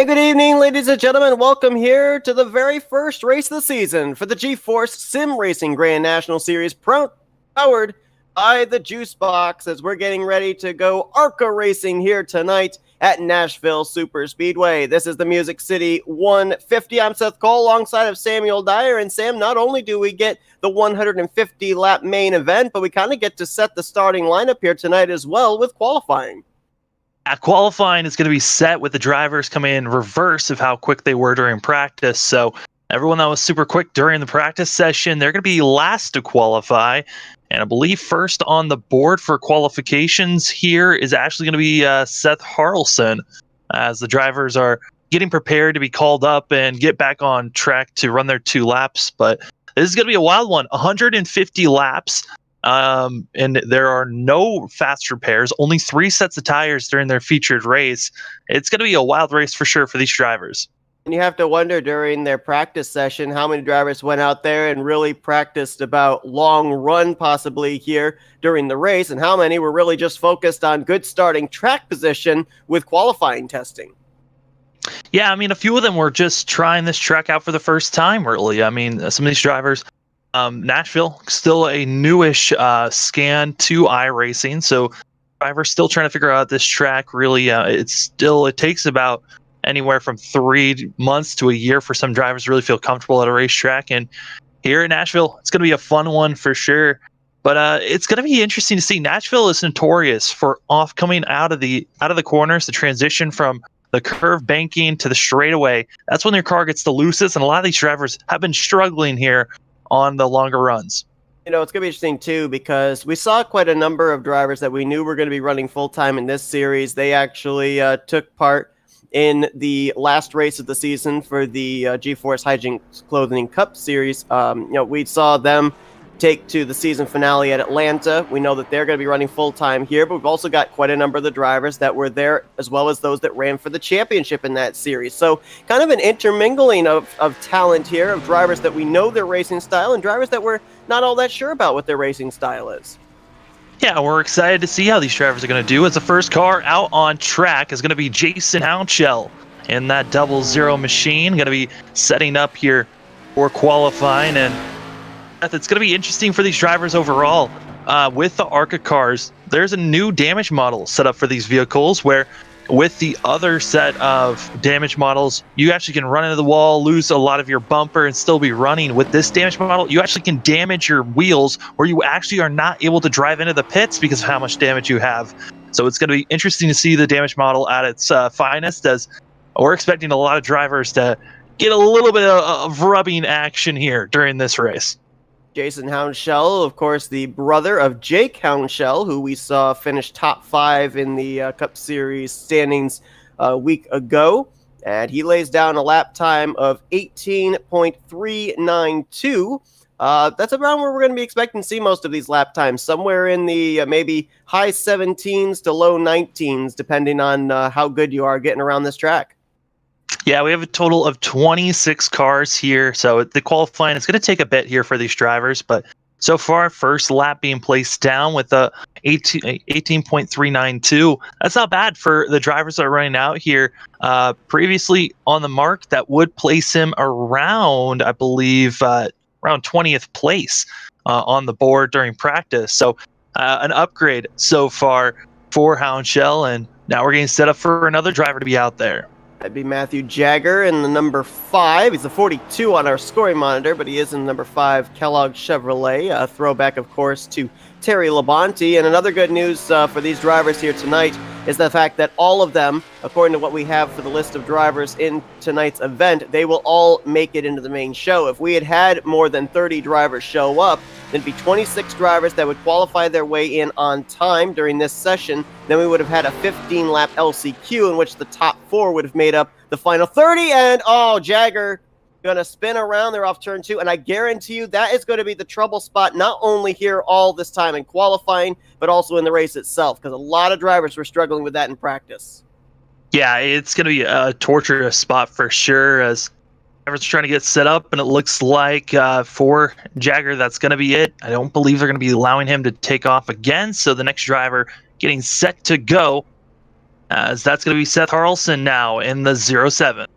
And good evening, ladies and gentlemen. Welcome here to the very first race of the season for the G-Force Sim Racing Grand National Series, powered by the Juice Box, as we're getting ready to go ARCA racing here tonight at Nashville Super Speedway. This is the Music City 150. I'm Seth Cole alongside of Samuel Dyer. And Sam, not only do we get the 150-lap main event, but we kind of get to set the starting lineup here tonight as well with qualifying. Qualifying is going to be set with the drivers coming in reverse of how quick they were during practice. So everyone that was super quick during the practice session, they're going to be last to qualify. And I believe first on the board for qualifications here is actually going to be Seth Harrelson, as the drivers are getting prepared to be called up and get back on track to run their 2 laps. But this is going to be a wild one, 150 laps. And there are no fast repairs, only 3 sets of tires during their featured race. It's going to be a wild race for sure for these drivers. And you have to wonder during their practice session how many drivers went out there and really practiced about long run possibly here during the race, and how many were really just focused on good starting track position with qualifying testing. Yeah, I mean, a few of them were just trying this track out for the first time, really. I mean, some of these drivers, Nashville, still a newish scan to iRacing, so drivers still trying to figure out this track. Really, it takes about anywhere from 3 months to a year for some drivers to really feel comfortable at a racetrack. And here in Nashville, it's going to be a fun one for sure. But it's going to be interesting to see. Nashville is notorious for coming out of the corners, the transition from the curve banking to the straightaway. That's when their car gets the loosest, and a lot of these drivers have been struggling here on the longer runs. You know, it's going to be interesting, too, because we saw quite a number of drivers that we knew were going to be running full-time in this series. They actually took part in the last race of the season for the G-Force Hijinks Clothing Cup Series. We saw them take to the season finale at Atlanta. We know that they're going to be running full-time here, but we've also got quite a number of the drivers that were there, as well as those that ran for the championship in that series. So kind of an intermingling of talent here, of drivers that we know their racing style and drivers that we're not all that sure about what their racing style is. Yeah, we're excited to see how these drivers are going to do. As the first car out on track is going to be Jason Hounshell in that 00 machine, going to be setting up here for qualifying. And it's going to be interesting for these drivers overall. With the ARCA cars, there's a new damage model set up for these vehicles, where with the other set of damage models, you actually can run into the wall, lose a lot of your bumper, and still be running. With this damage model, you actually can damage your wheels, or you actually are not able to drive into the pits because of how much damage you have. So it's going to be interesting to see the damage model at its finest, as we're expecting a lot of drivers to get a little bit of rubbing action here during this race. Jason Hounshell, of course, the brother of Jake Hounshell, who we saw finish top 5 in the Cup Series standings a week ago. And he lays down a lap time of 18.392. That's around where we're going to be expecting to see most of these lap times, somewhere in the maybe high 17s to low 19s, depending on how good you are getting around this track. Yeah, we have a total of 26 cars here, so the qualifying is going to take a bit here for these drivers, but so far, first lap being placed down with a 18.392. That's not bad for the drivers that are running out here. Previously on the mark, that would place him around, I believe, around 20th place on the board during practice. So an upgrade so far for Hounshell, and now we're getting set up for another driver to be out there. That'd be Matthew Jagger in the number 5. He's the 42 on our scoring monitor, but he is in number 5 Kellogg Chevrolet. A throwback, of course, to Terry Labonte. And another good news for these drivers here tonight is the fact that all of them, according to what we have for the list of drivers in tonight's event, they will all make it into the main show. If we had had more than 30 drivers show up, there'd be 26 drivers that would qualify their way in on time during this session. Then we would have had a 15-lap LCQ in which the top 4 would have made up the final 30. And, Jagger going to spin around there off turn 2. And I guarantee you that is going to be the trouble spot, not only here all this time in qualifying, but also in the race itself, because a lot of drivers were struggling with that in practice. Yeah, it's going to be a torturous spot for sure, as drivers are trying to get set up, and it looks like for Jagger, that's going to be it. I don't believe they're going to be allowing him to take off again, so the next driver getting set to go as that's going to be Seth Harlson now in the 07.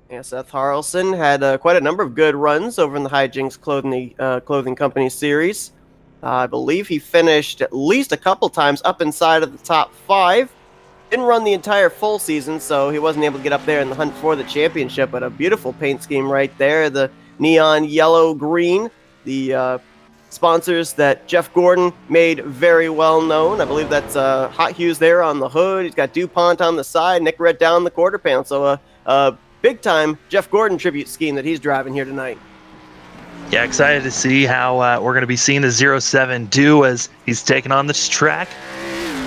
Yeah, Seth Harlson had quite a number of good runs over in the Hijinks Clothing Company series. I believe he finished at least a couple times up inside of the top 5. Didn't run the entire full season, so he wasn't able to get up there in the hunt for the championship, but a beautiful paint scheme right there. The neon yellow-green, the sponsors that Jeff Gordon made very well known. I believe that's Hot Hues there on the hood. He's got DuPont on the side, Nick Red down the quarter panel. So a big-time Jeff Gordon tribute scheme that he's driving here tonight. Yeah, excited to see how we're going to be seeing the 07 do as he's taking on this track.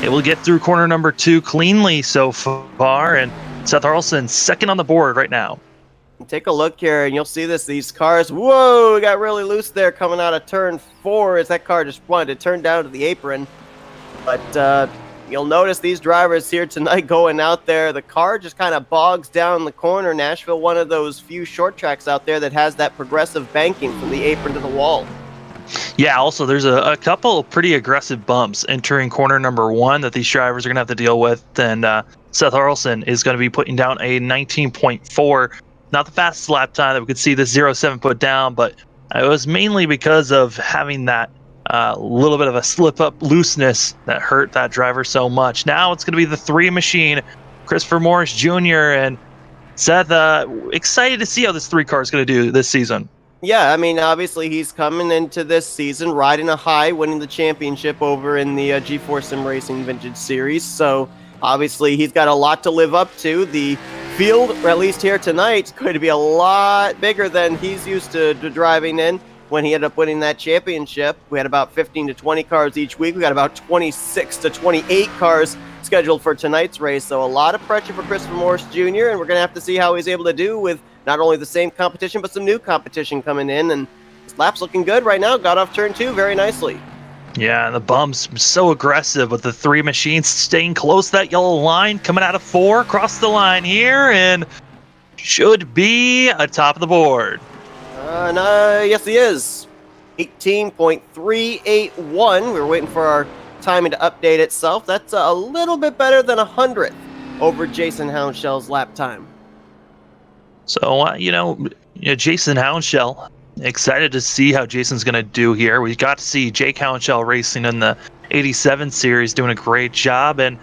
It will get through corner number 2 cleanly so far, and Seth Harlson second on the board right now. Take a look here, and you'll see this. These cars, whoa, got really loose there coming out of turn 4 as that car just wanted to turn down to the apron. But you'll notice these drivers here tonight going out there, the car just kind of bogs down the corner. Nashville, one of those few short tracks out there that has that progressive banking from the apron to the wall. Yeah, also there's a couple pretty aggressive bumps entering corner number 1 that these drivers are going to have to deal with, and Seth Harlson is going to be putting down a 19.4. Not the fastest lap time that we could see this 07 put down, but it was mainly because of having that little bit of a slip-up looseness that hurt that driver so much. Now it's going to be the 3 machine, Christopher Morris Jr. and Seth. Excited to see how this 3 car is going to do this season. Yeah, I mean, obviously he's coming into this season riding a high, winning the championship over in the G4 Sim Racing Vintage Series. So obviously he's got a lot to live up to. The field, or at least here tonight, is going to be a lot bigger than he's used to driving in when he ended up winning that championship. We had about 15 to 20 cars each week. We got about 26 to 28 cars scheduled for tonight's race. So a lot of pressure for Christopher Morris Jr., and we're going to have to see how he's able to do with not only the same competition, but some new competition coming in. And his lap's looking good right now. Got off turn 2 very nicely. Yeah, and the bumps so aggressive with the 3 machines staying close to that yellow line, coming out of 4, across the line here, and should be atop of the board. Yes, he is. 18.381. We were waiting for our timing to update itself. That's a little bit better than 100th over Jason Houndshell's lap time. So, Jason Houndshell, excited to see how Jason's going to do here. We got to see Jake Houndshell racing in the 87 series, doing a great job. And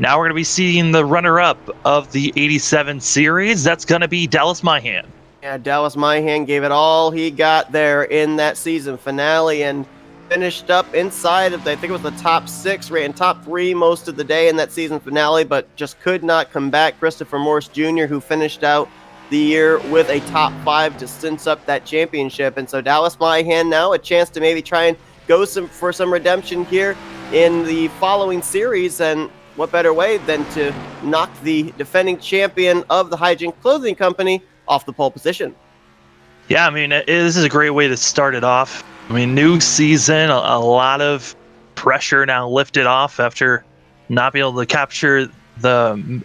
now we're going to be seeing the runner-up of the 87 series. That's going to be Dallas Myhan. Yeah, Dallas Myhan gave it all he got there in that season finale and finished up inside of, I think it was the top 6, ran top 3 most of the day in that season finale, but just could not come back. Christopher Morris Jr., who finished out the year with a top 5 to cinch up that championship. And so Dallas Myhan now a chance to maybe try and go for some redemption here in the following series. And what better way than to knock the defending champion of the Hijinks Clothing Company off the pole position. Yeah, I mean, this is a great way to start it off. I mean, new season, a lot of pressure now lifted off after not being able to capture the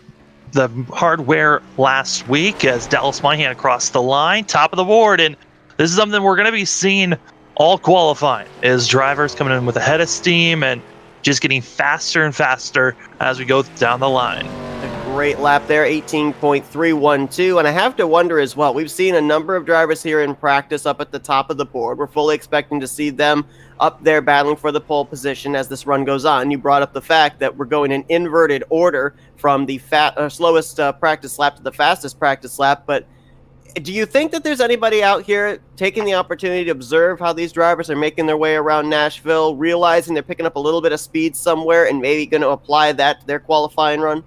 hardware last week as Dallas Myhan across the line, top of the board. And this is something we're going to be seeing all qualifying, is drivers coming in with a head of steam and just getting faster and faster as we go down the line. A great lap there, 18.312. And I have to wonder as well, we've seen a number of drivers here in practice up at the top of the board. We're fully expecting to see them up there battling for the pole position as this run goes on. You brought up the fact that we're going in inverted order from the slowest practice lap to the fastest practice lap. But do you think that there's anybody out here taking the opportunity to observe how these drivers are making their way around Nashville, realizing they're picking up a little bit of speed somewhere and maybe going to apply that to their qualifying run?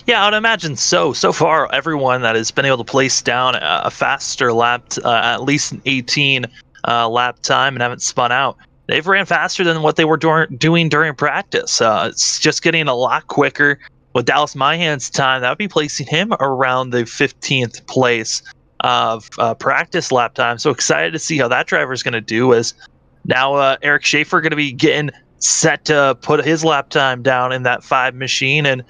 Yeah, I would imagine so. So far, everyone that has been able to place down a faster lap, at least an 18 lap time and haven't spun out, they've ran faster than what they were doing during practice. It's just getting a lot quicker. With Dallas Myhan's time, that would be placing him around the 15th place of practice lap time. So excited to see how that driver is going to do, as now Eric Schaefer going to be getting set to put his lap time down in that 5 machine. And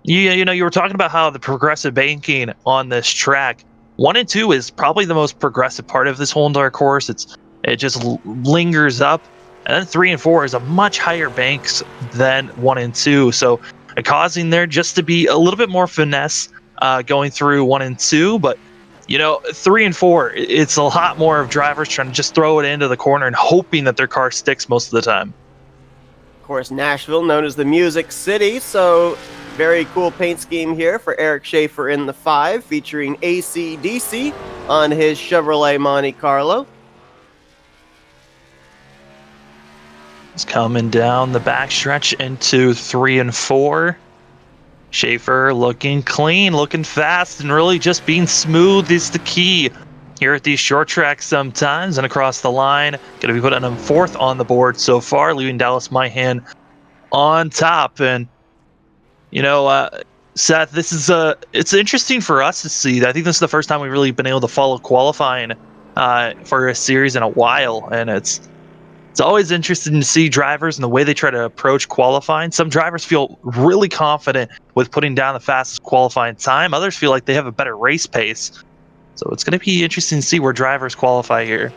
you were talking about how the progressive banking on this track, 1 and 2 is probably the most progressive part of this whole entire course. It just lingers up, and then 3 and 4 is a much higher banks than 1 and 2. So causing there just to be a little bit more finesse going through 1 and 2. But 3 and 4, it's a lot more of drivers trying to just throw it into the corner and hoping that their car sticks most of the time. Of course, Nashville, known as the Music City, so very cool paint scheme here for Eric Schaefer in the 5, featuring AC/DC on his Chevrolet Monte Carlo. It's coming down the backstretch into 3 and 4. Schaefer looking clean, looking fast, and really just being smooth is the key here at these short tracks sometimes. And across the line, going to be putting him 4th on the board so far, leaving Dallas Myhan on top. And Seth, this is it's interesting for us to see. I think this is the first time we've really been able to follow qualifying for a series in a while, and it's always interesting to see drivers and the way they try to approach qualifying. Some drivers feel really confident with putting down the fastest qualifying time. Others feel like they have a better race pace. So it's going to be interesting to see where drivers qualify here.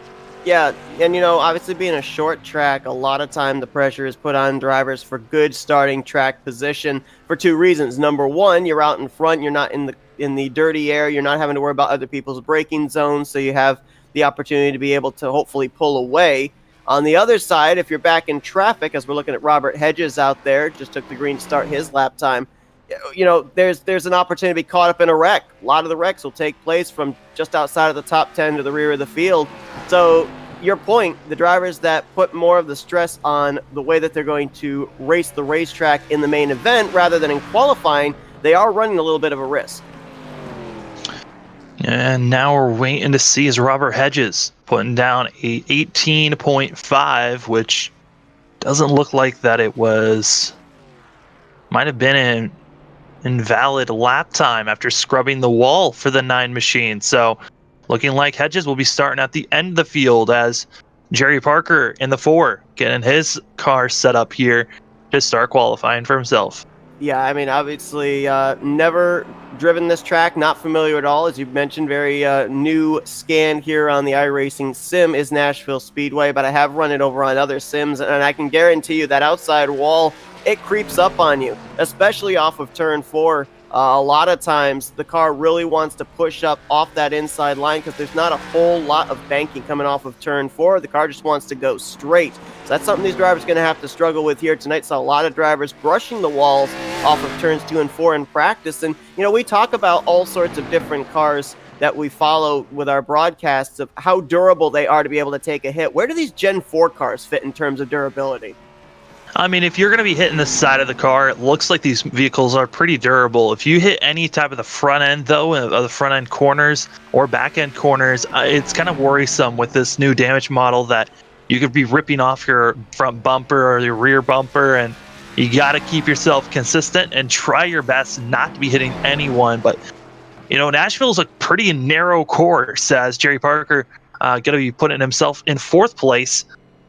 Yeah, and obviously being a short track, a lot of time the pressure is put on drivers for good starting track position for 2 reasons. Number 1, you're out in front, you're not in the dirty air, you're not having to worry about other people's braking zones, so you have the opportunity to be able to hopefully pull away. On the other side, if you're back in traffic, as we're looking at Robert Hedges out there, just took the green to start his lap time, there's an opportunity to be caught up in a wreck. A lot of the wrecks will take place from just outside of the top 10 to the rear of the field. So your point, the drivers that put more of the stress on the way that they're going to race the racetrack in the main event rather than in qualifying, they are running a little bit of a risk. And now we're waiting to see is Robert Hedges putting down a 18.5, which doesn't look like that it might have been an invalid lap time after scrubbing the wall for the 9 machine. So looking like Hedges will be starting at the end of the field as Jerry Parker in the 4 getting his car set up here to start qualifying for himself. Yeah, I mean, obviously never driven this track, not familiar at all. As you mentioned, very new scan here on the iRacing sim is Nashville Speedway, but I have run it over on other sims, and I can guarantee you that outside wall, it creeps up on you, especially off of turn 4. A lot of times the car really wants to push up off that inside line because there's not a whole lot of banking coming off of turn 4. The car just wants to go straight. So that's something these drivers are going to have to struggle with here tonight. Saw a lot of drivers brushing the walls off of turns 2 and 4 in practice. And, we talk about all sorts of different cars that we follow with our broadcasts of how durable they are to be able to take a hit. Where do these Gen 4 cars fit in terms of durability? I mean, if you're going to be hitting the side of the car, it looks like these vehicles are pretty durable. If you hit any type of the front end, though, of the front end corners or back end corners, it's kind of worrisome with this new damage model that you could be ripping off your front bumper or your rear bumper, and you got to keep yourself consistent and try your best not to be hitting anyone. But, Nashville's a pretty narrow course, as Jerry Parker going to be putting himself in 4th place.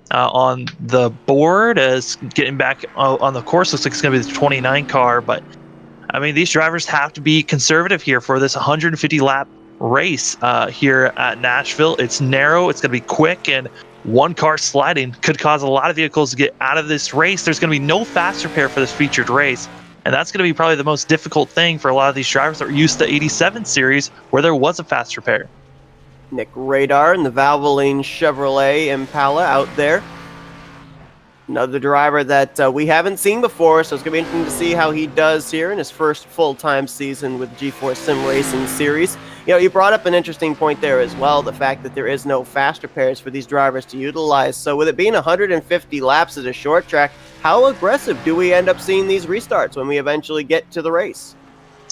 On the board as getting back on the course. Looks like it's going to be the 29 car, but I mean, these drivers have to be conservative here for this 150 lap race here at Nashville. It's narrow, it's going to be quick, and one car sliding could cause a lot of vehicles to get out of this race. There's going to be no fast repair for this featured race, and that's going to be probably the most difficult thing for a lot of these drivers that are used to 87 series where there was a fast repair. Nick Radar in the Valvoline Chevrolet Impala out there. Another driver that we haven't seen before, so it's going to be interesting to see how he does here in his first full-time season with the G4 Sim Racing Series. You brought up an interesting point there as well, the fact that there is no fast repairs for these drivers to utilize. So with it being 150 laps at a short track, how aggressive do we end up seeing these restarts when we eventually get to the race?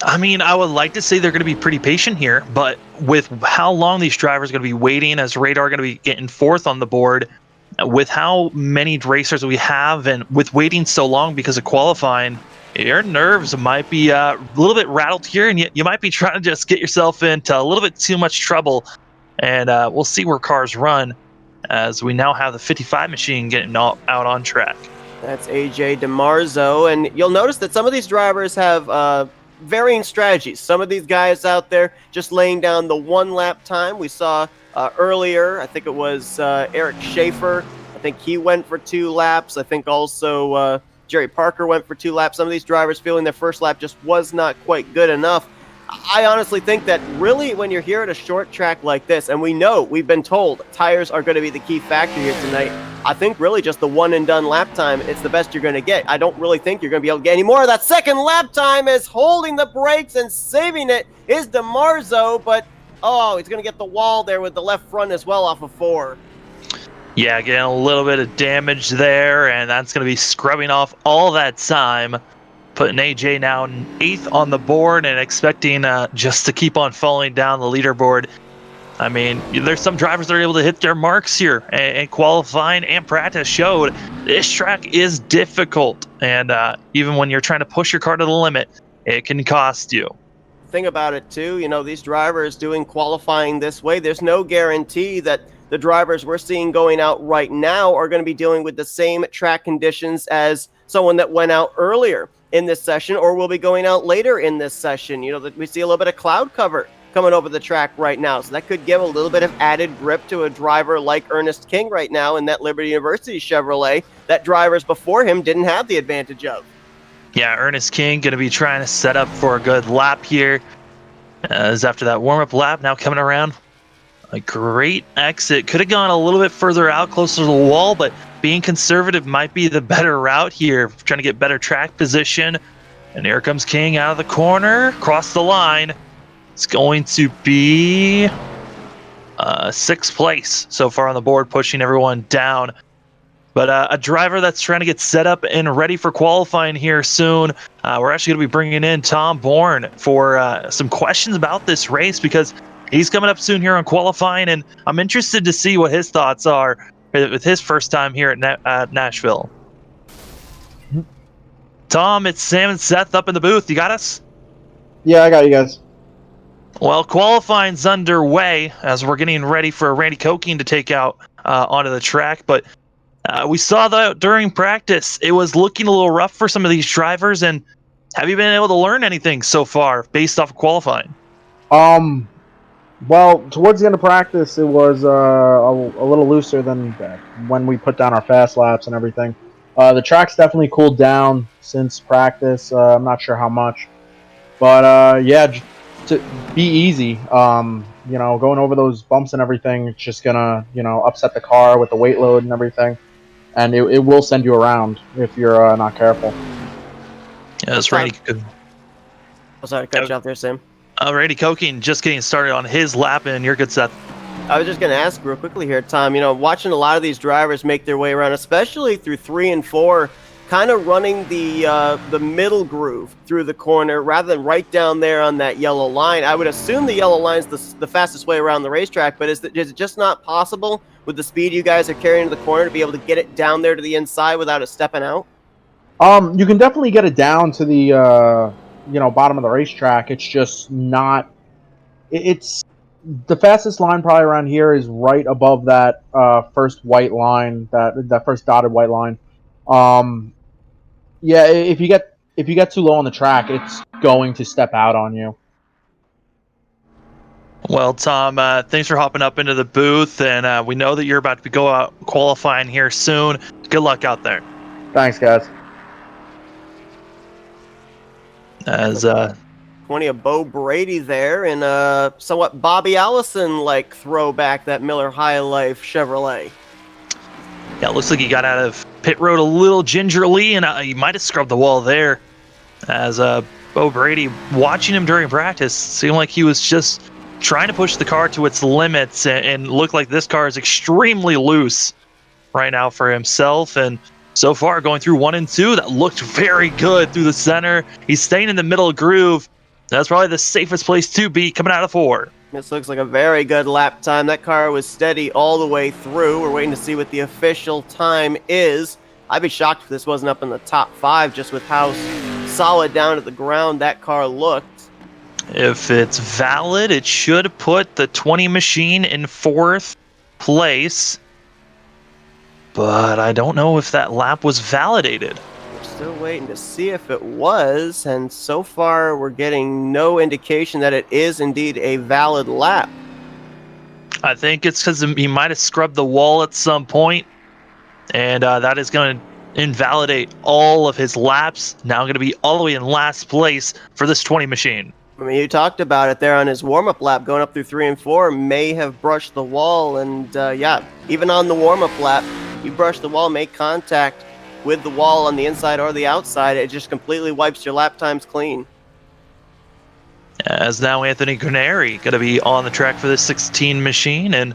I mean, I would like to say they're going to be pretty patient here, but with how long these drivers are going to be waiting, as Radar going to be getting 4th on the board, with how many racers we have, and with waiting so long because of qualifying, your nerves might be a little bit rattled here, and you might be trying to just get yourself into a little bit too much trouble. And we'll see where cars run as we now have the 55 machine getting out on track. That's AJ DeMarzo, and you'll notice that some of these drivers have varying strategies. Some of these guys out there just laying down the 1 lap time. We saw earlier, I think it was Eric Schaefer. I think he went for 2 laps. I think also Jerry Parker went for 2 laps. Some of these drivers feeling their first lap just was not quite good enough. I honestly think that really when you're here at a short track like this, and we've been told tires are going to be the key factor here tonight, I think really just the one and done lap time, it's the best you're going to get. I don't really think you're going to be able to get any more of that second lap time, as holding the brakes and saving it is DeMarzo, but he's going to get the wall there with the left front as well off of 4. Yeah, getting a little bit of damage there, and that's going to be scrubbing off all that time. Putting AJ now 8th on the board and expecting just to keep on falling down the leaderboard. I mean, there's some drivers that are able to hit their marks here, and qualifying and practice showed this track is difficult. And even when you're trying to push your car to the limit, it can cost you. Think about it too, these drivers doing qualifying this way, there's no guarantee that the drivers we're seeing going out right now are going to be dealing with the same track conditions as someone that went out earlier in this session or will be going out later in this session. We see a little bit of cloud cover coming over the track right now, so that could give a little bit of added grip to a driver like Ernest King right now in that Liberty University Chevrolet that drivers before him didn't have the advantage of. Yeah, Ernest King going to be trying to set up for a good lap here. As after that warm-up lap, now coming around. A great exit. Could have gone a little bit further out, closer to the wall, but being conservative might be the better route here. Trying to get better track position. And here comes King out of the corner. Across the line. It's going to be 6th place so far on the board, pushing everyone down. But a driver that's trying to get set up and ready for qualifying here soon. We're actually going to be bringing in Tom Bourne for some questions about this race because he's coming up soon here on qualifying, and I'm interested to see what his thoughts are with his first time here at Nashville. Tom, it's Sam and Seth up in the booth. You got us? Yeah, I got you guys. Well, qualifying's underway as we're getting ready for Randy Koking to take out onto the track, but we saw that during practice. It was looking a little rough for some of these drivers, and have you been able to learn anything so far based off of qualifying? Well, towards the end of practice, it was a little looser than when we put down our fast laps and everything. The track's definitely cooled down since practice. I'm not sure how much, but yeah, to be easy. Going over those bumps and everything, it's just gonna upset the car with the weight load and everything, and it will send you around if you're not careful. Yeah, that's Randy. Sorry to cut you off there, Sam. Randy Koking just getting started on his lap, and you're good, Seth. I was just going to ask real quickly here, Tom, watching a lot of these drivers make their way around, especially through 3 and 4, kind of running the middle groove through the corner rather than right down there on that yellow line. I would assume the yellow line's the fastest way around the racetrack, but is it just not possible with the speed you guys are carrying to the corner to be able to get it down there to the inside without it stepping out? You can definitely get it down to the bottom of the racetrack. It's just not. It's the fastest line probably around here is right above that first white line, that first dotted white line. Yeah, if you get too low on the track, it's going to step out on you. Well, Tom, thanks for hopping up into the booth, and we know that you're about to go out qualifying here soon. Good luck out there. Thanks, guys. As 20 of Bo Brady there in a somewhat Bobby Allison-like throwback, that Miller High Life Chevrolet. Yeah, it looks like he got out of pit road a little gingerly, and he might have scrubbed the wall there. As Bo Brady, watching him during practice, seemed like he was just trying to push the car to its limits, and looked like this car is extremely loose right now for himself. And so far, going through 1 and 2, that looked very good through the center. He's staying in the middle groove. That's probably the safest place to be coming out of 4. This looks like a very good lap time. That car was steady all the way through. We're waiting to see what the official time is. I'd be shocked if this wasn't up in the top 5 just with how solid down to the ground that car looked. If it's valid, it should put the 20 machine in 4th place. But I don't know if that lap was validated. We're still waiting to see if it was, and so far we're getting no indication that it is indeed a valid lap. I think it's because he might have scrubbed the wall at some point, and that is going to invalidate all of his laps. Now going to be all the way in last place for this 20 machine. I mean, you talked about it there on his warm-up lap, going up through 3 and 4, may have brushed the wall, and yeah, even on the warm-up lap, you brush the wall, make contact with the wall on the inside or the outside, it just completely wipes your lap times clean. As now Anthony Graneri going to be on the track for this 16 machine, and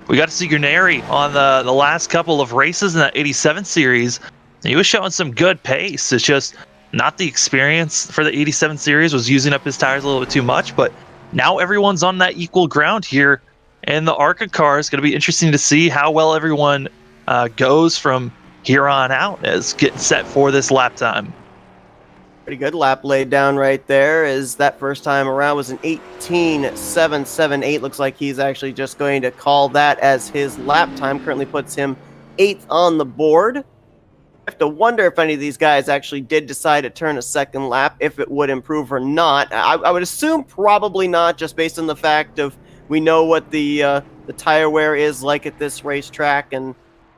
we got to see Graneri on the last couple of races in that 87 series. He was showing some good pace. It's just not the experience for the 87 series, was using up his tires a little bit too much, but now everyone's on that equal ground here. And the ARCA car is going to be interesting to see how well everyone goes from here on out as getting set for this lap time. Pretty good lap laid down right there, as that first time around was an 18.778. Looks like he's actually just going to call that as his lap time. Currently puts him 8th on the board. I have to wonder if any of these guys actually did decide to turn a second lap, if it would improve or not. I would assume probably not, just based on the fact of we know what the tire wear is like at this racetrack, and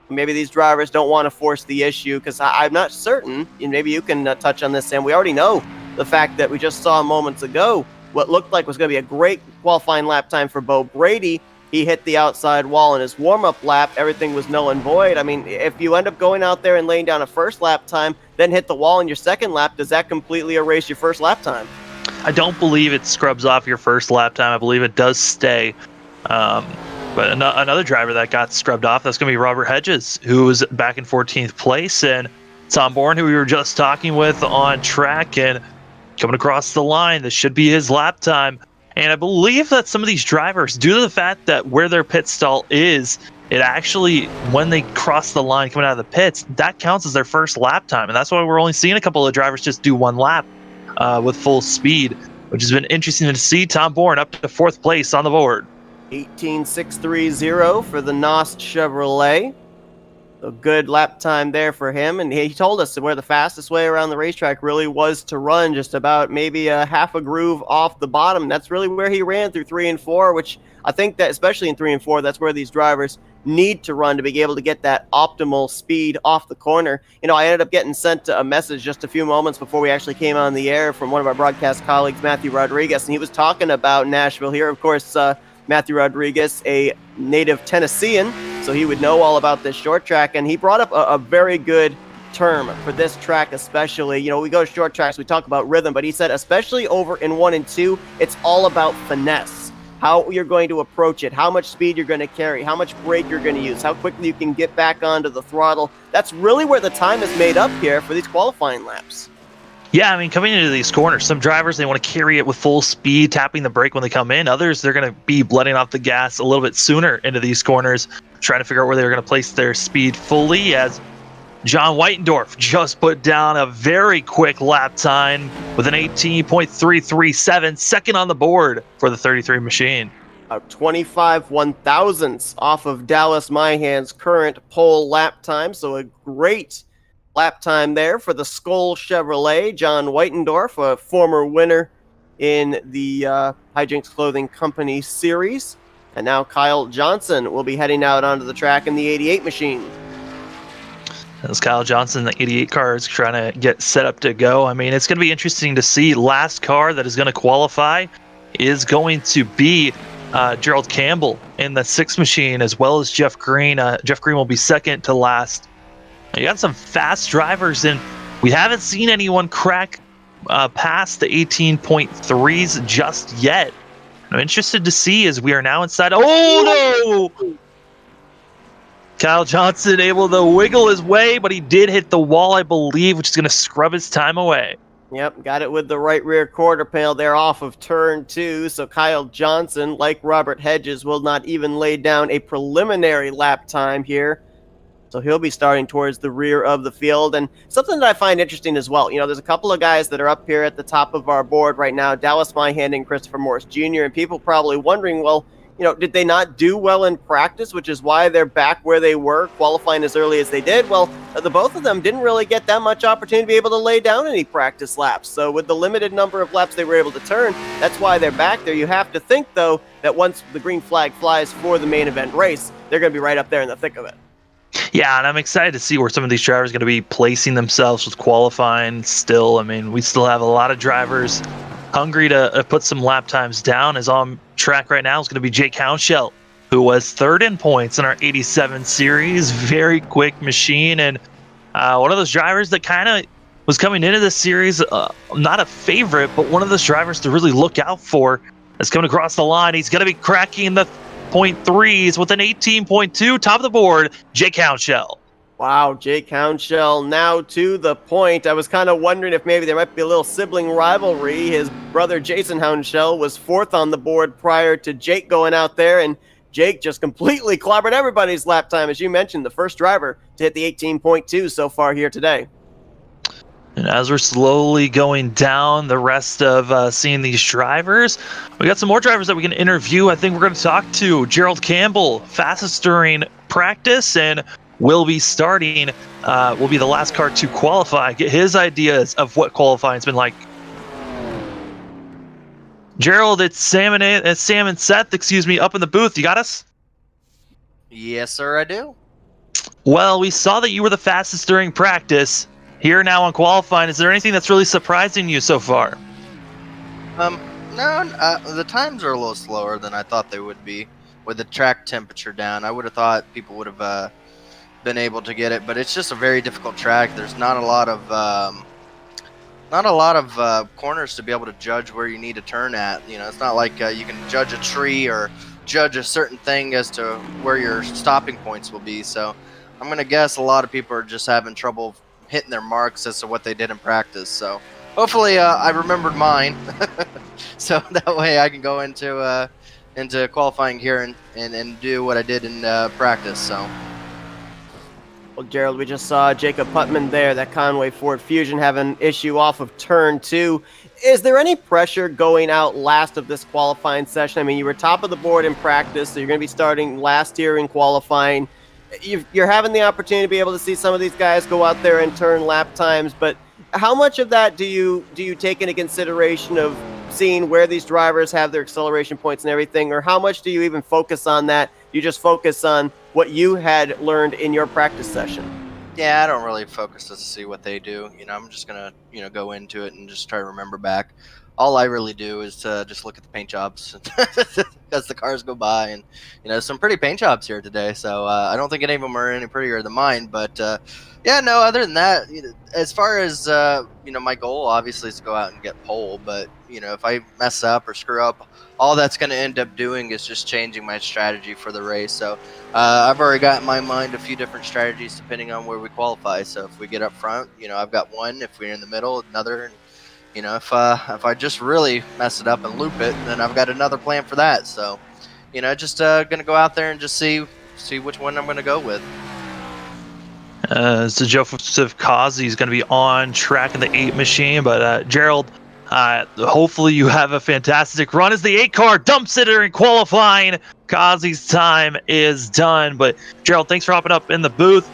maybe these drivers don't want to force the issue, because I'm not certain, and maybe you can touch on this, Sam. We already know the fact that we just saw moments ago what looked like was going to be a great qualifying lap time for Bo Brady. He hit the outside wall in his warm-up lap. Everything was null and void. I mean, if you end up going out there and laying down a first lap time, then hit the wall in your second lap, does that completely erase your first lap time? I don't believe it scrubs off your first lap time. I believe it does stay. But another driver that got scrubbed off, that's going to be Robert Hedges, who was back in 14th place, and Tom Bourne, who we were just talking with on track and coming across the line. This should be his lap time. And I believe that some of these drivers, due to the fact that where their pit stall is, it actually, when they cross the line coming out of the pits, that counts as their first lap time. And that's why we're only seeing a couple of drivers just do one lap with full speed, which has been interesting to see. Tom Bourne up to 4th place on the board. 18.630 for the Nost Chevrolet. A good lap time there for him, and he told us where the fastest way around the racetrack really was to run just about maybe a half a groove off the bottom. That's really where he ran through 3 and 4, which I think that especially in 3 and 4, that's where these drivers need to run to be able to get that optimal speed off the corner. You know, I ended up getting sent a message just a few moments before we actually came on the air from one of our broadcast colleagues, Matthew Rodriguez, and he was talking about Nashville here. Of course, Matthew Rodriguez, a native Tennessean, so he would know all about this short track, and he brought up a very good term for this track especially. You know, we go to short tracks, we talk about rhythm, but he said especially over in 1 and 2, it's all about finesse. How you're going to approach it, how much speed you're going to carry, how much brake you're going to use, how quickly you can get back onto the throttle. That's really where the time is made up here for these qualifying laps. Yeah, I mean, coming into these corners, some drivers, they want to carry it with full speed, tapping the brake when they come in. Others, they're going to be letting off the gas a little bit sooner into these corners, trying to figure out where they're going to place their speed fully, as John Whitendorf just put down a very quick lap time with an 18.337, second on the board for the 33 machine. 25 1/1000ths off of Dallas Myhan's current pole lap time, so a great lap time there for the Skoll Chevrolet. John Whitendorf, a former winner in the Hijinks Clothing Company series. And now Kyle Johnson will be heading out onto the track in the 88 machine. As Kyle Johnson, the 88 car, is trying to get set up to go. I mean, it's going to be interesting to see. Last car that is going to qualify is going to be Gerald Campbell in the 6 machine, as well as Jeff Green. Jeff Green will be second to last. You got some fast drivers, and we haven't seen anyone crack past the 18.3s just yet. I'm interested to see as we are now inside. Oh, no! Kyle Johnson able to wiggle his way, but he did hit the wall, I believe, which is going to scrub his time away. Yep, got it with the right rear quarter panel there off of turn 2. So Kyle Johnson, like Robert Hedges, will not even lay down a preliminary lap time here. So he'll be starting towards the rear of the field. And something that I find interesting as well, you know, there's a couple of guys that are up here at the top of our board right now, Dallas Myhan and Christopher Morris Jr., and people probably wondering, well, you know, did they not do well in practice, which is why they're back where they were, qualifying as early as they did? Well, the both of them didn't really get that much opportunity to be able to lay down any practice laps. So with the limited number of laps they were able to turn, that's why they're back there. You have to think, though, that once the green flag flies for the main event race, they're going to be right up there in the thick of it. Yeah, and I'm excited to see where some of these drivers are going to be placing themselves with qualifying still. I mean, we still have a lot of drivers hungry to put some lap times down. As on track right now is going to be Jake Hounshell, who was third in points in our 87 series. Very quick machine, and one of those drivers that kind of was coming into this series, not a favorite, but one of those drivers to really look out for is coming across the line. He's going to be cracking the .3s with an 18.2, top of the board, Jake Hounshell. Wow, Jake Hounshell now to the point. I was kind of wondering if maybe there might be a little sibling rivalry. His brother Jason Hounshell was fourth on the board prior to Jake going out there, and Jake just completely clobbered everybody's lap time. As you mentioned, the first driver to hit the 18.2 so far here today. And as we're slowly going down the rest of seeing these drivers, we got some more drivers that we can interview. I think we're going to talk to Gerald Campbell, fastest during practice, and will be starting, will be the last car to qualify, get his ideas of what qualifying's been like. Gerald, it's Sam and Seth, up in the booth. You got us? Yes, sir, I do. Well, we saw that you were the fastest during practice. Here now on qualifying, is there anything that's really surprising you so far? No, the times are a little slower than I thought they would be. With the track temperature down, I would have thought people would have been able to get it, but it's just a very difficult track. There's not a lot of corners to be able to judge where you need to turn at. You know, it's not like you can judge a tree or judge a certain thing as to where your stopping points will be. So I'm gonna guess a lot of people are just having trouble hitting their marks as to what they did in practice. So hopefully I remembered mine, so that way I can go into qualifying here and do what I did in practice. So. Well, Gerald, we just saw Jacob Putman there, that Conway Ford Fusion, have an issue off of turn 2. Is there any pressure going out last of this qualifying session? I mean, you were top of the board in practice, so you're going to be starting last here in qualifying. You're having the opportunity to be able to see some of these guys go out there and turn lap times, but how much of that do you take into consideration of seeing where these drivers have their acceleration points and everything, or how much do you even focus on that? You just focus on what you had learned in your practice session? Yeah, I don't really focus to see what they do. You know, I'm just gonna go into it and just try to remember back. All I really do is to just look at the paint jobs as the cars go by, and some pretty paint jobs here today. So I don't think any of them are any prettier than mine. But yeah, no. Other than that, as far as my goal obviously is to go out and get pole. But if I mess up or screw up, all that's going to end up doing is just changing my strategy for the race. So I've already got in my mind a few different strategies depending on where we qualify. So if we get up front, I've got one. If we're in the middle, another. If I just really mess it up and loop it, then I've got another plan for that. So, just gonna go out there and just see which one I'm gonna go with. So Joseph Causey is going to be on track in the 8 machine, but Gerald, hopefully you have a fantastic run as the 8 car dumps it in qualifying. Causey's time is done, but Gerald, thanks for hopping up in the booth.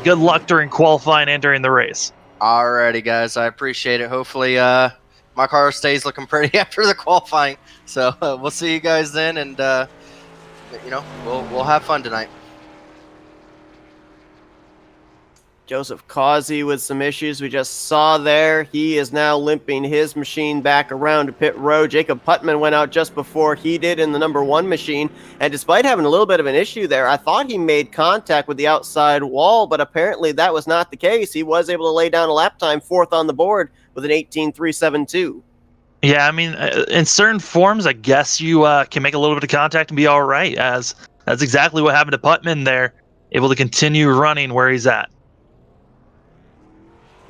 Good luck during qualifying and during the race. Alrighty, guys, I appreciate it. Hopefully, my car stays looking pretty after the qualifying. So we'll see you guys then, and we'll have fun tonight. Joseph Causey with some issues we just saw there. He is now limping his machine back around to pit road. Jacob Putman went out just before he did in the number 1 machine, and despite having a little bit of an issue there, I thought he made contact with the outside wall, but apparently that was not the case. He was able to lay down a lap time 4th on the board with an 18.372. Yeah, I mean, in certain forms, I guess you can make a little bit of contact and be all right, as that's exactly what happened to Putman there, able to continue running where he's at.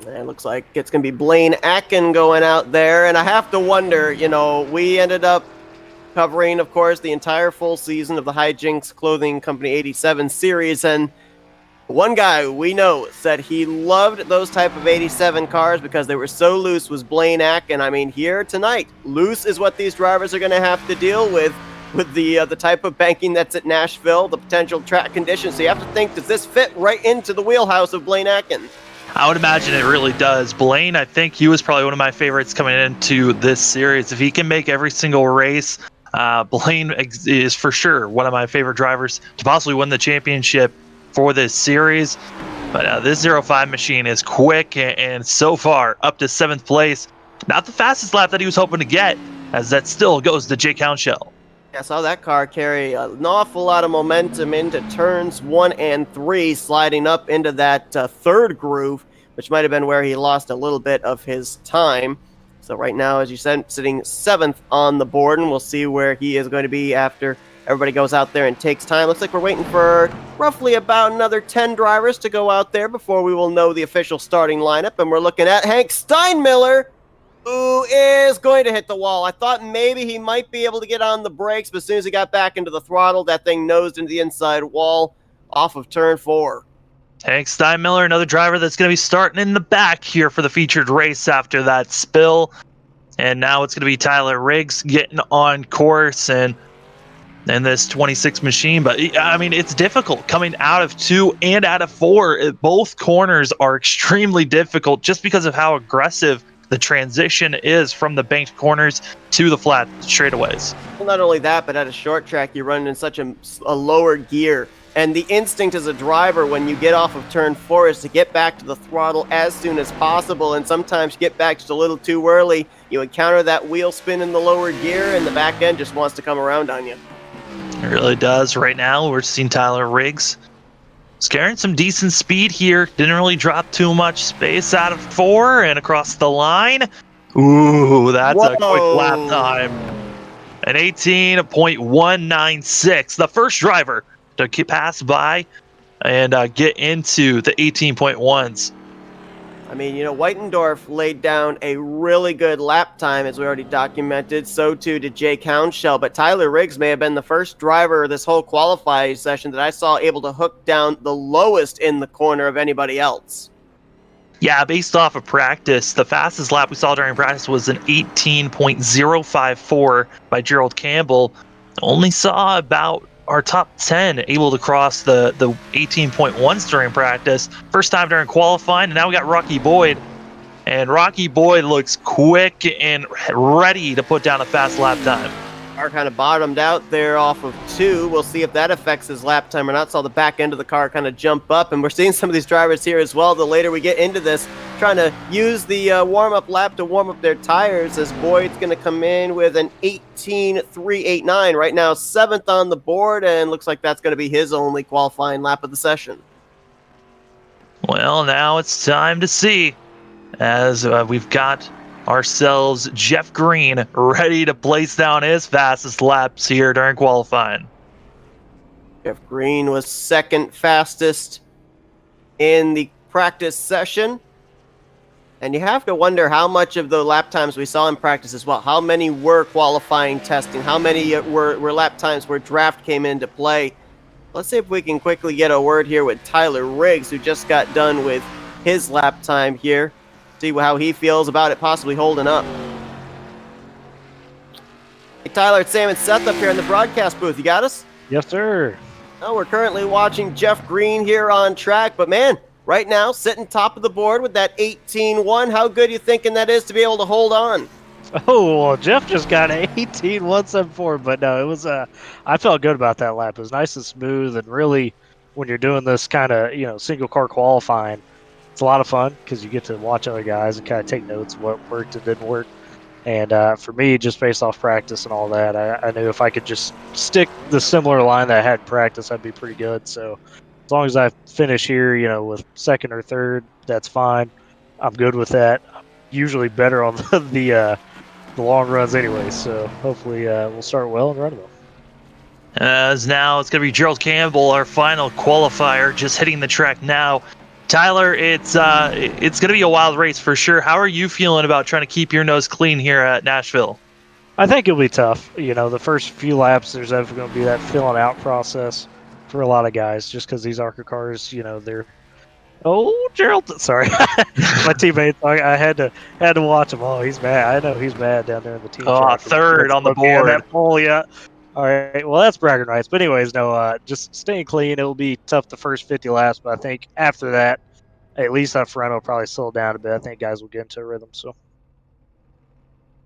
It looks like it's going to be Blaine Atkin going out there, and I have to wonder, we ended up covering, of course, the entire full season of the Hijinks Clothing Company 87 series, and one guy we know said he loved those type of 87 cars because they were so loose was Blaine Atkin. I mean, here tonight, loose is what these drivers are going to have to deal with the type of banking that's at Nashville, the potential track conditions. So you have to think, does this fit right into the wheelhouse of Blaine Atkin? I would imagine it really does. Blaine, I think he was probably one of my favorites coming into this series. If he can make every single race, Blaine is for sure one of my favorite drivers to possibly win the championship for this series. But this 05 machine is quick and so far up to 7th place. Not the fastest lap that he was hoping to get, as that still goes to Jake Hounshell. I saw that car carry an awful lot of momentum into turns 1 and 3, sliding up into that third groove, which might have been where he lost a little bit of his time. So right now, as you said, sitting 7th on the board, and we'll see where he is going to be after everybody goes out there and takes time. Looks like we're waiting for roughly about another 10 drivers to go out there before we will know the official starting lineup, and we're looking at Hank Steinmiller, who is going to hit the wall. I thought maybe he might be able to get on the brakes, but as soon as he got back into the throttle, that thing nosed into the inside wall off of turn 4. Hank Steinmiller, another driver that's going to be starting in the back here for the featured race after that spill. And now it's going to be Tyler Riggs getting on course and this 26 machine. But, I mean, it's difficult coming out of 2 and out of 4. Both corners are extremely difficult just because of how aggressive the transition is from the banked corners to the flat straightaways. Well, not only that, but at a short track, you're running in such a lower gear. And the instinct as a driver when you get off of turn 4 is to get back to the throttle as soon as possible, and sometimes get back just a little too early. You encounter that wheel spin in the lower gear, and the back end just wants to come around on you. It really does. Right now, we're seeing Tyler Riggs carrying some decent speed here. Didn't really drop too much space out of 4 and across the line. Ooh, that's a quick lap time. An 18.196. The first driver to pass by and get into the 18.1s. I mean, you know, Whitendorf laid down a really good lap time, as we already documented. So too did Jake Hounshell. But Tyler Riggs may have been the first driver this whole qualifying session that I saw able to hook down the lowest in the corner of anybody else. Yeah, based off of practice, the fastest lap we saw during practice was an 18.054 by Gerald Campbell. Only saw about our top 10 able to cross the 18.1s during practice. First time during qualifying, and now we got Rocky Boyd. And Rocky Boyd looks quick and ready to put down a fast lap time. Car kind of bottomed out there off of 2. We'll see if that affects his lap time or not. Saw the back end of the car kind of jump up, and we're seeing some of these drivers here as well. The later we get into this, trying to use the warm-up lap to warm up their tires, as Boyd's going to come in with an 18.389. Right now, 7th on the board, and looks like that's going to be his only qualifying lap of the session. Well, now it's time to see, as we've got ourselves Jeff Green ready to place down his fastest laps here during qualifying. Jeff Green was 2nd fastest in the practice session. And you have to wonder how much of the lap times we saw in practice as well. How many were qualifying testing? How many were lap times where draft came into play? Let's see if we can quickly get a word here with Tyler Riggs, who just got done with his lap time here. See how he feels about it possibly holding up. Hey, Tyler, it's Sam and Seth up here in the broadcast booth. You got us? Yes, sir. Oh, we're currently watching Jeff Green here on track, but man, right now, sitting top of the board with that 18.1. How good are you thinking that is to be able to hold on? Oh, well, Jeff just got an 18.174, but no, it was I felt good about that lap. It was nice and smooth, and really, when you're doing this kind of single car qualifying, it's a lot of fun because you get to watch other guys and kind of take notes of what worked and didn't work. And for me, just based off practice and all that, I knew if I could just stick the similar line that I had in practice, I'd be pretty good. So as long as I finish here, with 2nd or 3rd, that's fine. I'm good with that. I'm usually better on the long runs anyway. So hopefully we'll start well and run well. As now it's going to be Gerald Campbell, our final qualifier, just hitting the track now. Tyler, it's going to be a wild race for sure. How are you feeling about trying to keep your nose clean here at Nashville? I think it'll be tough. The first few laps, there's definitely going to be that filling out process for a lot of guys, just because these ARCA cars, they're. Oh, Gerald! Sorry, my teammate. I had to watch him. Oh, he's mad. I know he's mad down there in the team. Oh, 3rd on the board. That pole, yeah. All right. Well, that's bragging rights. But anyways, no. Just staying clean. It'll be tough the first 50 laps, but I think after that, at least that front will probably slow down a bit. I think guys will get into a rhythm. So.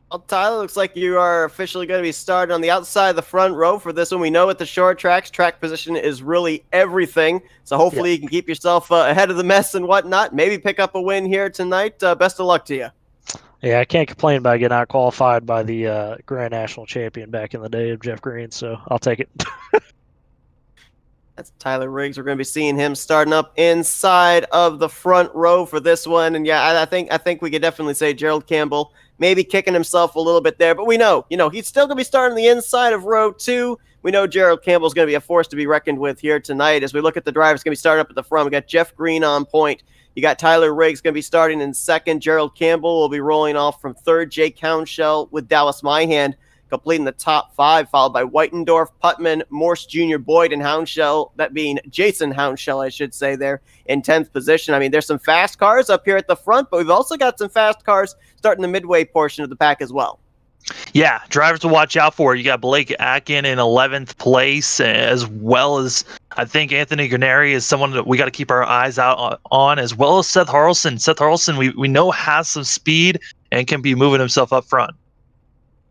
Well, Tyler, looks like you are officially going to be starting on the outside of the front row for this one. We know at the short tracks, track position is really everything. So hopefully you can keep yourself ahead of the mess and whatnot. Maybe pick up a win here tonight. Best of luck to you. Yeah, I can't complain about getting out qualified by the Grand National Champion back in the day of Jeff Green, so I'll take it. That's Tyler Riggs. We're going to be seeing him starting up inside of the front row for this one. And yeah, I think we could definitely say Gerald Campbell maybe kicking himself a little bit there. But we know, he's still going to be starting the inside of row 2. We know Gerald Campbell's going to be a force to be reckoned with here tonight. As we look at the drivers going to be starting up at the front, we got Jeff Green on point. You got Tyler Riggs going to be starting in second. Gerald Campbell will be rolling off from third. Jake Hounshell with Dallas Myhand completing the top 5, followed by Whitendorf, Putman, Morse Jr., Boyd, and Hounshell, that being Jason Hounshell, I should say, there in 10th position. I mean, there's some fast cars up here at the front, but we've also got some fast cars starting the midway portion of the pack as well. Yeah, drivers to watch out for. You got Blake Atkin in 11th place, as well as I think Anthony Graneri is someone that we got to keep our eyes out on, as well as Seth Harlson. Seth Harlson, we know has some speed and can be moving himself up front.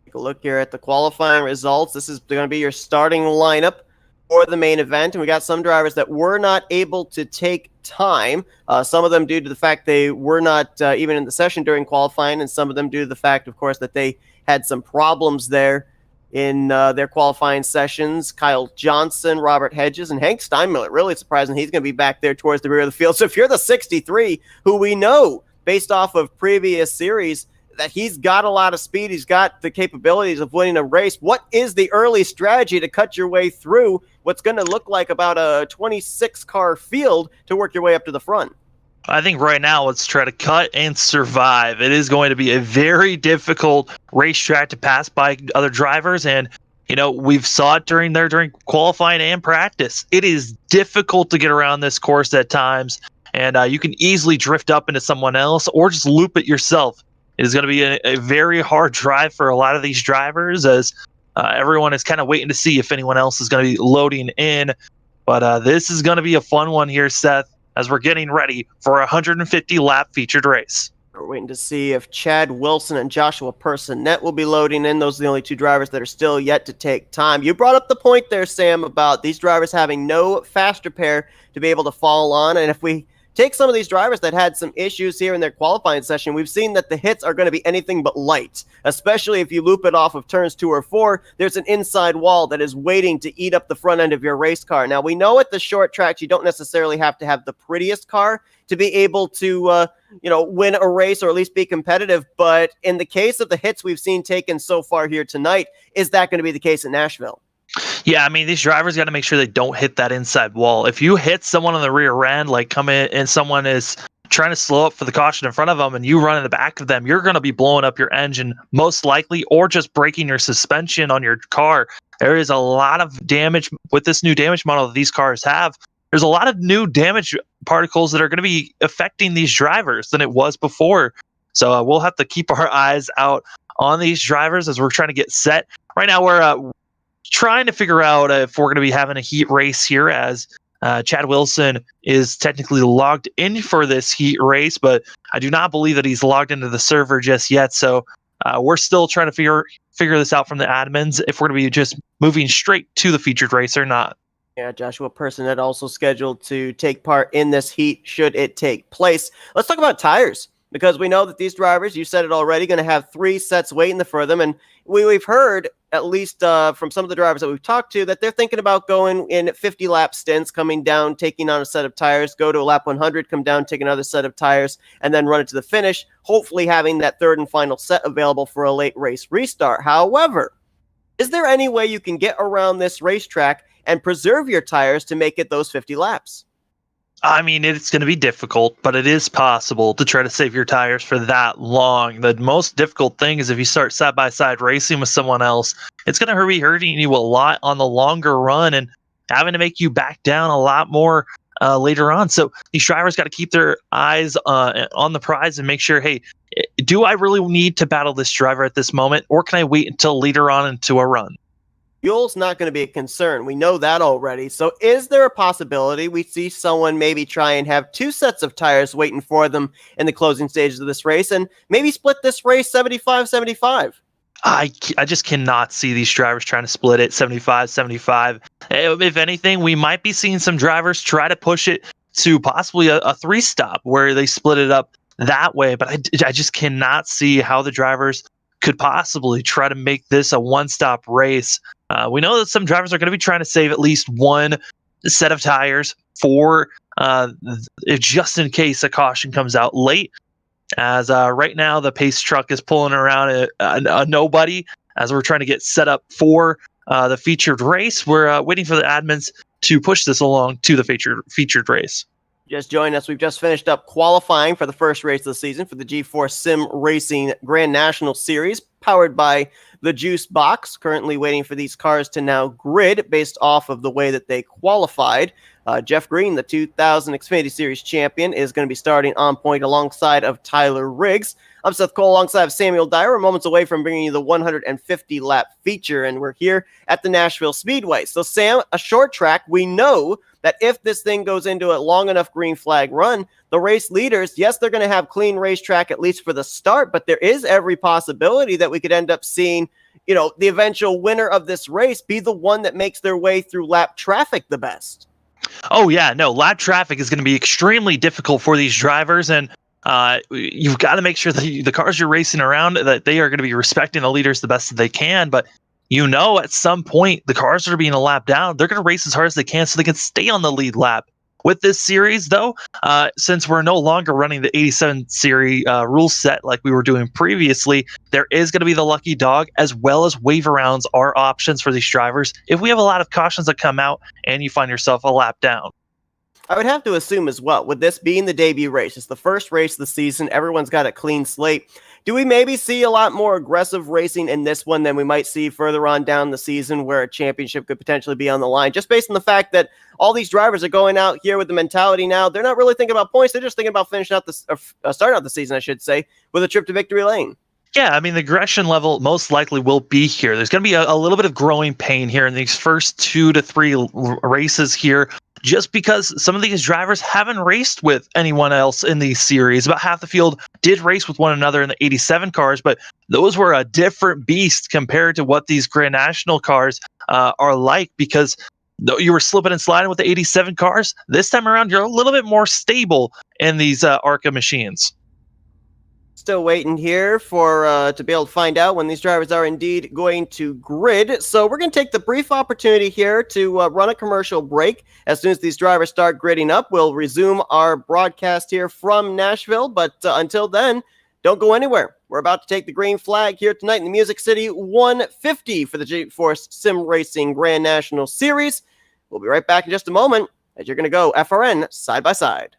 Take a look here at the qualifying results. This is going to be your starting lineup for the main event, and we got some drivers that were not able to take time. Some of them due to the fact they were not even in the session during qualifying, and some of them due to the fact, of course, that they had some problems there in their qualifying sessions. Kyle Johnson, Robert Hedges, and Hank Steinmiller. Really surprising he's going to be back there towards the rear of the field. So if you're the 63, who we know based off of previous series that he's got a lot of speed, he's got the capabilities of winning a race, what is the early strategy to cut your way through what's going to look like about a 26-car field to work your way up to the front? I think right now let's try to cut and survive. It is going to be a very difficult racetrack to pass by other drivers, and we've saw it during qualifying and practice. It is difficult to get around this course at times, and you can easily drift up into someone else or just loop it yourself. It is going to be a very hard drive for a lot of these drivers, as everyone is kind of waiting to see if anyone else is going to be loading in. But this is going to be a fun one here, Seth, as we're getting ready for a 150-lap featured race. We're waiting to see if Chad Wilson and Joshua Personette will be loading in. Those are the only 2 drivers that are still yet to take time. You brought up the point there, Sam, about these drivers having no faster pair to be able to fall on. And if we take some of these drivers that had some issues here in their qualifying session, we've seen that the hits are going to be anything but light, especially if you loop it off of turns 2 or 4. There's an inside wall that is waiting to eat up the front end of your race car. Now, we know at the short tracks, you don't necessarily have to have the prettiest car to be able to, win a race or at least be competitive. But in the case of the hits we've seen taken so far here tonight, is that going to be the case in Nashville? Yeah, I mean, these drivers got to make sure they don't hit that inside wall. If you hit someone on the rear end, like come in and someone is trying to slow up for the caution in front of them and you run in the back of them, you're going to be blowing up your engine most likely, or just breaking your suspension on your car. There is a lot of damage with this new damage model that these cars have. There's a lot of new damage particles that are going to be affecting these drivers than it was before. So we'll have to keep our eyes out on these drivers as we're trying to get set. Right now, we're trying to figure out if we're going to be having a heat race here, as Chad Wilson is technically logged in for this heat race, but I do not believe that he's logged into the server just yet. So we're still trying to figure this out from the admins if we're going to be just moving straight to the featured race or not. Yeah, Joshua Personette also scheduled to take part in this heat should it take place. Let's talk about tires, because we know that these drivers, you said it already, going to have 3 sets waiting for them. And we've heard, at least from some of the drivers that we've talked to, that they're thinking about going in 50-lap stints, coming down, taking on a set of tires, go to a lap 100, come down, take another set of tires, and then run it to the finish, hopefully having that 3rd and final set available for a late race restart. However, is there any way you can get around this racetrack and preserve your tires to make it those 50 laps? I mean, it's going to be difficult, but it is possible to try to save your tires for that long. The most difficult thing is if you start side-by-side racing with someone else, it's going to be hurting you a lot on the longer run and having to make you back down a lot more later on. So these drivers got to keep their eyes on the prize and make sure, hey, do I really need to battle this driver at this moment, or can I wait until later on into a run? Fuel's not going to be a concern. We know that already. So is there a possibility we see someone maybe try and have 2 sets of tires waiting for them in the closing stages of this race and maybe split this race 75-75? I just cannot see these drivers trying to split it 75-75. If anything, we might be seeing some drivers try to push it to possibly a 3-stop where they split it up that way. But I just cannot see how the drivers could possibly try to make this a 1-stop race. We know that some drivers are going to be trying to save at least one set of tires for just in case a caution comes out late. As right now the pace truck is pulling around a nobody as we're trying to get set up for the featured race. We're waiting for the admins to push this along to the featured race. Just join us. We've just finished up qualifying for the first race of the season for the G4 Sim Racing Grand National Series, powered by the Juice Box. Currently waiting for these cars to now grid based off of the way that they qualified. Jeff Green, the 2000 Xfinity Series champion, is going to be starting on point alongside of Tyler Riggs. I'm Seth Cole alongside of Samuel Dyer. We're moments away from bringing you the 150-lap feature, and we're here at the Nashville Speedway. So, Sam, a short track, we know that if this thing goes into a long enough green flag run, the race leaders, yes, they're going to have clean racetrack at least for the start, but there is every possibility that we could end up seeing, the eventual winner of this race be the one that makes their way through lap traffic the best. Oh, yeah, no, lap traffic is going to be extremely difficult for these drivers, and you've got to make sure that the cars you're racing around, that they are going to be respecting the leaders the best that they can. But at some point, the cars that are being a lap down, they're going to race as hard as they can so they can stay on the lead lap. With this series, though, since we're no longer running the 87 series rule set like we were doing previously, there is going to be the lucky dog as well as waiver rounds are options for these drivers if we have a lot of cautions that come out and you find yourself a lap down. I would have to assume as well, with this being the debut race, it's the first race of the season, everyone's got a clean slate. Do we maybe see a lot more aggressive racing in this one than we might see further on down the season where a championship could potentially be on the line? Just based on the fact that all these drivers are going out here with the mentality now, they're not really thinking about points, they're just thinking about finishing out starting out the season, I should say, with a trip to victory lane. Yeah, I mean, the aggression level most likely will be here. There's going to be a little bit of growing pain here in these first 2 to 3 races here, just because some of these drivers haven't raced with anyone else in these series. About half the field did race with one another in the 87 cars, but those were a different beast compared to what these Grand National cars are like, because you were slipping and sliding with the 87 cars. This time around, you're a little bit more stable in these ARCA machines. Still waiting here for to be able to find out when these drivers are indeed going to grid. So we're going to take the brief opportunity here to run a commercial break. As soon as these drivers start gridding up, we'll resume our broadcast here from Nashville. But until then, don't go anywhere. We're about to take the green flag here tonight in the Music City 150 for the G4 Sim Racing Grand National Series. We'll be right back in just a moment as you're going to go FRN side by side.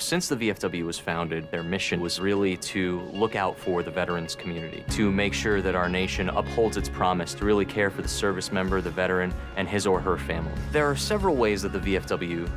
Since the VFW was founded, their mission was really to look out for the veterans community, to make sure that our nation upholds its promise to really care for the service member, the veteran, and his or her family. There are several ways that the VFW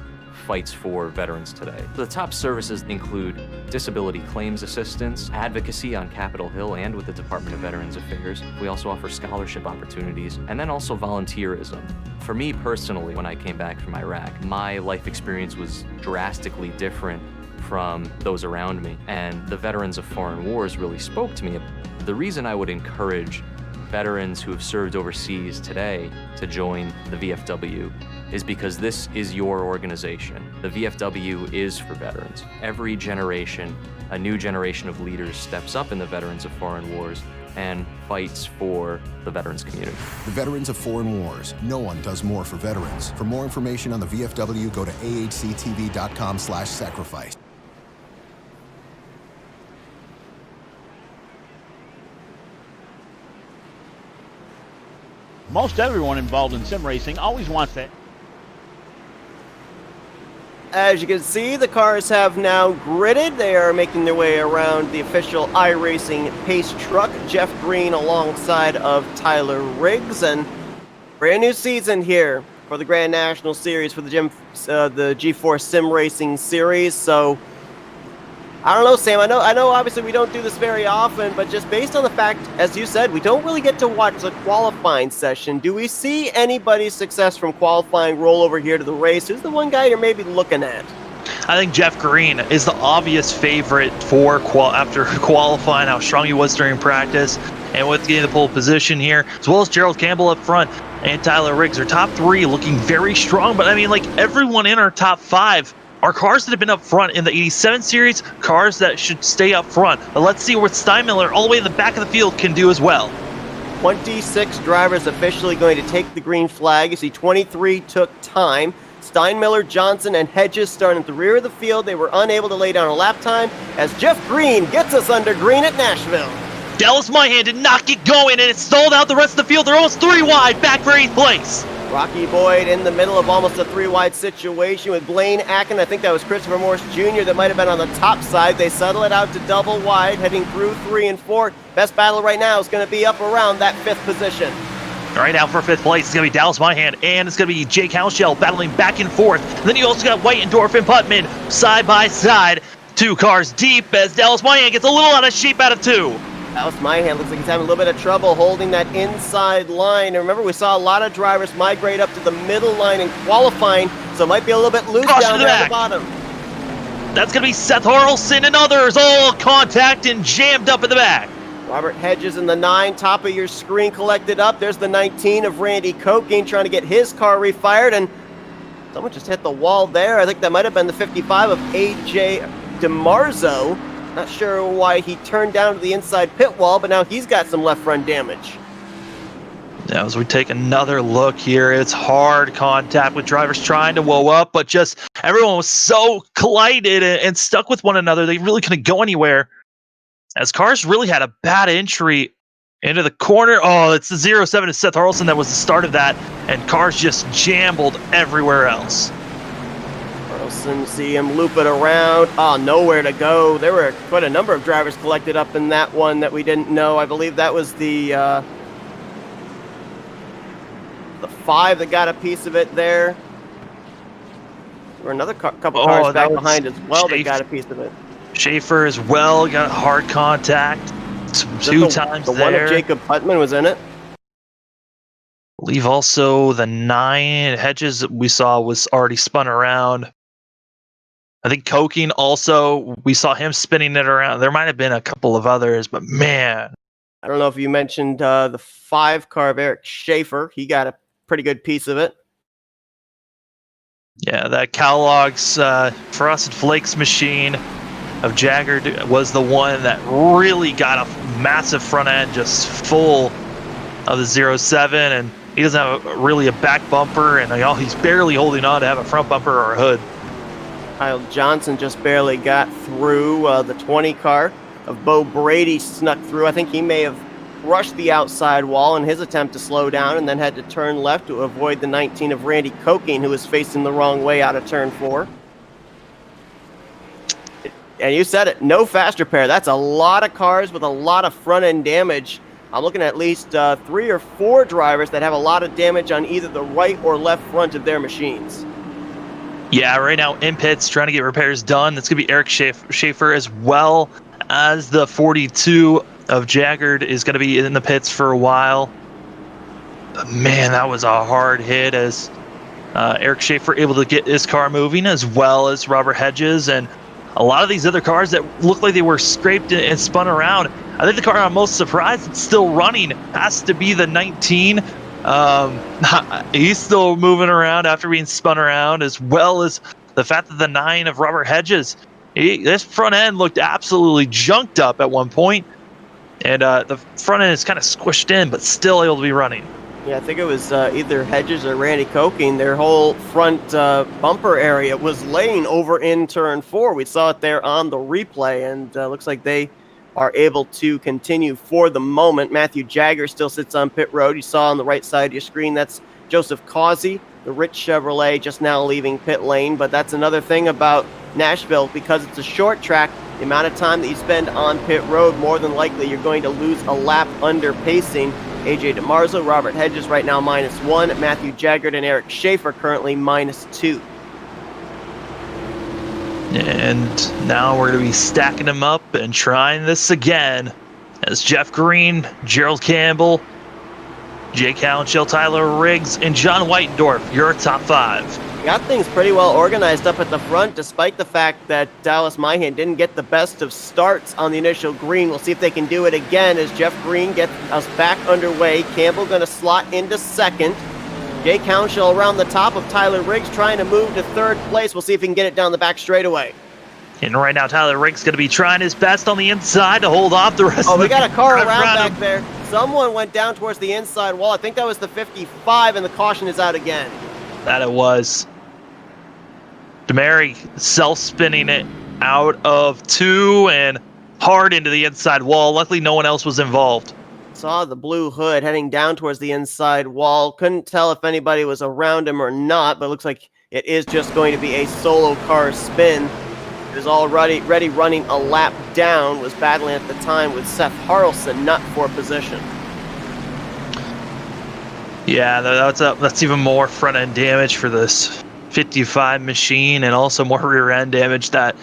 fights for veterans today. The top services include disability claims assistance, advocacy on Capitol Hill and with the Department of Veterans Affairs. We also offer scholarship opportunities, and then also volunteerism. For me personally, when I came back from Iraq, my life experience was drastically different from those around me, and the veterans of foreign wars really spoke to me. The reason I would encourage veterans who have served overseas today to join the VFW is because this is your organization. The VFW is for veterans. Every generation, a new generation of leaders steps up in the veterans of foreign wars and fights for the veterans community. The Veterans of Foreign Wars. No one does more for veterans. For more information on the VFW, go to ahctv.com/sacrifice. Most everyone involved in sim racing always wants that. As you can see, the cars have now gridded. They are making their way around the official iRacing pace truck. Jeff Green alongside of Tyler Riggs, and brand new season here for the Grand National Series for the G4 Sim Racing Series. So I don't know, Sam. I know. Obviously, we don't do this very often, but just based on the fact, as you said, we don't really get to watch the qualifying session. Do we see anybody's success from qualifying roll over here to the race? Who's the one guy you're maybe looking at? I think Jeff Green is the obvious favorite for after qualifying, how strong he was during practice, and with getting the pole position here, as well as Gerald Campbell up front and Tyler Riggs. Our top three looking very strong, but I mean, like everyone in our top five are cars that have been up front in the 87 series, cars that should stay up front. But let's see what Steinmiller all the way in the back of the field can do as well. 26 drivers officially going to take the green flag. You see 23 took time. Steinmiller, Johnson, and Hedges starting at the rear of the field. They were unable to lay down a lap time as Jeff Green gets us under green at Nashville. Dallas Myhan did not get going, and it stalled out the rest of the field. They're almost 3 wide, back for 8th place. Rocky Boyd in the middle of almost a 3-wide situation with Blaine Akin. I think that was Christopher Morse Jr. that might have been on the top side. They settle it out to double wide, heading through 3 and 4. Best battle right now is going to be up around that 5th position. All right, now for 5th place, it's going to be Dallas Myhan, and it's going to be Jake Houshell battling back and forth. And then you also got White and Dorf and Putman side by side. 2 cars deep as Dallas Myhan gets a little out of shape out of 2. Dallas Myhan looks like he's having a little bit of trouble holding that inside line. And remember, we saw a lot of drivers migrate up to the middle line in qualifying, so it might be a little bit loose down there at the bottom. That's going to be Seth Harrelson and others all contact and jammed up in the back. Robert Hedges in the 9, top of your screen collected up. There's the 19 of Randy Koking trying to get his car refired, and someone just hit the wall there. I think that might have been the 55 of AJ DeMarzo. Not sure why he turned down to the inside pit wall, but now he's got some left front damage. Now, as we take another look here, it's hard contact with drivers trying to woe up, but just everyone was so collided and stuck with one another. They really couldn't go anywhere. As cars really had a bad entry into the corner. Oh, it's the 07 to Seth Harrelson that was the start of that, and cars just jambled everywhere else. Harrelson, see him loop it around. Oh, nowhere to go. There were quite a number of drivers collected up in that one that we didn't know. I believe that was the 5 that got a piece of it there. There were another couple cars back behind as well that got a piece of it. Schaefer as well got hard contact 2 times the there. One of Jacob Putman was in it. I believe also the 9 Hedges we saw was already spun around. I think Koking also, we saw him spinning it around. There might have been a couple of others, but man. I don't know if you mentioned the 5 car of Eric Schaefer. He got a pretty good piece of it. Yeah, that Kellogg's Frosted Flakes machine of Jagger was the one that really got a massive front end just full of the 07, and he doesn't have really a back bumper, and he's barely holding on to have a front bumper or a hood. Kyle Johnson just barely got through. The 20 car of Bo Brady snuck through. I think he may have rushed the outside wall in his attempt to slow down and then had to turn left to avoid the 19 of Randy Koking, who was facing the wrong way out of turn 4. And you said it, no faster pair. That's a lot of cars with a lot of front end damage. I'm looking at least 3 or 4 drivers that have a lot of damage on either the right or left front of their machines. Yeah, right now in pits trying to get repairs done. That's going to be Eric Schaefer, as well as the 42 of Jaggard is going to be in the pits for a while. But man, that was a hard hit as Eric Schaefer able to get his car moving, as well as Robert Hedges and a lot of these other cars that looked like they were scraped and spun around. I think the car I'm most surprised it's still running has to be the 19. He's still moving around after being spun around, as well as the fact that the 9 of Robert Hedges, this front end looked absolutely junked up at one point, and the front end is kind of squished in, but still able to be running. Yeah, I think it was either Hedges or Randy Koking. Their whole front bumper area was laying over in turn 4. We saw it there on the replay, and looks like they are able to continue for the moment. Matthew Jagger still sits on pit road. You saw on the right side of your screen, that's Joseph Causey the Rich Chevrolet just now leaving pit lane. But that's another thing about Nashville, because it's a short track. The amount of time that you spend on pit road, more than likely you're going to lose a lap under pacing. AJ DeMarzo, Robert Hedges right now -1, Matthew Jaggard and Eric Schaefer currently -2. And now we're going to be stacking them up and trying this again as Jeff Green, Gerald Campbell, Jake Howenshill, Tyler Riggs, and John Whitendorf, your top 5. Got things pretty well organized up at the front, despite the fact that Dallas Myhan didn't get the best of starts on the initial green. We'll see if they can do it again as Jeff Green gets us back underway. Campbell going to slot into second. Jake Howenshill around the top of Tyler Riggs, trying to move to third place. We'll see if he can get it down the back straightaway. And right now, Tyler Riggs going to be trying his best on the inside to hold off the rest of the... Oh, we got a car around back him. there. Someone went down towards the inside wall. I think that was the 55, and the caution is out again. That it was. Demary self-spinning it out of 2 and hard into the inside wall. Luckily, no one else was involved. Saw the blue hood heading down towards the inside wall. Couldn't tell if anybody was around him or not, but it looks like it is just going to be a solo car spin. He was already running a lap down, was battling at the time with Seth Harrelson, not for position. Yeah, that's even more front-end damage for this 55 machine, and also more rear-end damage that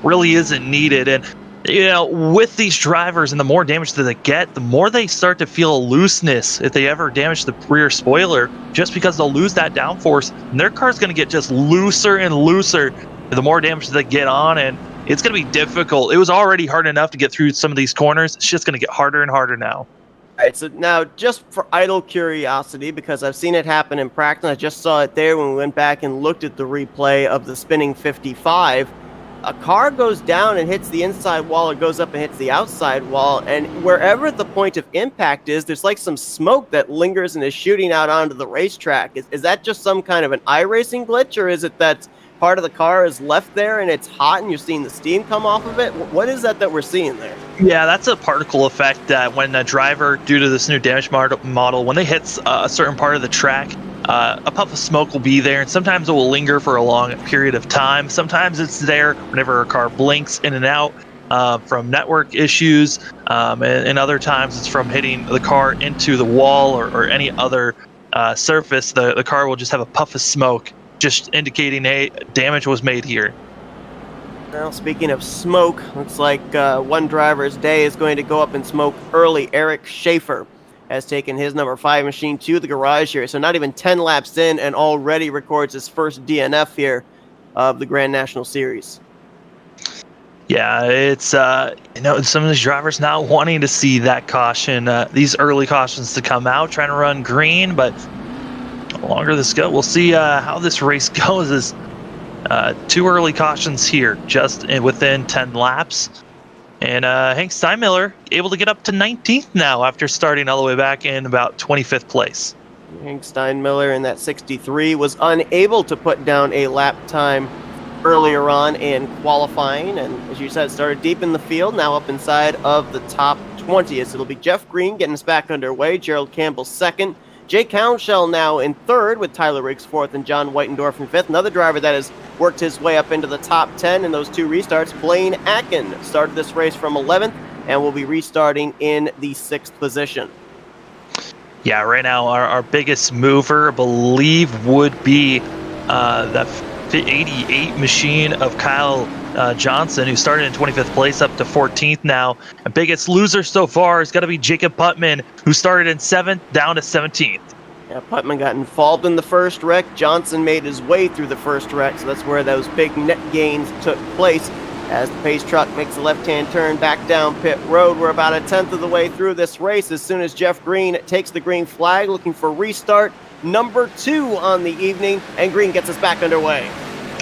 really isn't needed. And you know, with these drivers and the more damage that they get, the more they start to feel a looseness if they ever damage the rear spoiler, just because they'll lose that downforce, and their car's going to get just looser and looser the more damage they get on, and it's going to be difficult. It was already hard enough to get through some of these corners. It's just going to get harder and harder now. All right, so now just for idle curiosity, because I've seen it happen in practice, I just saw it there when we went back and looked at the replay of the spinning 55. A car goes down and hits the inside wall, or goes up and hits the outside wall, and wherever the point of impact is, there's like some smoke that lingers and is shooting out onto the racetrack. Is that just some kind of an iRacing glitch, or is it that part of the car is left there and it's hot and you're seeing the steam come off of it? What is that we're seeing there? Yeah, that's a particle effect that when a driver, due to this new damage model, when they hit a certain part of the track, a puff of smoke will be there, and sometimes it will linger for a long period of time. Sometimes it's there whenever a car blinks in and out from network issues, and other times it's from hitting the car into the wall or any other surface. The car will just have a puff of smoke, just indicating, hey, damage was made here. Well, speaking of smoke, looks like one driver's day is going to go up in smoke early. Eric Schaefer has taken his number 5 machine to the garage here, so not even 10 laps in and already records his first DNF here of the Grand National Series. Yeah, it's some of these drivers not wanting to see that caution, these early cautions to come out, trying to run green, but the longer this goes, we'll see how this race goes. As 2 early cautions here, just within 10 laps. And Hank Steinmiller able to get up to 19th now after starting all the way back in about 25th place. Hank Steinmiller in that 63 was unable to put down a lap time earlier on in qualifying, and as you said, started deep in the field, now up inside of the top 20. As it'll be Jeff Green getting us back underway, Gerald Campbell second, Jake Howenshill now in third with Tyler Riggs fourth and John Whitendorf in fifth. Another driver that has worked his way up into the top 10 in those 2 restarts, Blaine Akin, started this race from 11th and will be restarting in the 6th position. Yeah, right now our biggest mover, I believe, would be the 88 machine of Kyle Johnson, who started in 25th place up to 14th now. The biggest loser so far has got to be Jacob Putman, who started in 7th down to 17th. Yeah, Putman got involved in the first wreck. Johnson made his way through the first wreck, so that's where those big net gains took place. As the pace truck makes a left-hand turn back down pit road, we're about a 10th of the way through this race as soon as Jeff Green takes the green flag, looking for restart number 2 on the evening, and Green gets us back underway.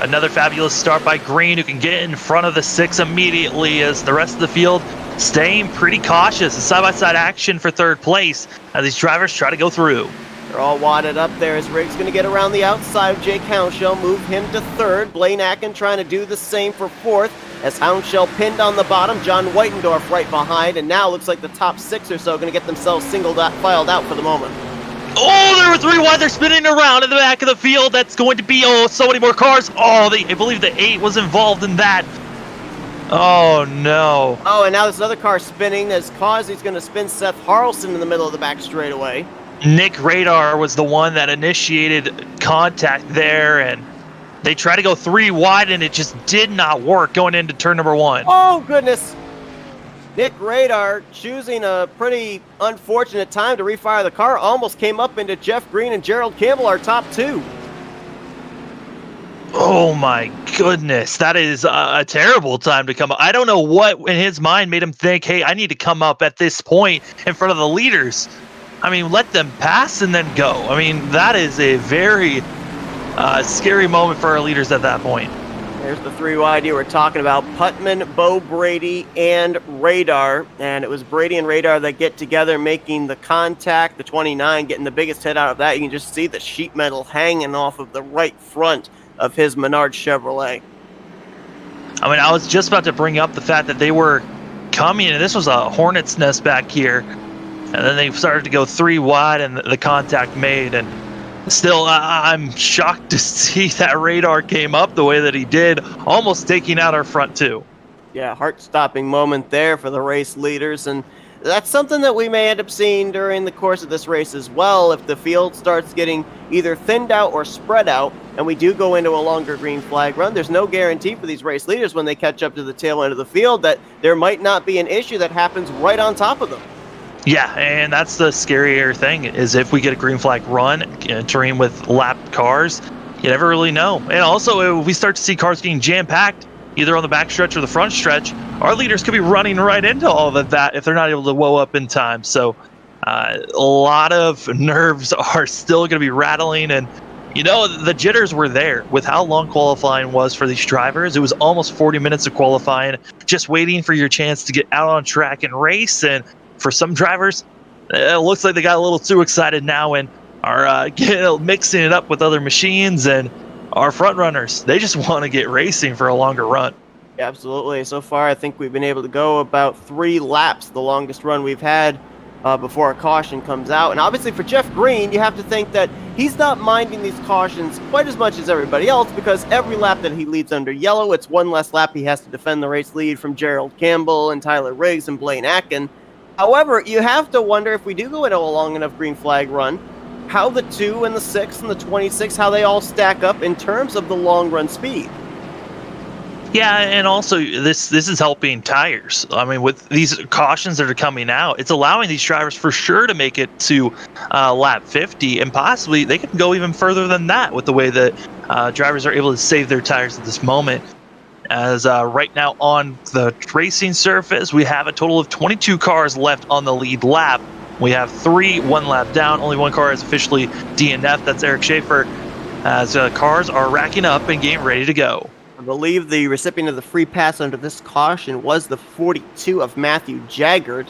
Another fabulous start by Green, who can get in front of the 6 immediately, as the rest of the field staying pretty cautious. A side-by-side action for third place as these drivers try to go through. They're all wadded up there as Riggs going to get around the outside of Jake Howenshill, move him to third. Blaine Akin trying to do the same for fourth as Howenshill pinned on the bottom. John Whitendorf right behind, and now looks like the top 6 or so going to get themselves filed out for the moment. Oh, there were 3 wide. They're spinning around in the back of the field. That's going to be, so many more cars. Oh, I believe the 8 was involved in that. Oh, no. Oh, and now there's another car spinning as Causey's going to spin Seth Harrelson in the middle of the back straightaway. Nick Radar was the one that initiated contact there, and they tried to go 3 wide, and it just did not work going into turn number 1. Oh, goodness. Nick Radar choosing a pretty unfortunate time to refire the car. Almost came up into Jeff Green and Gerald Campbell, our top 2. Oh my goodness, that is a terrible time to come up. I don't know what in his mind made him think, hey, I need to come up at this point in front of the leaders. I mean, let them pass and then go. I mean, that is a very scary moment for our leaders at that point. There's the 3 wide you were talking about. Putman, Bo Brady, and Radar. And it was Brady and Radar that get together making the contact. The 29 getting the biggest hit out of that. You can just see the sheet metal hanging off of the right front of his Menard Chevrolet. I mean, I was just about to bring up the fact that they were coming, and this was a hornet's nest back here. And then they started to go 3 wide, and the contact made. And still, I'm shocked to see that Radar came up the way that he did, almost taking out our front 2. Yeah, heart-stopping moment there for the race leaders, and that's something that we may end up seeing during the course of this race as well. If the field starts getting either thinned out or spread out, and we do go into a longer green flag run, there's no guarantee for these race leaders when they catch up to the tail end of the field that there might not be an issue that happens right on top of them. Yeah, and that's the scarier thing, is if we get a green flag run, entering with lapped cars, you never really know. And also, if we start to see cars getting jam-packed, either on the back stretch or the front stretch, our leaders could be running right into all of that if they're not able to woe up in time. So a lot of nerves are still going to be rattling, and the jitters were there with how long qualifying was for these drivers. It was almost 40 minutes of qualifying, just waiting for your chance to get out on track and race. And for some drivers, it looks like they got a little too excited now and are mixing it up with other machines. And our front runners, they just want to get racing for a longer run. Yeah, absolutely. So far, I think we've been able to go about 3 laps, the longest run we've had before a caution comes out. And obviously for Jeff Green, you have to think that he's not minding these cautions quite as much as everybody else, because every lap that he leads under yellow, it's 1 less lap he has to defend the race lead from Gerald Campbell and Tyler Riggs and Blaine Atkin. However, you have to wonder, if we do go into a long enough green flag run, how the 2 and the 6 and the 26, how they all stack up in terms of the long run speed. Yeah, and also this is helping tires. I mean, with these cautions that are coming out, it's allowing these drivers for sure to make it to lap 50, and possibly they can go even further than that with the way that drivers are able to save their tires at this moment. As right now on the racing surface, we have a total of 22 cars left on the lead lap. We have 3 1 lap down. Only 1 car is officially DNF. That's Eric Schaefer. As cars are racking up and getting ready to go. I believe the recipient of the free pass under this caution was the 42 of Matthew Jaggard.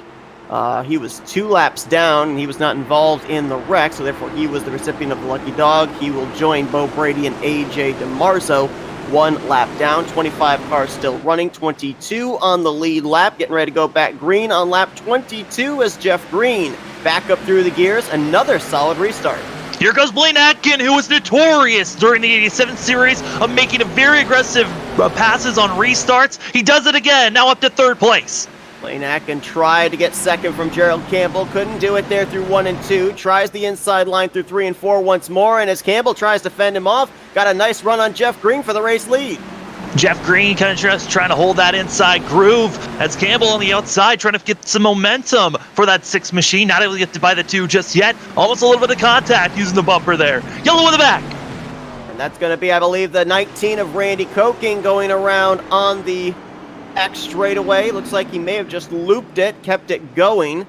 He was 2 laps down, and he was not involved in the wreck, so therefore he was the recipient of the lucky dog. He will join Bo Brady and AJ DeMarzo 1 lap down. 25 cars still running, 22 on the lead lap, getting ready to go back green on lap 22 as Jeff Green back up through the gears. Another solid restart. Here goes Blaine Atkin, who was notorious during the 87 series of making a very aggressive passes on restarts. He does it again, now up to 3rd place. Blaine Atkin tried to get second from Gerald Campbell, couldn't do it there through 1 and 2, tries the inside line through 3 and 4 once more, and as Campbell tries to fend him off, got a nice run on Jeff Green for the race lead. Jeff Green kind of just trying to hold that inside groove as Campbell on the outside trying to get some momentum for that 6 machine. Not able to get by the 2 just yet. Almost a little bit of contact using the bumper there. Yellow in the back. And that's going to be, I believe, the 19 of Randy Koking going around on the X straightaway. Looks like he may have just looped it, kept it going.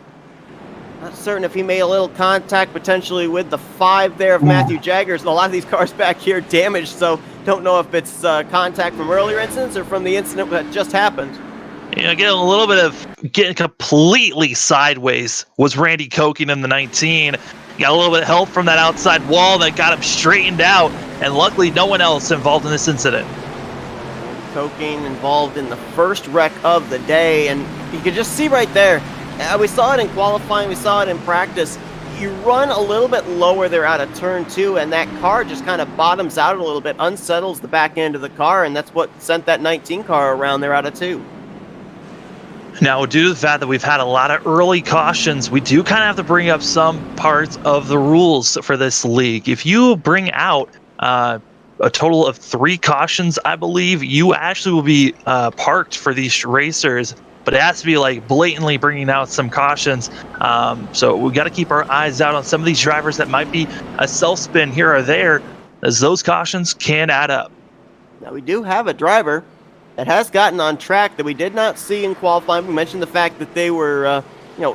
Not certain if he made a little contact potentially with the 5 there of Matthew Jaggers. And a lot of these cars back here damaged, so don't know if it's contact from earlier incidents or from the incident that just happened. Getting a little bit of getting completely sideways was Randy Koking in the 19. Got a little bit of help from that outside wall that got him straightened out, and luckily no one else involved in this incident. Koking involved in the first wreck of the day, and you can just see right there, we saw it in qualifying, we saw it in practice. you run a little bit lower there out of turn 2, and that car just kind of bottoms out a little bit, unsettles the back end of the car, and that's what sent that 19 car around there out of 2. Now, due to the fact that we've had a lot of early cautions, we do kind of have to bring up some parts of the rules for this league. If you bring out a total of 3 cautions, I believe, you actually will be parked for these racers, but it has to be like blatantly bringing out some cautions. So we got to keep our eyes out on some of these drivers that might be a self-spin here or there, as those cautions can add up. Now, we do have a driver that has gotten on track that we did not see in qualifying. We mentioned the fact that they were,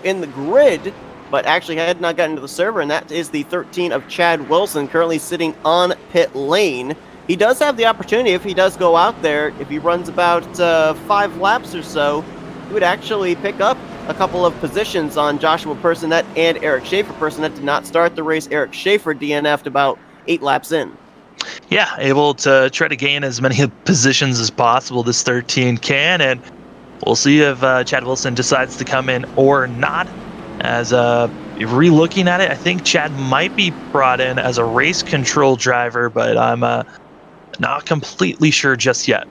in the grid, but actually had not gotten to the server, and that is the 13 of Chad Wilson, currently sitting on pit lane. He does have the opportunity, if he does go out there, if he runs about 5 laps or so, he would actually pick up a couple of positions on Joshua Personet and Eric Schaefer. Personet did not start the race. Eric Schaefer DNF'd about 8 laps in. Yeah, able to try to gain as many positions as possible, this 13 can, and we'll see if Chad Wilson decides to come in or not. As re-looking at it, I think Chad might be brought in as a race control driver, but I'm not completely sure just yet.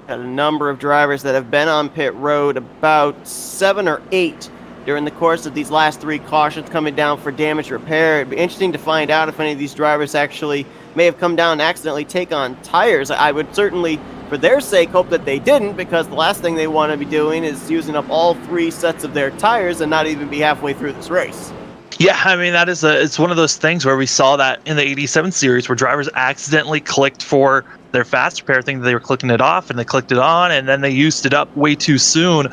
Got a number of drivers that have been on pit road, about 7 or 8 during the course of these last 3 cautions coming down for damage repair. It'd be interesting to find out if any of these drivers actually may have come down and accidentally take on tires. I would certainly, for their sake, hope that they didn't, because the last thing they want to be doing is using up all 3 sets of their tires and not even be halfway through this race. Yeah, I mean, it's one of those things where we saw that in the 87 series where drivers accidentally clicked for their fast repair thing. They were clicking it off and they clicked it on, and then they used it up way too soon.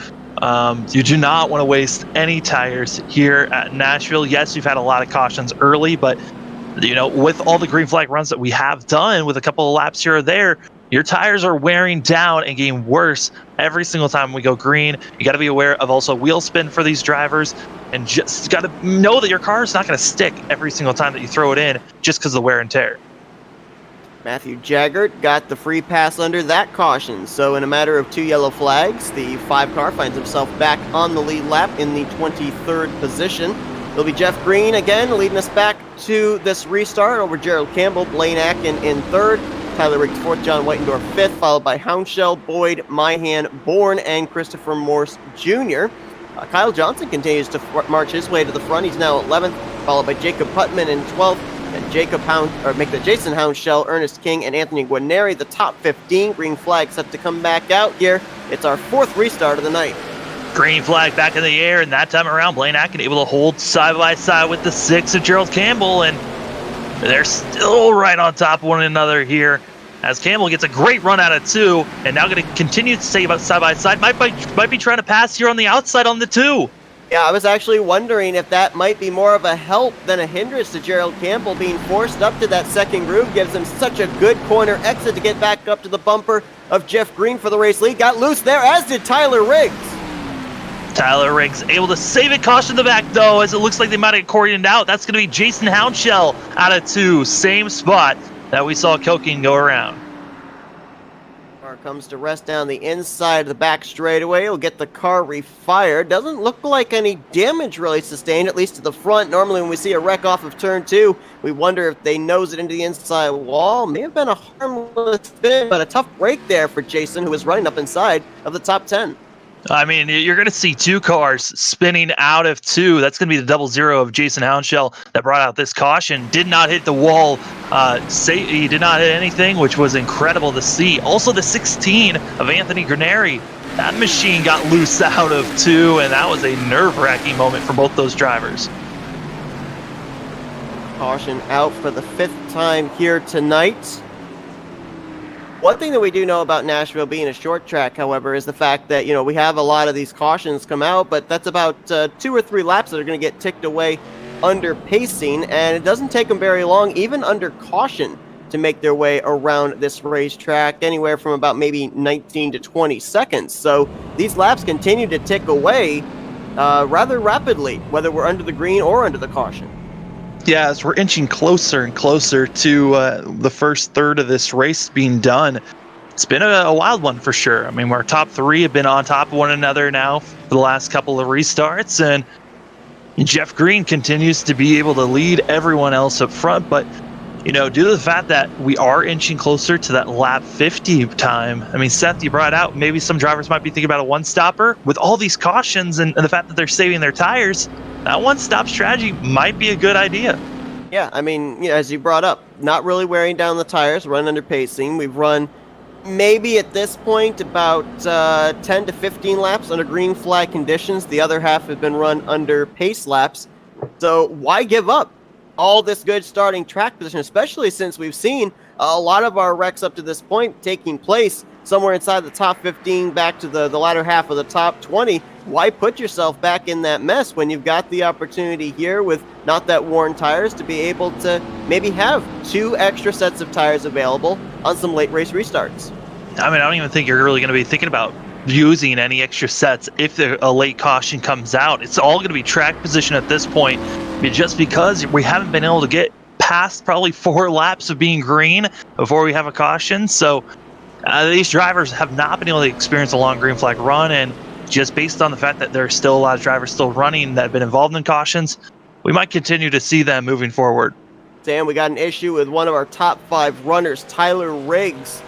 You do not want to waste any tires here at Nashville. Yes, you've had a lot of cautions early, but with all the green flag runs that we have done with a couple of laps here or there, your tires are wearing down and getting worse every single time we go green. You got to be aware of also wheel spin for these drivers, and just got to know that your car is not going to stick every single time that you throw it in just because of the wear and tear. Matthew Jaggert got the free pass under that caution, so in a matter of 2 yellow flags, the 5 car finds himself back on the lead lap in the 23rd position. It'll be Jeff Green again leading us back to this restart over Gerald Campbell, Blaine Atkin in 3rd, Tyler Riggs 4th, John Whitendorf 5th, followed by Houndshell, Boyd, Myhan, Bourne, and Christopher Morse Jr. Kyle Johnson continues to march his way to the front. He's now 11th, followed by Jacob Putman in 12th, and Jason Houndshell, Ernest King, and Anthony Guarneri, the top 15. Green flag set to come back out here. It's our 4th restart of the night. Green flag back in the air, and that time around, Blaine Atkin able to hold side by side with the 6 of Gerald Campbell, and they're still right on top of one another here, as Campbell gets a great run out of 2, and now going to continue to stay about side by side. Might be trying to pass here on the outside on the 2. Yeah, I was actually wondering if that might be more of a help than a hindrance to Gerald Campbell. Being forced up to that second groove gives him such a good corner exit to get back up to the bumper of Jeff Green for the race lead. Got loose there, as did Tyler Riggs. Tyler Riggs able to save it, caution the back though, as it looks like they might have cordoned out. That's going to be Jason Houndshell out of 2, same spot that we saw Koking go around. Car comes to rest down the inside of the back straightaway. It'll get the car refired. Doesn't look like any damage really sustained, at least to the front. Normally when we see a wreck off of turn 2, we wonder if they nose it into the inside wall. May have been a harmless spin, but a tough break there for Jason, who was running up inside of the top 10. I mean, you're going to see 2 cars spinning out of 2. That's going to be the 00 of Jason Houndshell that brought out this caution. Did not hit the wall. He did not hit anything, which was incredible to see. Also, the 16 of Anthony Guarneri. That machine got loose out of 2, and that was a nerve-wracking moment for both those drivers. Caution out for the 5th time here tonight. One thing that we do know about Nashville being a short track, however, is the fact that, we have a lot of these cautions come out, but that's about 2 or 3 laps that are going to get ticked away under pacing, and it doesn't take them very long, even under caution, to make their way around this racetrack, anywhere from about maybe 19 to 20 seconds. So these laps continue to tick away rather rapidly, whether we're under the green or under the caution. Yeah, as we're inching closer and closer to the first third of this race being done, it's been a wild one for sure. I mean, our top 3 have been on top of one another now for the last couple of restarts, and Jeff Green continues to be able to lead everyone else up front, but due to the fact that we are inching closer to that lap 50 time, I mean, Seth, you brought out maybe some drivers might be thinking about a one-stopper. With all these cautions and the fact that they're saving their tires, that one-stop strategy might be a good idea. Yeah, I mean, as you brought up, not really wearing down the tires, run under pacing. We've run maybe at this point about 10 to 15 laps under green flag conditions. The other half have been run under pace laps. So why give up all this good starting track position, especially since we've seen a lot of our wrecks up to this point taking place somewhere inside the top 15 back to the latter half of the top 20. Why put yourself back in that mess when you've got the opportunity here with not that worn tires to be able to maybe have 2 extra sets of tires available on some late race restarts? I mean, I don't even think you're really going to be thinking about using any extra sets if a late caution comes out. It's all going to be track position at this point, just because we haven't been able to get past probably 4 laps of being green before we have a caution. So these drivers have not been able to experience a long green flag run, and just based on the fact that there's still a lot of drivers still running that have been involved in cautions, we might continue to see them moving forward. Sam, we got an issue with one of our top 5 runners, Tyler Riggs.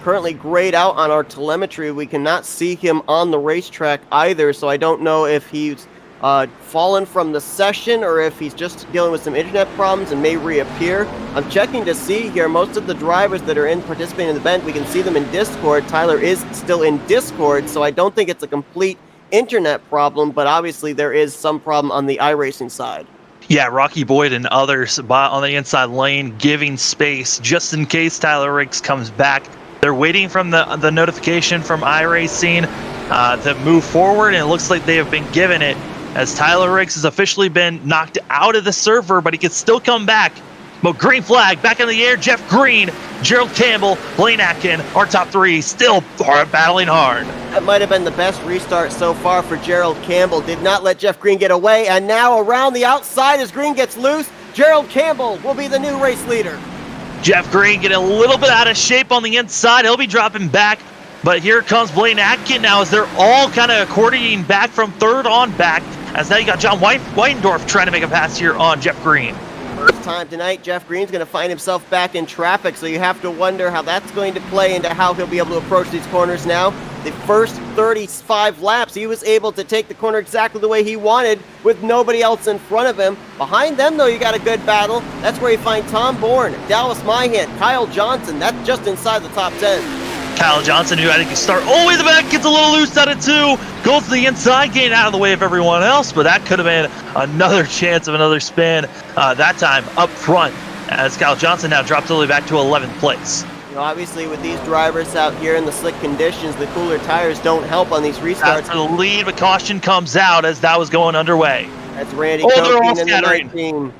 Currently grayed out on our telemetry. We cannot see him on the racetrack either, so I don't know if he's fallen from the session or if he's just dealing with some internet problems and may reappear. I'm checking to see here. Most of the drivers that are participating in the event, we can see them in Discord. Tyler is still in Discord, so I don't think it's a complete internet problem, but obviously there is some problem on the iRacing side. Yeah, Rocky Boyd and others on the inside lane giving space just in case Tyler Riggs comes back. They're waiting from the notification from iRacing to move forward, and it looks like they have been given it, as Tyler Riggs has officially been knocked out of the server, but he can still come back. But green flag back in the air. Jeff Green, Gerald Campbell, Blaine Atkin, our top 3 still battling hard. That might have been the best restart so far for Gerald Campbell. Did not let Jeff Green get away, and now around the outside as Green gets loose, Gerald Campbell will be the new race leader. Jeff Green getting a little bit out of shape on the inside. He'll be dropping back. But here comes Blaine Atkin now as they're all kind of accordioning back from third on back. As now you got John Weidendorf trying to make a pass here on Jeff Green. First time tonight, Jeff Green's going to find himself back in traffic, so you have to wonder how that's going to play into how he'll be able to approach these corners now. The first 35 laps, he was able to take the corner exactly the way he wanted with nobody else in front of him. Behind them, though, you got a good battle. That's where you find Tom Bourne, Dallas Myhan, Kyle Johnson. That's just inside the top 10. Kyle Johnson, who I think can start all the way to the back, gets a little loose out of 2, goes to the inside, getting out of the way of everyone else, but that could have been another chance of another spin, that time up front, as Kyle Johnson now drops all the way back to 11th place. Obviously, with these drivers out here in the slick conditions, the cooler tires don't help on these restarts. For the lead, but caution comes out as that was going underway. That's Randy Koken in the 19.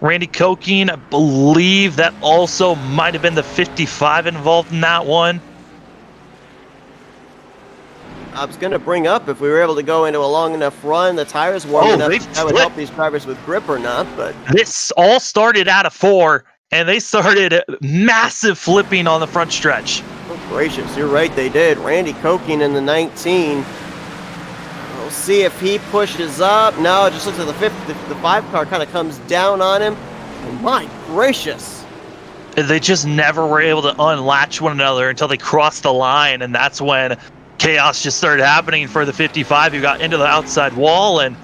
Randy Koken, I believe that also might have been the 55 involved in that one. I was going to bring up if we were able to go into a long enough run, the tires warm enough, that would help these drivers with grip or not. But this all started out of 4, and they started massive flipping on the front stretch. Oh, gracious, you're right, they did. Randy Koken in the 19. We'll see if he pushes up. No, it just looks like the 5 car kind of comes down on him. Oh, my gracious. They just never were able to unlatch one another until they crossed the line, and that's when chaos just started happening for the 55 who got into the outside wall, and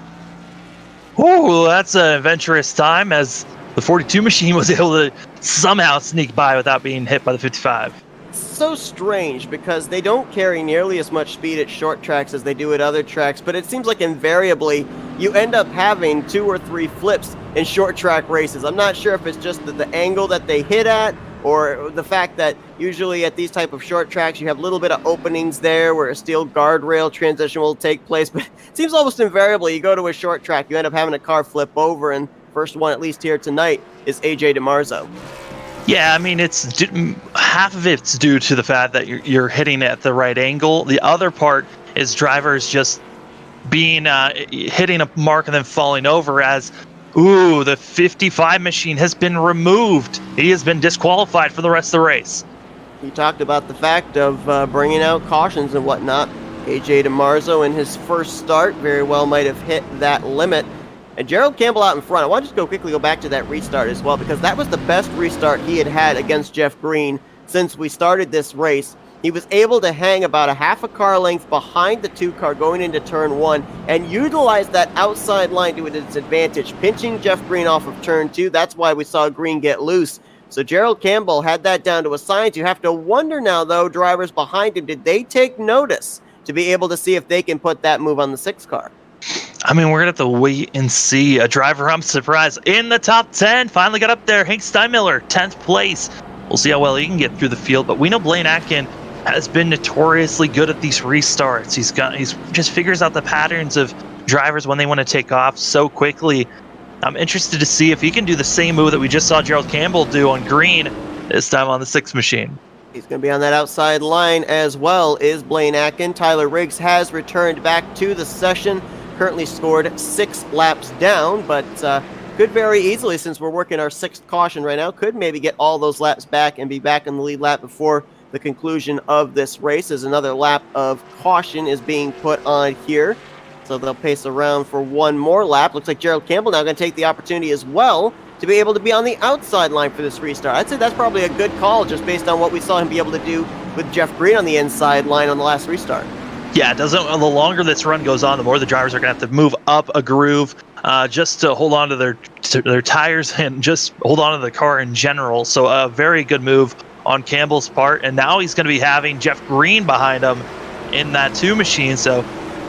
that's an adventurous time as the 42 machine was able to somehow sneak by without being hit by the 55. So strange because they don't carry nearly as much speed at short tracks as they do at other tracks, but it seems like invariably you end up having 2 or 3 flips in short track races. I'm not sure if it's just the angle that they hit at or the fact that usually at these type of short tracks you have a little bit of openings there where a steel guardrail transition will take place, but it seems almost invariably you go to a short track, you end up having a car flip over, and first one at least here tonight is AJ DeMarzo. Yeah, I mean, it's half of it's due to the fact that you're hitting at the right angle. The other part is drivers just being hitting a mark and then falling over as, the 55 machine has been removed. He has been disqualified for the rest of the race. He talked about the fact of bringing out cautions and whatnot. AJ DeMarzo in his first start very well might have hit that limit. And Gerald Campbell out in front. I want to just quickly go back to that restart as well, because that was the best restart he had against Jeff Green since we started this race. He was able to hang about a half a car length behind the 2 car going into turn 1 and utilize that outside line to its advantage, pinching Jeff Green off of turn 2. That's why we saw Green get loose. So Gerald Campbell had that down to a science. You have to wonder now, though, drivers behind him, did they take notice to be able to see if they can put that move on the 6 car? I mean, we're going to have to wait and see. A driver, I'm surprised, in the top 10. Finally got up there. Hank Steinmiller, 10th place. We'll see how well he can get through the field. But we know Blaine Atkin has been notoriously good at these restarts. He's just figures out the patterns of drivers when they want to take off so quickly. I'm interested to see if he can do the same move that we just saw Gerald Campbell do on green, this time on the 6 machine. He's going to be on that outside line as well, is Blaine Atkin. Tyler Riggs has returned back to the session, currently scored 6 laps down, but could very easily, since we're working our 6th caution right now, could maybe get all those laps back and be back in the lead lap before the conclusion of this race, as another lap of caution is being put on here. So they'll pace around for one more lap. Looks like Gerald Campbell now going to take the opportunity as well to be able to be on the outside line for this restart. I'd say that's probably a good call, just based on what we saw him be able to do with Jeff Green on the inside line on the last restart. Yeah, the longer this run goes on, the more the drivers are going to have to move up a groove just to hold on to their tires and just hold on to the car in general. So a very good move on Campbell's part, and now he's going to be having Jeff Green behind him in that 2 machine. So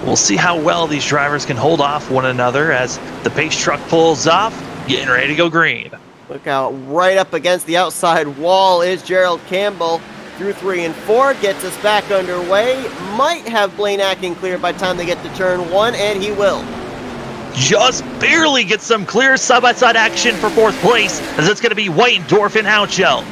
we'll see how well these drivers can hold off one another as the pace truck pulls off, getting ready to go green. Look out, right up against the outside wall is Gerald Campbell through 3 and 4, gets us back underway. Might have Blaine Atkin cleared by the time they get to turn 1, and he will. Just barely gets some clear side-by-side action for 4th place, as it's going to be Whitendorf and Hounshell.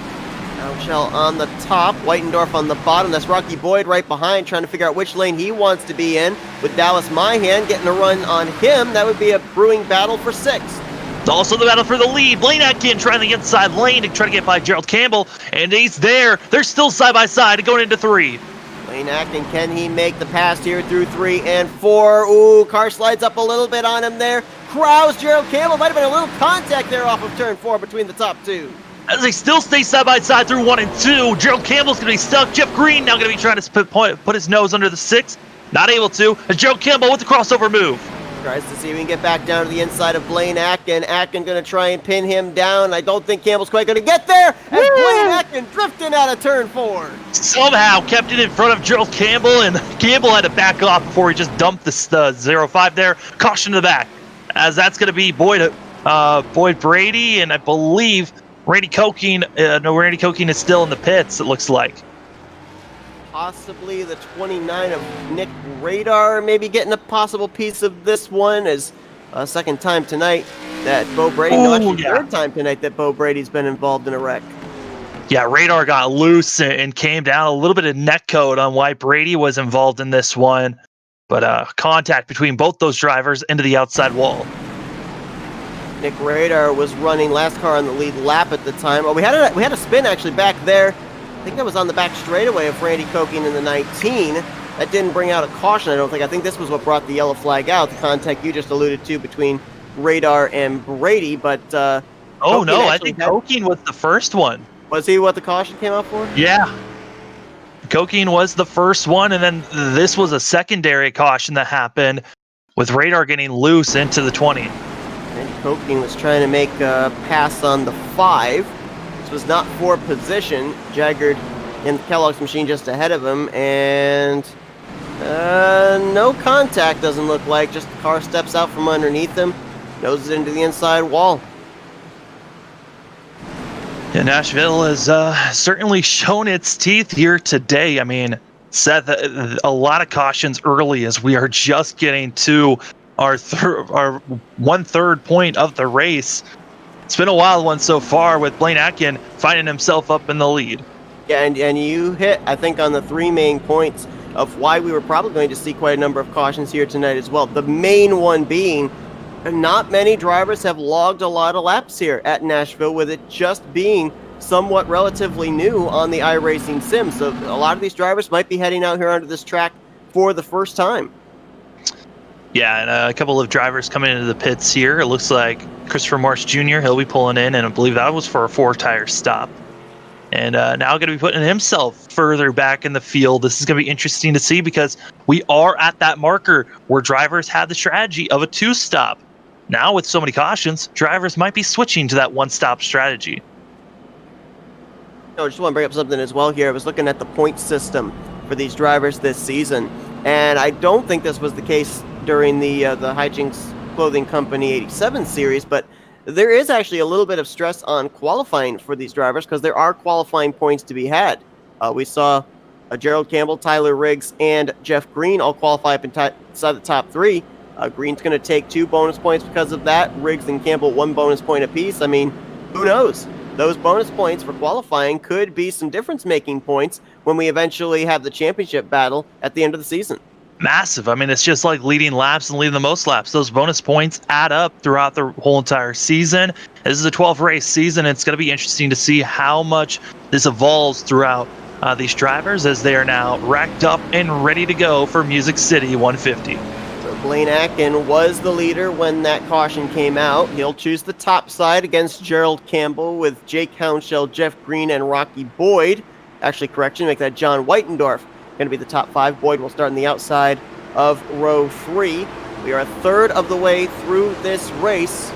Hounshell on the top, Whitendorf on the bottom. That's Rocky Boyd right behind, trying to figure out which lane he wants to be in, with Dallas Myhan getting a run on him. That would be a brewing battle for 6th. Also the battle for the lead. Blaine Atkin trying the inside lane to try to get by Gerald Campbell, and he's there. They're still side by side going into 3. Blaine Atkin, can he make the pass here through 3 and 4? Ooh, car slides up a little bit on him there. Crowds Gerald Campbell. Might have been a little contact there off of turn 4 between the top 2. As they still stay side by side through 1 and 2, Gerald Campbell's going to be stuck. Jeff Green now going to be trying to put his nose under the 6. Not able to. As Gerald Campbell with the crossover move. Tries to see if we can get back down to the inside of Blaine Atkin. Atkin going to try and pin him down. I don't think Campbell's quite going to get there. And Blaine Atkin drifting out of turn 4. Somehow kept it in front of Gerald Campbell, and Campbell had to back off before he just dumped the 0.5 there. Caution to the back, as that's going to be Boyd Brady, and I believe Randy Koking. Randy Koking is still in the pits, it looks like. Possibly the 29 of Nick Radar maybe getting a possible piece of this one, as a second time tonight that Bo Brady, third time tonight that Bo Brady's been involved in a wreck. Yeah, Radar got loose and came down. A little bit of neck code on why Brady was involved in this one, but contact between both those drivers into the outside wall. Nick Radar was running last car on the lead lap at the time. Oh, we had a spin actually back there. I think that was on the back straightaway of Randy Koking in the 19. That didn't bring out a caution, I don't think. I think this was what brought the yellow flag out, the contact you just alluded to between Radar and Brady. But I think Koking was the first one. Was he what the caution came out for? Yeah. Koking was the first one, and then this was a secondary caution that happened with Radar getting loose into the 20. Randy Koking was trying to make a pass on the 5. This was not for position. Jaggard in Kellogg's machine just ahead of him, and no contact, doesn't look like. Just the car steps out from underneath him, noses into the inside wall. Yeah, Nashville has certainly shown its teeth here today. I mean, Seth, a lot of cautions early as we are just getting to our 1/3 point of the race. It's been a wild one so far, with Blaine Atkin finding himself up in the lead. Yeah, and you hit, I think, on the 3 main points of why we were probably going to see quite a number of cautions here tonight as well. The main one being, not many drivers have logged a lot of laps here at Nashville, with it just being somewhat relatively new on the iRacing sim. So a lot of these drivers might be heading out here onto this track for the first time. Yeah, and a couple of drivers coming into the pits here. It looks like Christopher Morris Jr., he'll be pulling in, and I believe that was for a 4-tire stop. And now going to be putting himself further back in the field. This is going to be interesting to see because we are at that marker where drivers have the strategy of a 2-stop. Now, with so many cautions, drivers might be switching to that 1-stop strategy. I just want to bring up something as well here. I was looking at the point system for these drivers this season, and I don't think this was the case during the Hijinks Clothing Company 87 series, but there is actually a little bit of stress on qualifying for these drivers because there are qualifying points to be had. We saw Gerald Campbell, Tyler Riggs, and Jeff Green all qualify up inside the top 3. Green's going to take 2 bonus points because of that. Riggs and Campbell 1 bonus point apiece. I mean, who knows? Those bonus points for qualifying could be some difference-making points when we eventually have the championship battle at the end of the season. Massive. I mean, it's just like leading laps and leading the most laps. Those bonus points add up throughout the whole entire season. This is a 12-race season. It's going to be interesting to see how much this evolves throughout these drivers as they are now racked up and ready to go for Music City 150. So Blaine Atkin was the leader when that caution came out. He'll choose the top side against Gerald Campbell with Jake Hounshell, Jeff Green, and Rocky Boyd. Actually, correction, make that John Whitendorf. Going to be the top 5. Boyd will start on the outside of row 3. We are a third of the way through this race.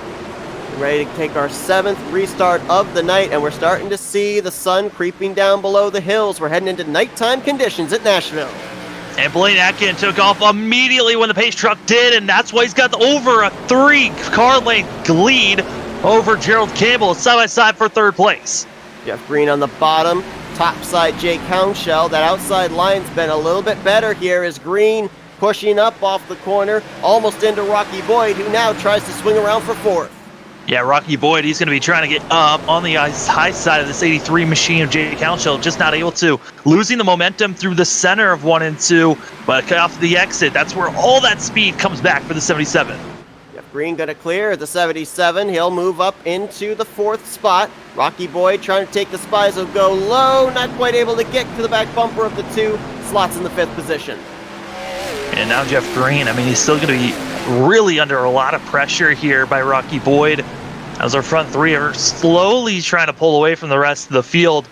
We're ready to take our 7th restart of the night, and we're starting to see the sun creeping down below the hills. We're heading into nighttime conditions at Nashville. And Blaine Atkin took off immediately when the pace truck did, and that's why he's got over a 3-car length lead over Gerald Campbell side-by-side for 3rd place. Jeff Green on the bottom. Top side, Jake Hounshell. That outside line's been a little bit better here as Green pushing up off the corner, almost into Rocky Boyd, who now tries to swing around for 4th. Yeah, Rocky Boyd, he's going to be trying to get up on the high side of this 83 machine of Jake Hounshell, just not able to. Losing the momentum through the center of 1 and 2, but off the exit, that's where all that speed comes back for the 77. Green going to clear at the 77. He'll move up into the 4th spot. Rocky Boyd trying to take the spies. He'll go low, not quite able to get to the back bumper of the 2. Slots in the 5th position. And now Jeff Green, I mean, he's still going to be really under a lot of pressure here by Rocky Boyd as our front 3 are slowly trying to pull away from the rest of the field.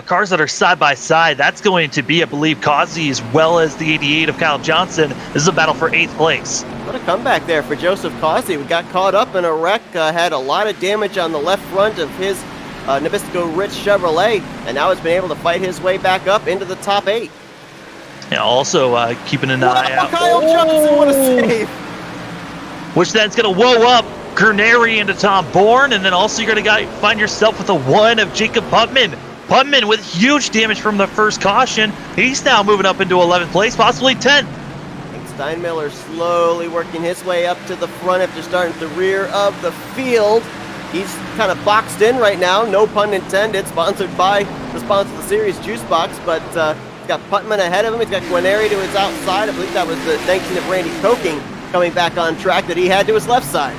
Cars that are side by side, that's going to be, I believe, Causey as well as the 88 of Kyle Johnson. This is a battle for 8th place. What a comeback there for Joseph Causey. We got caught up in a wreck, had a lot of damage on the left front of his Nabisco Rich Chevrolet, and now has been able to fight his way back up into the top 8. Yeah, also keeping an eye out. Kyle Johnson, what a save! Which then's going to woe up Gurneri into Tom Bourne, and then also you're going to find yourself with a 1 of Jacob Putman. Putman with huge damage from the first caution. He's now moving up into 11th place, possibly 10th. Steinmiller slowly working his way up to the front after starting at the rear of the field. He's kind of boxed in right now, no pun intended, sponsored by the sponsor of the series, Juice Box, but he's got Putman ahead of him. He's got Guarneri to his outside. I believe that was the 19 of Randy Koking coming back on track that he had to his left side.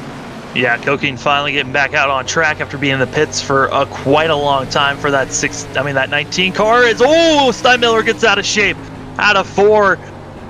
Yeah, Koking finally getting back out on track after being in the pits for quite a long time for that 19 car. Steinmiller gets out of shape, out of 4.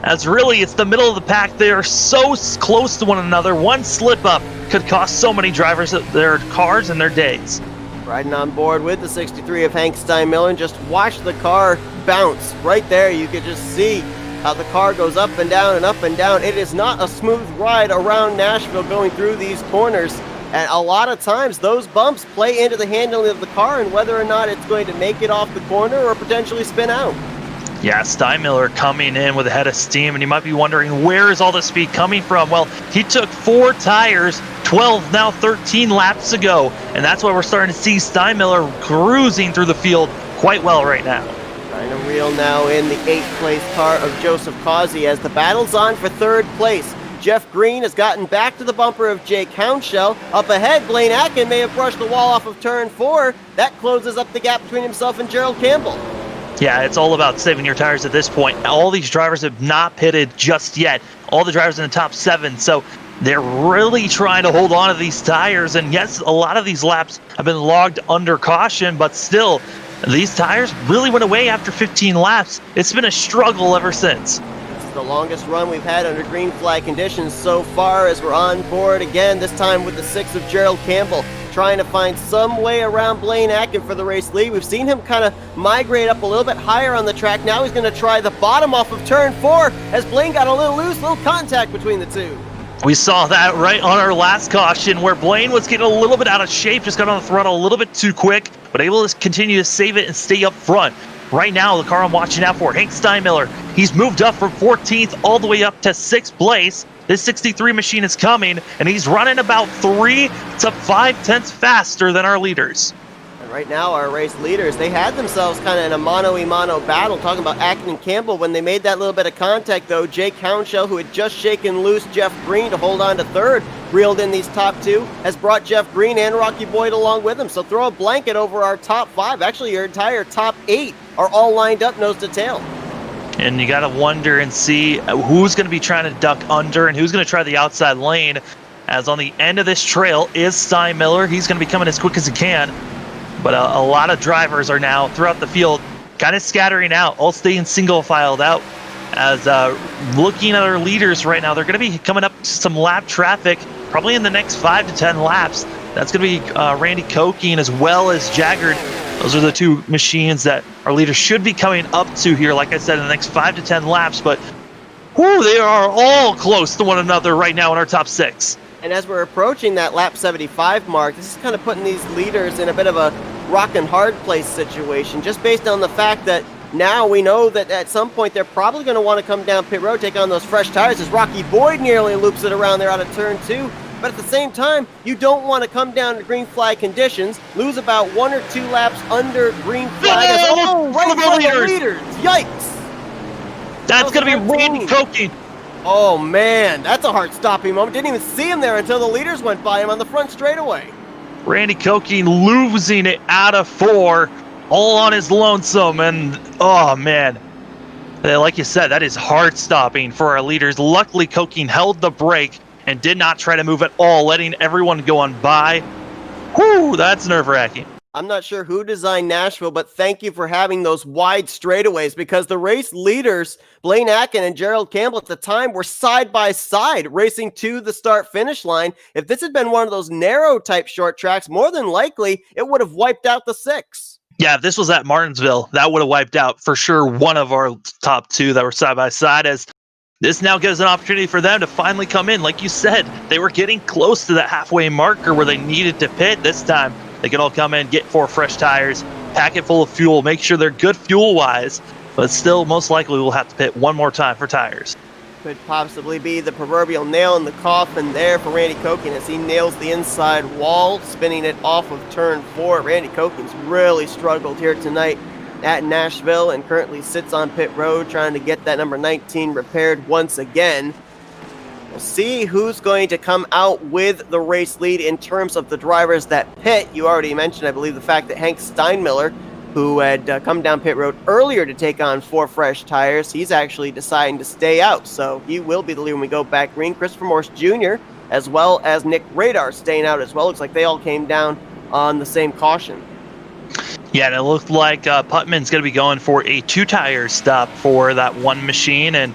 As really, it's the middle of the pack. They are so close to one another. One slip up could cost so many drivers their cars and their days. Riding on board with the 63 of Hank Steinmiller, and just watch the car bounce. Right there, you could just see how the car goes up and down and up and down. It is not a smooth ride around Nashville going through these corners. And a lot of times, those bumps play into the handling of the car and whether or not it's going to make it off the corner or potentially spin out. Yeah, Steinmiller coming in with a head of steam, and you might be wondering, where is all the speed coming from? Well, he took 4 tires 12, now 13 laps ago, and that's why we're starting to see Steinmiller cruising through the field quite well right now. Trying to reel now in the 8th place car of Joseph Causey as the battle's on for 3rd place. Jeff Green has gotten back to the bumper of Jake Hounshell. Up ahead, Blaine Atkin may have brushed the wall off of turn 4. That closes up the gap between himself and Gerald Campbell. Yeah, it's all about saving your tires at this point. All these drivers have not pitted just yet. All the drivers in the top 7, so they're really trying to hold on to these tires. And yes, a lot of these laps have been logged under caution, but still, these tires really went away after 15 laps. It's been a struggle ever since. the longest run we've had under green flag conditions so far, as we're on board again, this time with the 6 of Gerald Campbell, trying to find some way around Blaine Atkin for the race lead. We've seen him kind of migrate up a little bit higher on the track. Now he's going to try the bottom off of turn 4 as Blaine got a little loose, little contact between the two. We saw that right on our last caution where Blaine was getting a little bit out of shape, just got on the throttle a little bit too quick, but able to continue to save it and stay up front. Right now, the car I'm watching out for, Hank Steinmiller, he's moved up from 14th all the way up to 6th place. This 63 machine is coming, and he's running about 3 to 5 tenths faster than our leaders. And right now, our race leaders, they had themselves kind of in a mano-a-mano battle, talking about Atkin and Campbell. When they made that little bit of contact, though, Jake Hounshell, who had just shaken loose Jeff Green to hold on to third, reeled in these top 2, has brought Jeff Green and Rocky Boyd along with him. So throw a blanket over our top 5. Actually, your entire top 8 are all lined up nose to tail. And you got to wonder and see who's going to be trying to duck under and who's going to try the outside lane, as on the end of this trail is Steinmiller. He's going to be coming as quick as he can. But a lot of drivers are now throughout the field kind of scattering out, all staying single filed out. As looking at our leaders right now, they're going to be coming up to some lap traffic probably in the next 5 to 10 laps. That's going to be Randy Kokine as well as Jaggard. Those are the 2 machines that our leaders should be coming up to here, like I said, in the next 5 to 10 laps. But they are all close to one another right now in our top 6. And as we're approaching that lap 75 mark, this is kind of putting these leaders in a bit of a rock and hard place situation, just based on the fact that now we know that at some point they're probably going to want to come down pit road, take on those fresh tires, as Rocky Boyd nearly loops it around there out of turn 2. But at the same time, you don't want to come down to green flag conditions, lose about 1 or 2 laps under green flag. Right in front of the leaders. Yikes. That's going to be Randy Kokine. Oh, man, that's a heart-stopping moment. Didn't even see him there until the leaders went by him on the front straightaway. Randy Kokine losing it out of 4, all on his lonesome. And, oh, man, like you said, that is heart-stopping for our leaders. Luckily, Kokine held the brake and did not try to move at all, letting everyone go on by. Whew, that's nerve-wracking. I'm not sure who designed Nashville, but thank you for having those wide straightaways, because the race leaders, Blaine Atkin and Gerald Campbell at the time, were side by side racing to the start-finish line. If this had been one of those narrow type short tracks, more than likely it would have wiped out the 6. Yeah, if this was at Martinsville, that would have wiped out for sure one of our top 2 that were side by side, as this now gives an opportunity for them to finally come in. Like you said, they were getting close to that halfway marker where they needed to pit. This time, they can all come in, get 4 fresh tires, pack it full of fuel, make sure they're good fuel-wise, but still, most likely, we'll have to pit one more time for tires. Could possibly be the proverbial nail in the coffin there for Randy Kokine as he nails the inside wall, spinning it off of turn 4. Randy Kokine's really struggled here tonight at Nashville and currently sits on pit road trying to get that number 19 repaired once again. We'll see who's going to come out with the race lead in terms of the drivers that pit. You already mentioned, I believe, the fact that Hank Steinmiller, who had come down pit road earlier to take on 4 fresh tires, he's actually deciding to stay out. So he will be the lead when we go back green. Christopher Morse Jr. as well as Nick Radar staying out as well. Looks like they all came down on the same caution. Yeah, and it looked like Putman's going to be going for a 2-tire stop for that one machine, and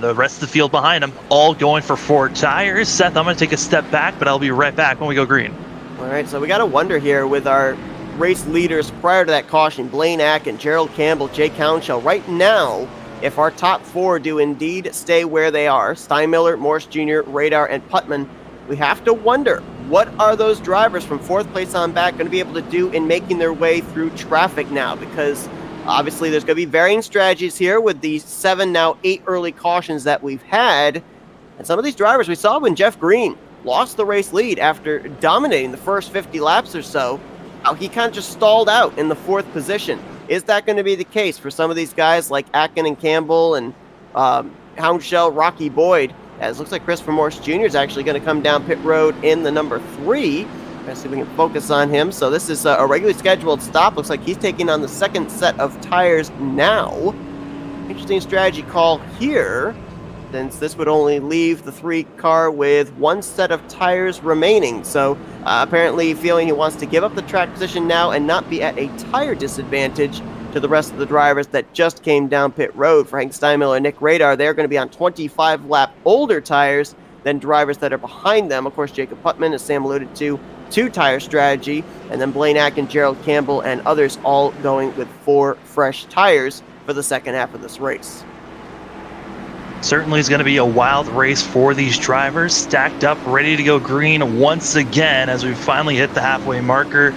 the rest of the field behind him all going for 4 tires. Seth, I'm going to take a step back, but I'll be right back when we go green. All right, so we got to wonder here with our race leaders prior to that caution, Blaine Atkin, Gerald Campbell, Jake Hounshell. Right now, if our top 4 do indeed stay where they are, Steinmiller, Morse Jr., Radar, and Putman, we have to wonder, what are those drivers from 4th place on back going to be able to do in making their way through traffic now? Because obviously there's going to be varying strategies here with the 7, now 8 early cautions that we've had. And some of these drivers we saw when Jeff Green lost the race lead after dominating the first 50 laps or so, he kind of just stalled out in the 4th position. Is that going to be the case for some of these guys like Atkin and Campbell and Hounshell, Rocky Boyd? As it looks like Christopher Morse Jr. is actually going to come down pit road in the number 3. Let's see if we can focus on him. So this is a regularly scheduled stop. Looks like he's taking on the 2nd set of tires now. Interesting strategy call here, since this would only leave the 3 car with 1 set of tires remaining. So apparently feeling he wants to give up the track position now and not be at a tire disadvantage to the rest of the drivers that just came down pit road. For Hank Steinmiller and Nick Radar, they're going to be on 25-lap older tires than drivers that are behind them. Of course, Jacob Putman, as Sam alluded to, 2-tire strategy, and then Blaine Atkin, Gerald Campbell, and others all going with 4 fresh tires for the second half of this race. Certainly is going to be a wild race for these drivers, stacked up, ready to go green once again as we finally hit the halfway marker.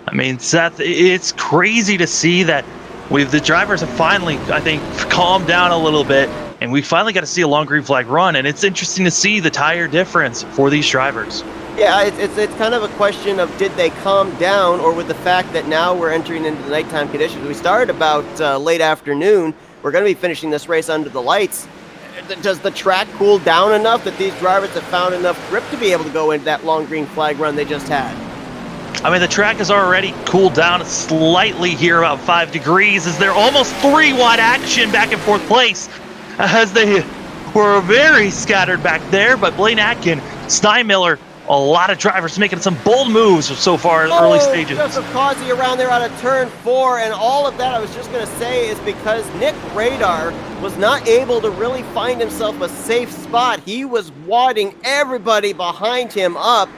I mean, Seth, it's crazy to see that the drivers have finally, I think, calmed down a little bit, and we finally got to see a long green flag run, and it's interesting to see the tire difference for these drivers. Yeah, it's kind of a question of did they calm down, or with the fact that now we're entering into the nighttime conditions. We started about late afternoon. We're going to be finishing this race under the lights. Does the track cool down enough that these drivers have found enough grip to be able to go into that long green flag run they just had? I mean, the track has already cooled down slightly here, about 5 degrees, as they're almost 3 wide action back and forth place, as they were very scattered back there. But Blaine Atkin, Steinmiller, a lot of drivers making some bold moves so far in early stages. Joseph Causey around there out of turn 4, and all of that I was just going to say is because Nick Radar was not able to really find himself a safe spot. He was wadding everybody behind him up,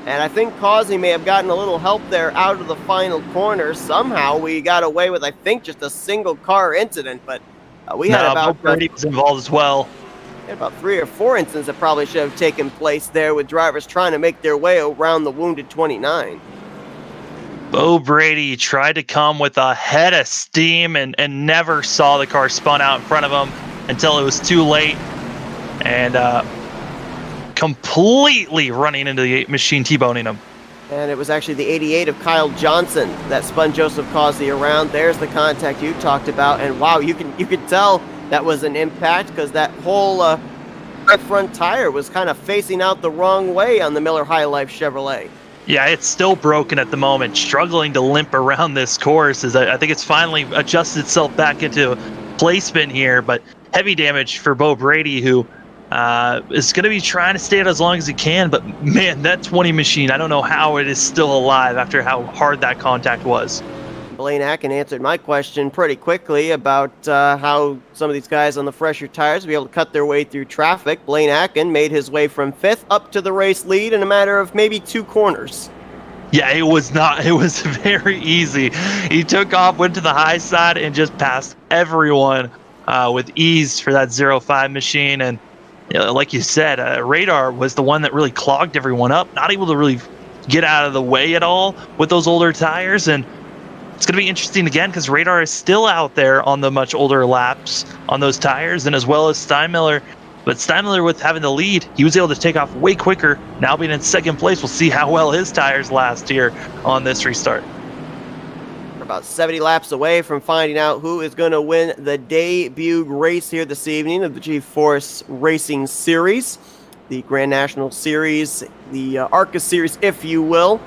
and I think Causey may have gotten a little help there out of the final corner. Somehow we got away with, I think, just a single car incident, but we had about... Brady was involved as well. About 3 or 4 incidents that probably should have taken place there with drivers trying to make their way around the wounded 29. Bo Brady tried to come with a head of steam and never saw the car spun out in front of him until it was too late. And completely running into the machine, T-boning him. And it was actually the 88 of Kyle Johnson that spun Joseph Causey around. There's the contact you talked about. And wow, you could tell that was an impact because that whole right front tire was kind of facing out the wrong way on the Miller High Life Chevrolet. Yeah, it's still broken at the moment, struggling to limp around this course. As I think it's finally adjusted itself back into placement here, but heavy damage for Bo Brady, who is going to be trying to stay out as long as he can. But man, that 20 machine, I don't know how it is still alive after how hard that contact was. Blaine Atkin answered my question pretty quickly about how some of these guys on the fresher tires will be able to cut their way through traffic. Blaine Atkin made his way from 5th up to the race lead in a matter of maybe 2 corners. Yeah, it was very easy. He took off, went to the high side, and just passed everyone with ease for that 05 machine. And like you said, Radar was the one that really clogged everyone up, not able to really get out of the way at all with those older tires. And it's going to be interesting again because Radar is still out there on the much older laps on those tires, and as well as Steinmiller. But Steinmiller, with having the lead, he was able to take off way quicker. Now being in 2nd place, we'll see how well his tires last here on this restart. We're about 70 laps away from finding out who is going to win the debut race here this evening of the G-Force Racing Series, the Grand National Series, the ARCA Series, if you will.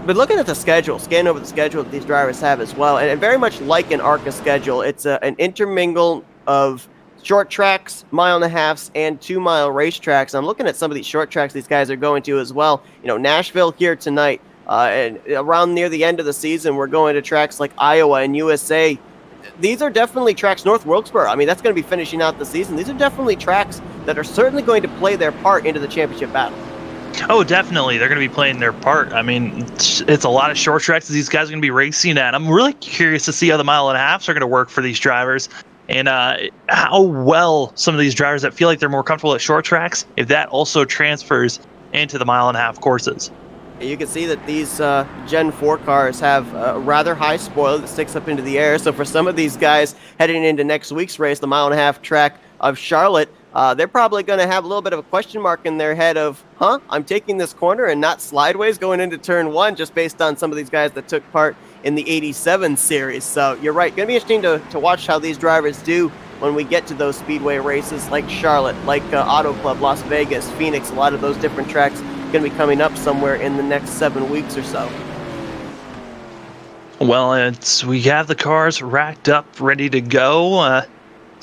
But looking at the schedule, scanning over the schedule that these drivers have as well, and very much like an ARCA schedule, it's an intermingle of short tracks, 1.5 and 2-mile racetracks. I'm looking at some of these short tracks these guys are going to as well. You know, Nashville here tonight, and around near the end of the season, we're going to tracks like Iowa and USA. These are definitely tracks, North Wilkesboro. I mean, that's going to be finishing out the season. These are definitely tracks that are certainly going to play their part into the championship battle. Oh, definitely. They're going to be playing their part. I mean, it's a lot of short tracks that these guys are going to be racing at. I'm really curious to see how the 1.5s are going to work for these drivers and how well some of these drivers that feel like they're more comfortable at short tracks, if that also transfers into the 1.5 courses. You can see that these Gen 4 cars have a rather high spoiler that sticks up into the air. So for some of these guys heading into next week's race, the 1.5 track of Charlotte, they're probably going to have a little bit of a question mark in their head of, I'm taking this corner and not slideways going into turn 1 just based on some of these guys that took part in the 87 series. So you're right. Going to be interesting to watch how these drivers do when we get to those speedway races like Charlotte, like Auto Club, Las Vegas, Phoenix, a lot of those different tracks going to be coming up somewhere in the next 7 weeks or so. Well, we have the cars racked up, ready to go.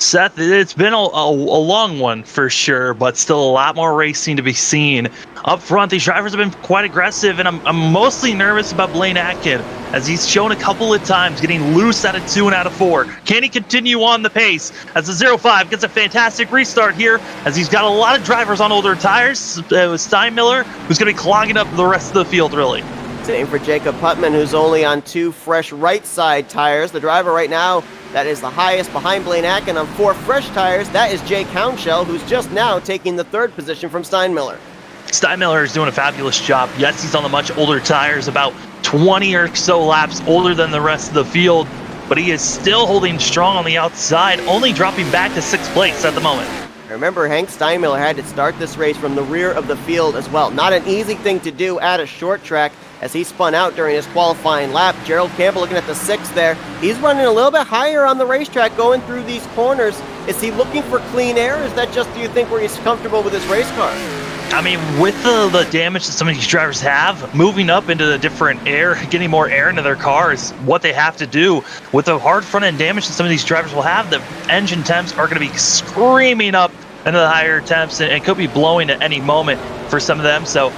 Seth, it's been a long one for sure, but still a lot more racing to be seen. Up front, these drivers have been quite aggressive, and I'm mostly nervous about Blaine Atkin, as he's shown a couple of times getting loose out of 2 and out of 4. Can he continue on the pace as the 05 gets a fantastic restart here, as he's got a lot of drivers on older tires with Steinmiller, who's going to be clogging up the rest of the field, really. Same for Jacob Putman, who's only on 2 fresh right side tires. The driver right now that is the highest behind Blaine Atkin on 4 fresh tires, that is Jake Hounshell, who's just now taking the 3rd position from Steinmiller. Steinmiller is doing a fabulous job. Yes, he's on the much older tires, about 20 or so laps older than the rest of the field, but he is still holding strong on the outside, only dropping back to 6th place at the moment. Remember, Hank Steinmiller had to start this race from the rear of the field as well. Not an easy thing to do at a short track, as he spun out during his qualifying lap. Gerald Campbell looking at the 6th there. He's running a little bit higher on the racetrack going through these corners. Is he looking for clean air? Is that just, do you think, where he's comfortable with his race car? I mean, with the damage that some of these drivers have, moving up into the different air, getting more air into their cars, what they have to do. With the hard front-end damage that some of these drivers will have, the engine temps are going to be screaming up into the higher temps, and could be blowing at any moment for some of them. So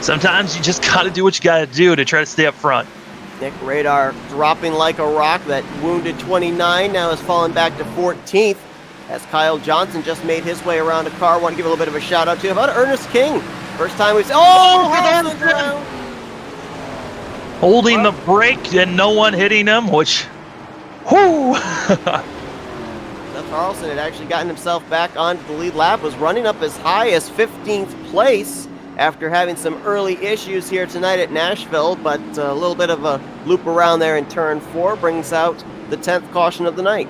sometimes you just got to do what you got to do to try to stay up front. Nick Radar dropping like a rock. That wounded 29 now has fallen back to 14th, as Kyle Johnson just made his way around a car. Want to give a little bit of a shout out to him. How about Ernest King? First time we've seen. Holding the brake and no one hitting him, which, whoo! Seth Harrelson had actually gotten himself back onto the lead lap, was running up as high as 15th place after having some early issues here tonight at Nashville, but a little bit of a loop around there in turn 4 brings out the 10th caution of the night.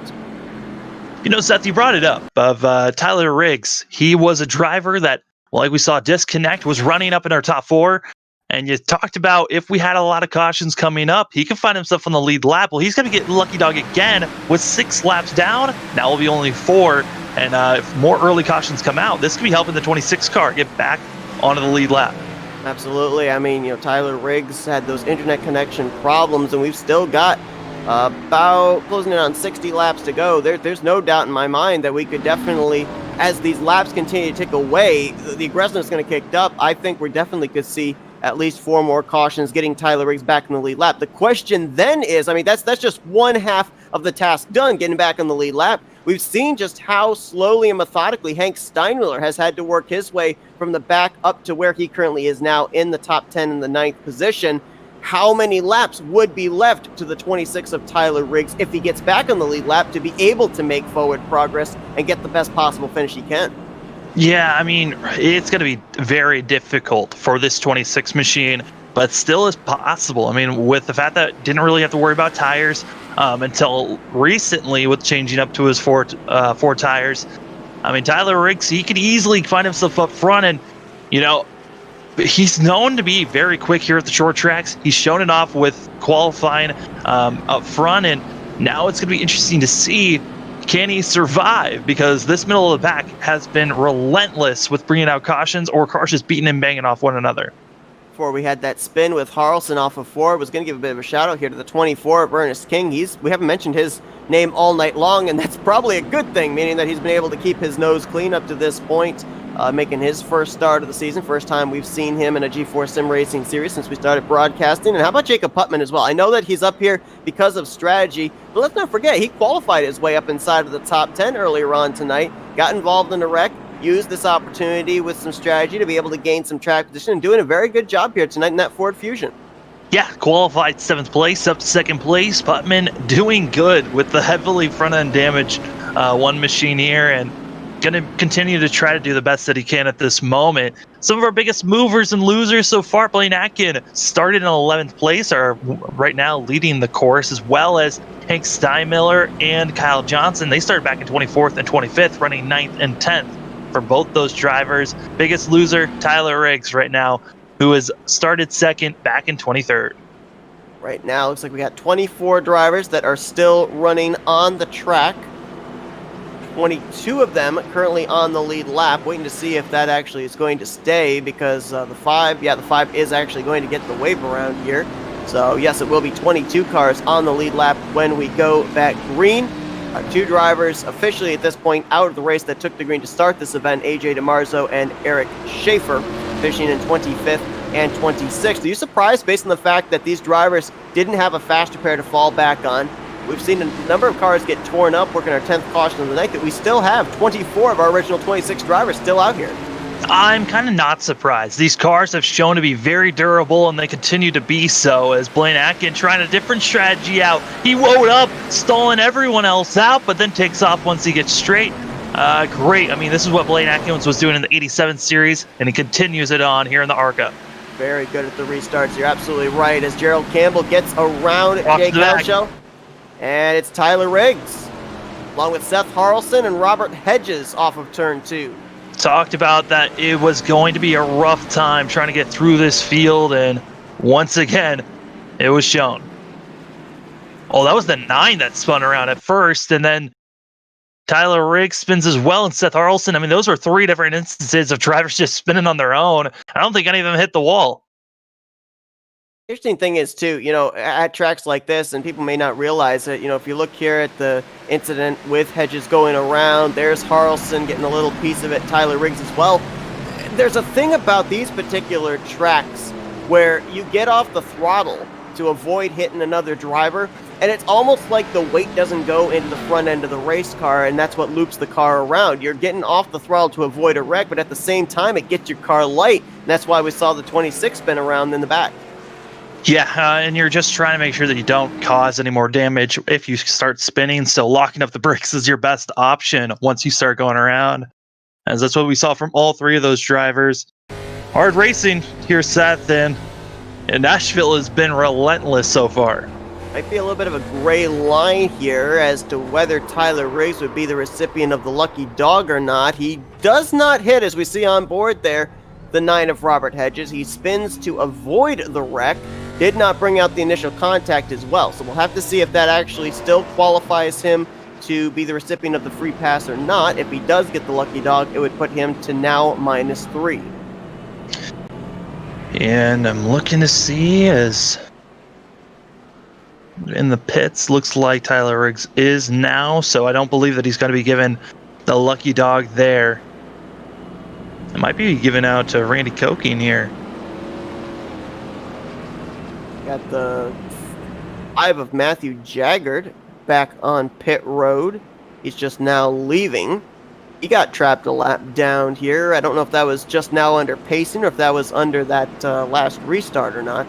You know, Seth, you brought it up of Tyler Riggs. He was a driver that, well, like we saw disconnect, was running up in our top 4. And you talked about if we had a lot of cautions coming up, he could find himself on the lead lap. Well, he's going to get lucky dog again with 6 laps down. Now will be only 4. And if more early cautions come out, this could be helping the 26 car get back onto the lead lap. Absolutely. I mean, Tyler Riggs had those internet connection problems, and we've still got about closing in on 60 laps to go. There's no doubt in my mind that we could definitely, as these laps continue to tick away, the aggressiveness is going to kick up. I think we definitely could see at least 4 more cautions getting Tyler Riggs back in the lead lap. The question then is, I mean, that's just one half of the task done, getting back in the lead lap. We've seen just how slowly and methodically Hank Steinmiller has had to work his way from the back up to where he currently is now in the top 10 in the 9th position. How many laps would be left to the 26 of Tyler Riggs if he gets back on the lead lap to be able to make forward progress and get the best possible finish he can? Yeah, I mean, it's going to be very difficult for this 26 machine, but still is possible. I mean, with the fact that didn't really have to worry about tires until recently with changing up to his 4 tires. I mean, Tyler Riggs, he could easily find himself up front, and, he's known to be very quick here at the short tracks. He's shown it off with qualifying up front, and now it's going to be interesting to see, can he survive? Because this middle of the pack has been relentless with bringing out cautions, or cars just beating and banging off one another. Before we had that spin with Harrelson off of 4, was going to give a bit of a shout out here to the 24 of Ernest King. We haven't mentioned his name all night long, and that's probably a good thing, meaning that he's been able to keep his nose clean up to this point, making his first start of the season. First time we've seen him in a G4 Sim Racing series since we started broadcasting. And how about Jacob Putman as well? I know that he's up here because of strategy, but let's not forget, he qualified his way up inside of the top 10 earlier on tonight, got involved in a wreck, used this opportunity with some strategy to be able to gain some track position, and doing a very good job here tonight in that Ford Fusion. Yeah, qualified 7th place, up to 2nd place. Putman doing good with the heavily front-end damage one machine here, and going to continue to try to do the best that he can at this moment. Some of our biggest movers and losers so far, Blaine Atkin started in 11th place, are right now leading the course, as well as Hank Steinmiller and Kyle Johnson. They started back in 24th and 25th, running 9th and 10th for both those drivers. Biggest loser, Tyler Riggs right now, who has started 2nd back in 23rd. Right now, looks like we got 24 drivers that are still running on the track. 22 of them currently on the lead lap, waiting to see if that actually is going to stay, because the 5 is actually going to get the wave around here. So yes, it will be 22 cars on the lead lap when we go back green. Two drivers officially at this point out of the race that took the green to start this event, AJ DeMarzo and Eric Schaefer, finishing in 25th and 26th. Are you surprised based on the fact that these drivers didn't have a faster pair to fall back on? We've seen a number of cars get torn up working our 10th caution of the night, that we still have 24 of our original 26 drivers still out here. I'm kind of not surprised. These cars have shown to be very durable, and they continue to be so, as Blaine Atkin trying a different strategy out. He woed up, stalling everyone else out, but then takes off once he gets straight. Great. I mean, this is what Blaine Atkins was doing in the 87 series, and he continues it on here in the ARCA. Very good at the restarts. You're absolutely right. As Gerald Campbell gets around Jake Houshell, and it's Tyler Riggs, along with Seth Harrelson and Robert Hedges off of turn 2. Talked about that it was going to be a rough time trying to get through this field, and once again, it was shown. Oh, that was the 9 that spun around at first, and then Tyler Riggs spins as well, and Seth Harrelson. I mean, those were 3 different instances of drivers just spinning on their own. I don't think any of them hit the wall. Interesting thing is, too, at tracks like this, and people may not realize it, if you look here at the incident with Hedges going around, there's Harrelson getting a little piece of it, Tyler Riggs as well. There's a thing about these particular tracks where you get off the throttle to avoid hitting another driver, and it's almost like the weight doesn't go into the front end of the race car, and that's what loops the car around. You're getting off the throttle to avoid a wreck, but at the same time, it gets your car light, and that's why we saw the 26 spin around in the back. Yeah, and you're just trying to make sure that you don't cause any more damage if you start spinning, so locking up the brakes is your best option once you start going around, as that's what we saw from all 3 of those drivers. Hard racing here, Seth, and Nashville has been relentless so far. Might be a little bit of a gray line here as to whether Tyler Riggs would be the recipient of the lucky dog or not. He does not hit, as we see on board there, the 9 of Robert Hedges. He spins to avoid the wreck. Did not bring out the initial contact as well. So we'll have to see if that actually still qualifies him to be the recipient of the free pass or not. If he does get the lucky dog, it would put him to now -3. And I'm looking to see as in the pits, looks like Tyler Riggs is now, so I don't believe that he's going to be given the lucky dog there. It might be given out to Randy Koking here. Got the 5 of Matthew Jaggard back on pit road. He's just now leaving. He got trapped a lap down here. I don't know if that was just now under pacing or if that was under that last restart or not.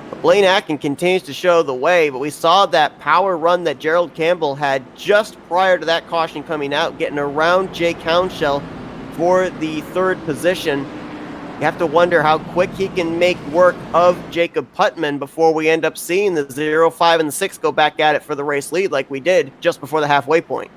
But Blaine Atkin continues to show the way, but we saw that power run that Gerald Campbell had just prior to that caution coming out, getting around Jake Houshell for the 3rd position. You have to wonder how quick he can make work of Jacob Putman before we end up seeing the 0, 5, and the 6 go back at it for the race lead like we did just before the halfway point.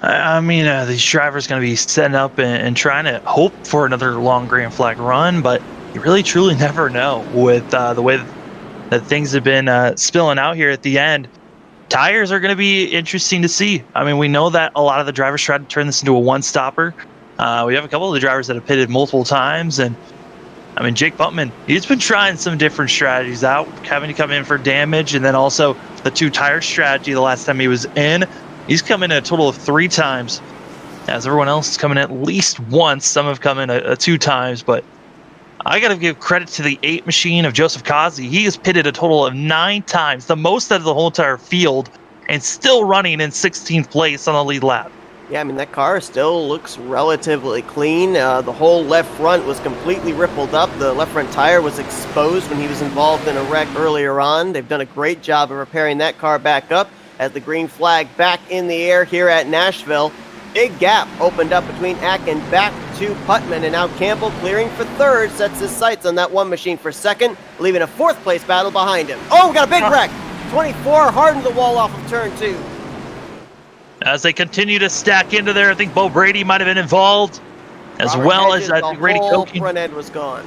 I mean, these drivers going to be setting up and trying to hope for another long Grand Flag run, but you really truly never know with the way that things have been spilling out here at the end. Tires are going to be interesting to see. I mean, we know that a lot of the drivers tried to turn this into a one-stopper. We have a couple of the drivers that have pitted multiple times, and I mean, Jake Putman, he's been trying some different strategies out, having to come in for damage, and then also the 2-tire strategy the last time he was in. He's come in a total of 3 times, as everyone else is coming at least once. Some have come in 2 times, but I got to give credit to the 8 machine of Joseph Kazi. He has pitted a total of 9 times, the most out of the whole entire field, and still running in 16th place on the lead lap. Yeah, I mean, that car still looks relatively clean. The whole left front was completely rippled up. The left front tire was exposed when he was involved in a wreck earlier on. They've done a great job of repairing that car back up as the green flag back in the air here at Nashville. Big gap opened up between Atkin back to Putman, and now Campbell clearing for 3rd, sets his sights on that 1 machine for 2nd, leaving a 4th place battle behind him. Oh, we got a big wreck! 24 hardened the wall off of turn 2. As they continue to stack into there, I think Bo Brady might have been involved, as Robert well Hedges, as I think Randy the whole Koking. front end was gone.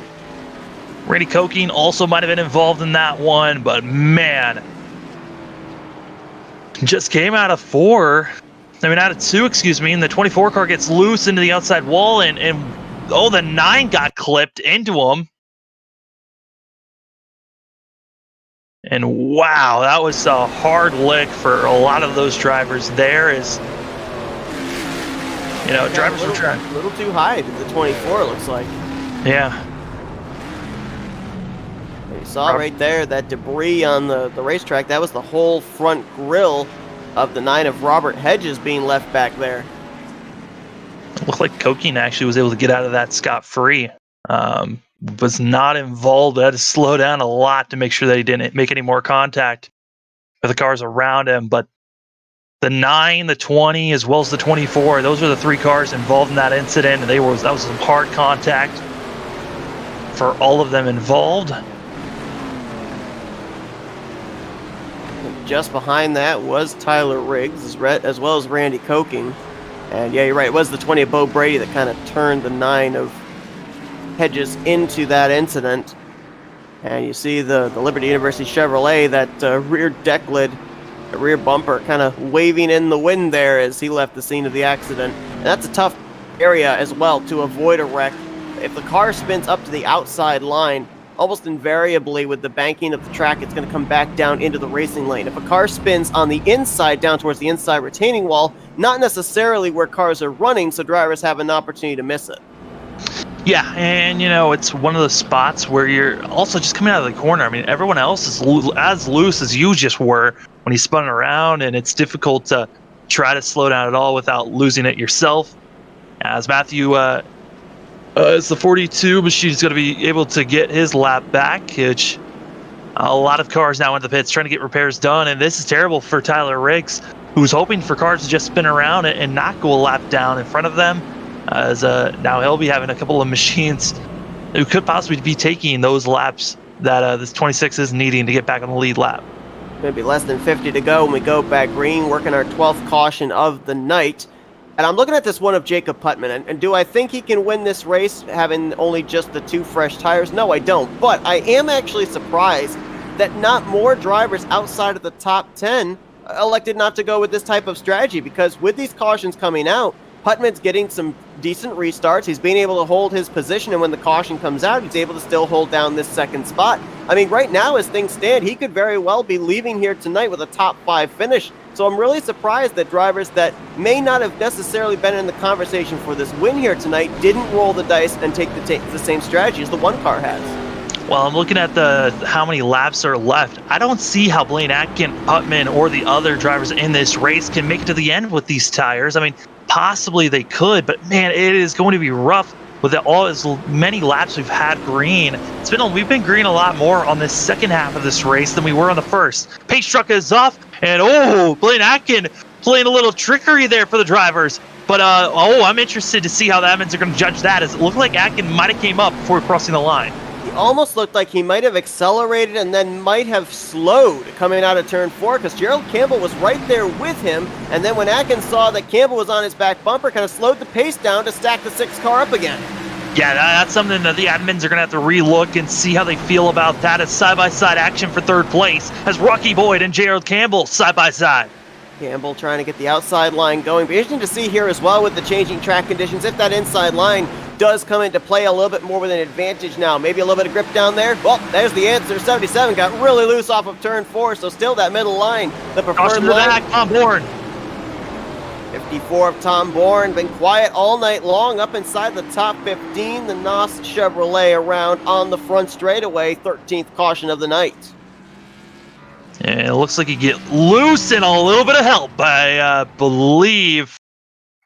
Randy Koking also might have been involved in that one, but man, just came out of 4. I mean, out of 2, excuse me, and the 24 car gets loose into the outside wall, and the 9 got clipped into him. And wow, that was a hard lick for a lot of those drivers there. Is drivers were trying a little too high to the 24. It looks like. Yeah. You saw right there that debris on the racetrack. That was the whole front grille of the 9 of Robert Hedges being left back there. It looked like Kokin actually was able to get out of that scot-free. Was not involved. Had to slow down a lot to make sure that he didn't make any more contact with the cars around him. But the 9, the 20, as well as the 24, those are the 3 cars involved in that incident. And that was some hard contact for all of them involved. Just behind that was Tyler Riggs, as well as Randy Koking. And yeah, you're right, it was the 20 of Bo Brady that kind of turned the 9 of Hedges into that incident. And you see the Liberty University Chevrolet, that rear deck lid, the rear bumper kind of waving in the wind there as he left the scene of the accident. And that's a tough area as well to avoid a wreck. If the car spins up to the outside line, almost invariably with the banking of the track, it's going to come back down into the racing lane. If a car spins on the inside down towards the inside retaining wall, not necessarily where cars are running, so drivers have an opportunity to miss it. Yeah, and it's one of those spots where you're also just coming out of the corner. I mean, everyone else is as loose as you just were when you spun around, and it's difficult to try to slow down at all without losing it yourself. As Matthew as the 42 machine is going to be able to get his lap back, which a lot of cars now into the pits trying to get repairs done, and this is terrible for Tyler Riggs, who's hoping for cars to just spin around and not go a lap down in front of them, as now he'll be having a couple of machines who could possibly be taking those laps that this 26 is needing to get back on the lead lap. Maybe less than 50 to go when we go back green, working our 12th caution of the night. And I'm looking at this one of Jacob Putman, and do I think he can win this race having only just the 2 fresh tires? No, I don't. But I am actually surprised that not more drivers outside of the top 10 elected not to go with this type of strategy, because with these cautions coming out, Putman's getting some decent restarts. He's being able to hold his position, and when the caution comes out, he's able to still hold down this second spot. I mean, right now, as things stand, he could very well be leaving here tonight with a top 5 finish. So I'm really surprised that drivers that may not have necessarily been in the conversation for this win here tonight didn't roll the dice and take the same strategy as the one car has. Well, I'm looking at how many laps are left. I don't see how Blaine Atkin, Putman, or the other drivers in this race can make it to the end with these tires. I mean, possibly they could, but man, it is going to be rough with all as many laps we've had green. We've been green a lot more on this second half of this race than we were on the first. Paint truck is off, and Blaine Atkin playing a little trickery there for the drivers. But I'm interested to see how the admins are going to judge that, as it looked like Atkin might have came up before crossing the line. He almost looked like he might have accelerated and then might have slowed coming out of turn 4, because Gerald Campbell was right there with him, and then when Atkins saw that Campbell was on his back bumper, kind of slowed the pace down to stack the 6 car up again. Yeah, that's something that the admins are going to have to relook and see how they feel about that, as side-by-side action for third place, as Rocky Boyd and Gerald Campbell side-by-side. Campbell trying to get the outside line going. Be interesting to see here as well with the changing track conditions, if that inside line does come into play a little bit more with an advantage now. Maybe a little bit of grip down there. Well, there's the answer. 77 got really loose off of turn 4, so still that middle line, the preferred line. Tom Bourne. 54 of Tom Bourne, been quiet all night long, up inside the top 15. The Noss Chevrolet around on the front straightaway, 13th caution of the night. And it looks like you get loose and a little bit of help, I believe.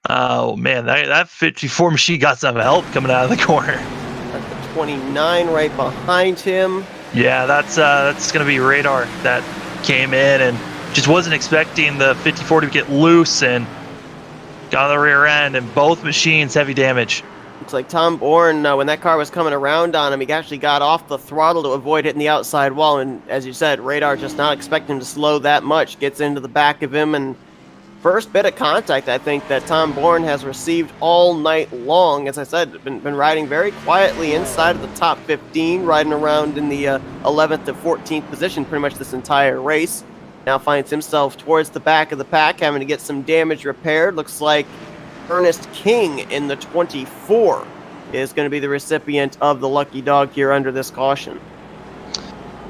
Oh man, that 54 machine got some help coming out of the corner. At the 29 right behind him. Yeah, that's going to be Radar that came in and just wasn't expecting the 54 to get loose and got on the rear end, and both machines heavy damage. Looks like Tom Bourne, when that car was coming around on him, he actually got off the throttle to avoid hitting the outside wall, and as you said, Radar just not expecting him to slow that much, gets into the back of him, and first bit of contact, I think, that Tom Bourne has received all night long. As I said, been riding very quietly inside of the top 15, riding around in the 11th to 14th position pretty much this entire race. Now finds himself towards the back of the pack, having to get some damage repaired. Looks like Ernest King in the 24 is going to be the recipient of the lucky dog here under this caution.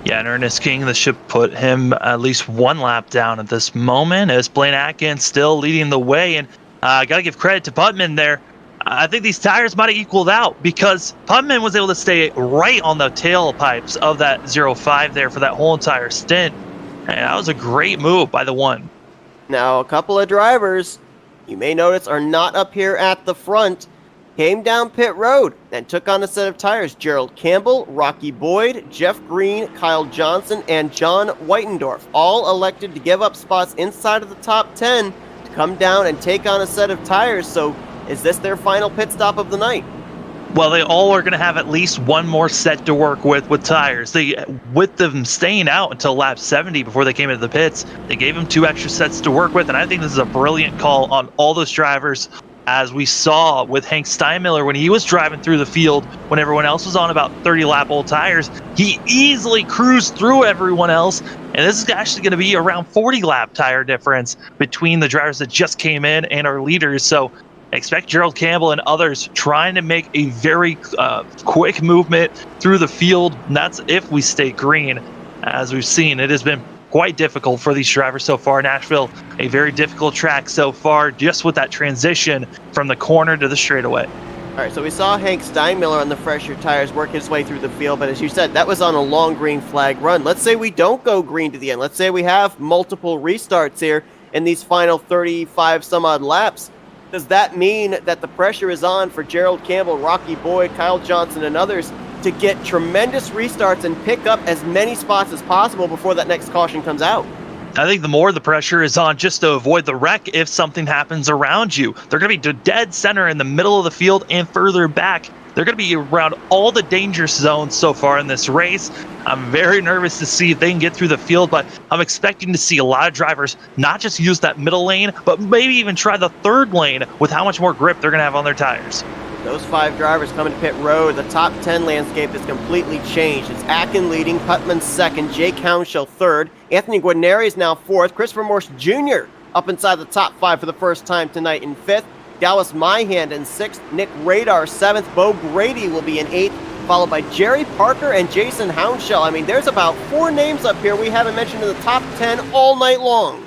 Yeah, and Ernest King, this should put him at least one lap down at this moment, as Blaine Atkins still leading the way. And got to give credit to Putman there. I think these tires might have equaled out because Putman was able to stay right on the tailpipes of that 05 there for that whole entire stint. And that was a great move by the one. Now, a couple of drivers, you may notice, are not up here at the front. Came down pit road and took on a set of tires. Gerald Campbell, Rocky Boyd, Jeff Green, Kyle Johnson, and John Whitendorf all elected to give up spots inside of the top 10 to come down and take on a set of tires. So is this their final pit stop of the night? Well, they all are going to have at least one more set to work with tires. With them staying out until lap 70 before they came into the pits, they gave them 2 extra sets to work with, and I think this is a brilliant call on all those drivers. As we saw with Hank Steinmiller when he was driving through the field when everyone else was on about 30-lap old tires, he easily cruised through everyone else. And this is actually going to be around 40-lap tire difference between the drivers that just came in and our leaders. So expect Gerald Campbell and others trying to make a very quick movement through the field. And that's if we stay green. As we've seen, it has been quite difficult for these drivers so far. Nashville, a very difficult track so far, just with that transition from the corner to the straightaway. All right, so we saw Hank Steinmiller on the fresher tires work his way through the field, but as you said, that was on a long green flag run. Let's say we don't go green to the end. Let's say we have multiple restarts here in these final 35 some odd laps. Does that mean that the pressure is on for Gerald Campbell, Rocky Boyd, Kyle Johnson, and others to get tremendous restarts and pick up as many spots as possible before that next caution comes out? I think the more the pressure is on just to avoid the wreck if something happens around you. They're going to be dead center in the middle of the field and further back. They're going to be around all the danger zones so far in this race. I'm very nervous to see if they can get through the field, but I'm expecting to see a lot of drivers not just use that middle lane, but maybe even try the third lane with how much more grip they're going to have on their tires. Those 5 drivers coming to pit road. The top 10 landscape has completely changed. It's Atkin leading, Putman second, Jake Hounshell third, Anthony Guarneri is now fourth, Christopher Morse Jr. up inside the top 5 for the first time tonight in fifth, Dallas Myhand in sixth, Nick Radar seventh, Bo Grady will be in eighth, followed by Jerry Parker and Jason Hounshell. I mean, there's about 4 names up here we haven't mentioned in the top 10 all night long.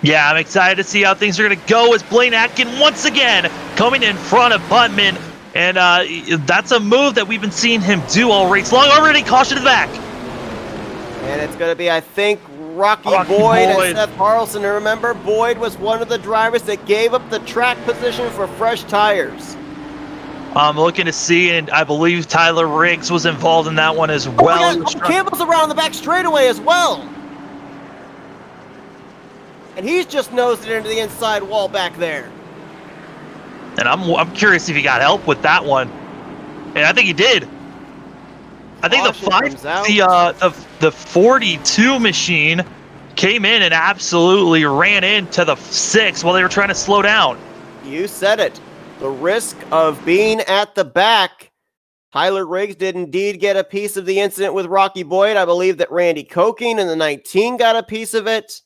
Yeah, I'm excited to see how things are going to go as Blaine Atkin once again coming in front of Putman. And that's a move that we've been seeing him do all race long. Already caution to the back. And it's going to be, I think, Rocky Boyd and Seth Harrelson. And remember, Boyd was one of the drivers that gave up the track position for fresh tires. I'm looking to see, and I believe Tyler Riggs was involved in that one as well. Campbell's around the back straightaway as well. And he's just nosed it into the inside wall back there. And I'm curious if he got help with that one. And I think he did. I think the 42 machine came in and absolutely ran into the 6 while they were trying to slow down. You said it. The risk of being at the back. Tyler Riggs did indeed get a piece of the incident with Rocky Boyd. I believe that Randy Koking in the 19 got a piece of it.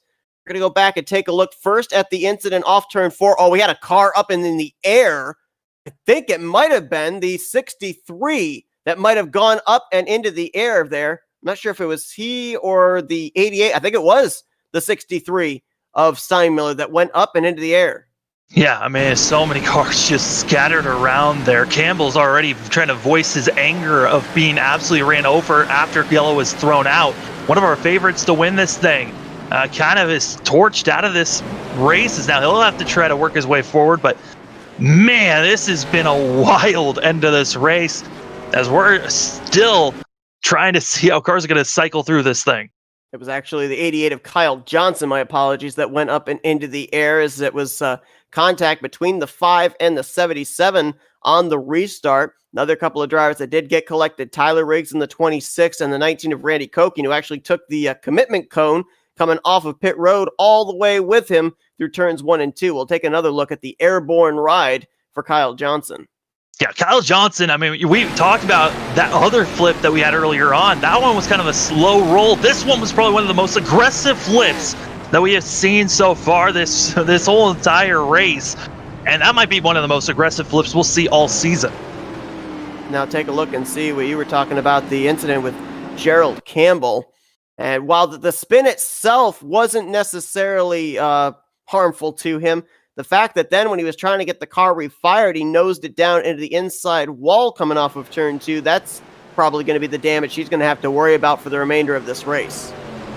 We're going to go back and take a look first at the incident off turn 4. Oh, we had a car up in the air. I think it might have been the 63 that might have gone up and into the air there. I'm not sure if it was he or the 88. I think it was the 63 of Steinmiller that went up and into the air. Yeah, I mean, so many cars just scattered around there. Campbell's already trying to voice his anger of being absolutely ran over after yellow was thrown out. One of our favorites to win this thing. Kind of is torched out of this race. Now he'll have to try to work his way forward, but man, this has been a wild end of this race as we're still trying to see how cars are going to cycle through this thing. It was actually the 88 of Kyle Johnson, my apologies, that went up and into the air as it was contact between the 5 and the 77 on the restart. Another couple of drivers that did get collected, Tyler Riggs in the 26 and the 19 of Randy Koking, who actually took the commitment cone coming off of pit road all the way with him through turns 1 and 2. We'll take another look at the airborne ride for Kyle Johnson. Yeah, Kyle Johnson, I mean, we talked about that other flip that we had earlier on. That one was kind of a slow roll. This one was probably one of the most aggressive flips that we have seen so far this whole entire race. And that might be one of the most aggressive flips we'll see all season. Now take a look and see what you were talking about, the incident with Gerald Campbell. And while the spin itself wasn't necessarily harmful to him, the fact that then when he was trying to get the car refired, he nosed it down into the inside wall coming off of turn 2, that's probably going to be the damage he's going to have to worry about for the remainder of this race.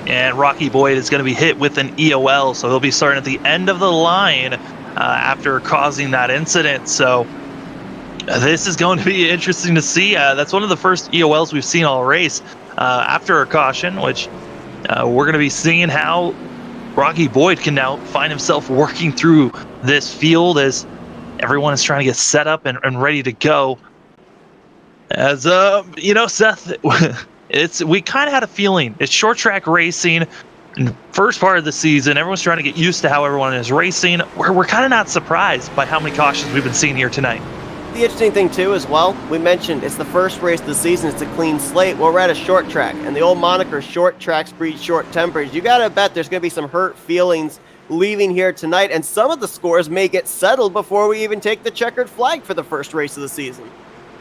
And Rocky Boyd is going to be hit with an EOL, so he'll be starting at the end of the line after causing that incident. So this is going to be interesting to see. That's one of the first EOLs we've seen all race after a caution, which we're going to be seeing how Rocky Boyd can now find himself working through this field as everyone is trying to get set up and ready to go. As Seth, we kind of had a feeling it's short track racing. In the first part of the season, everyone's trying to get used to how everyone is racing. We're kind of not surprised by how many cautions we've been seeing here tonight. The interesting thing, too, as well, we mentioned it's the first race of the season. It's a clean slate. Well, we're at a short track, and the old moniker, short tracks breed short tempers. You got to bet there's going to be some hurt feelings leaving here tonight, and some of the scores may get settled before we even take the checkered flag for the first race of the season.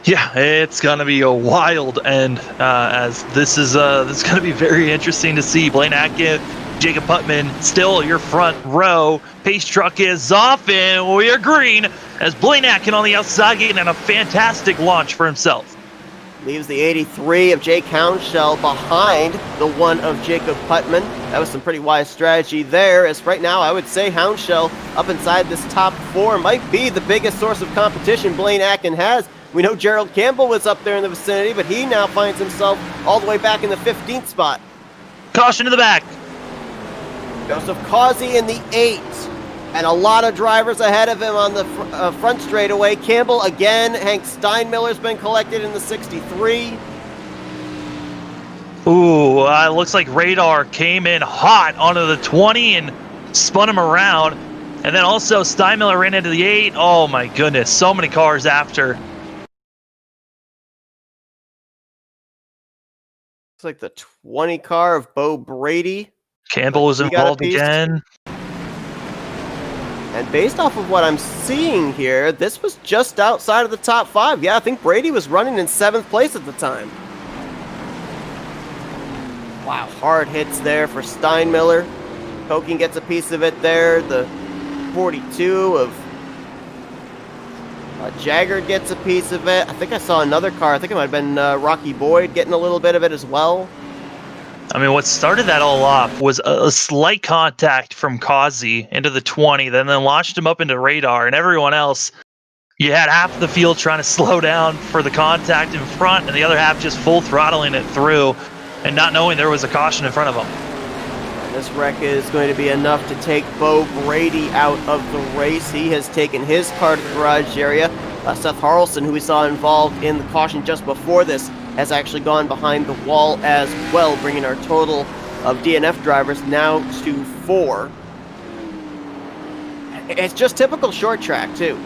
Yeah, it's going to be a wild end, as this is going to be very interesting to see. Blaine Atkin, Jacob Putman, still your front row. Pace truck is off, and we are green as Blaine Atkin on the outside getting a fantastic launch for himself. Leaves the 83 of Jake Houndshell behind the one of Jacob Putman. That was some pretty wise strategy there, as right now I would say Houndshell up inside this top 4 might be the biggest source of competition Blaine Atkin has. We know Gerald Campbell was up there in the vicinity, but he now finds himself all the way back in the 15th spot. Caution to the back. Joseph Causey in the 8, and a lot of drivers ahead of him on the front straightaway. Campbell again. Hank Steinmiller's been collected in the 63. Ooh, looks like Radar came in hot onto the 20 and spun him around. And then also Steinmiller ran into the 8. Oh my goodness, so many cars after. Looks like the 20 car of Bo Brady. Campbell was involved again. And based off of what I'm seeing here, this was just outside of the top 5. Yeah, I think Brady was running in 7th place at the time. Wow, hard hits there for Steinmiller. Koken gets a piece of it there. The 42 of Jagger gets a piece of it. I think I saw another car. I think it might have been Rocky Boyd getting a little bit of it as well. I mean, what started that all off was a slight contact from Causey into the 20, then launched him up into Radar, and everyone else, you had half the field trying to slow down for the contact in front, and the other half just full throttling it through and not knowing there was a caution in front of them. And this wreck is going to be enough to take Bo Brady out of the race. He has taken his car to the garage area. Seth Harrelson, who we saw involved in the caution just before this, has actually gone behind the wall as well, bringing our total of DNF drivers now to 4. It's just typical short track, too.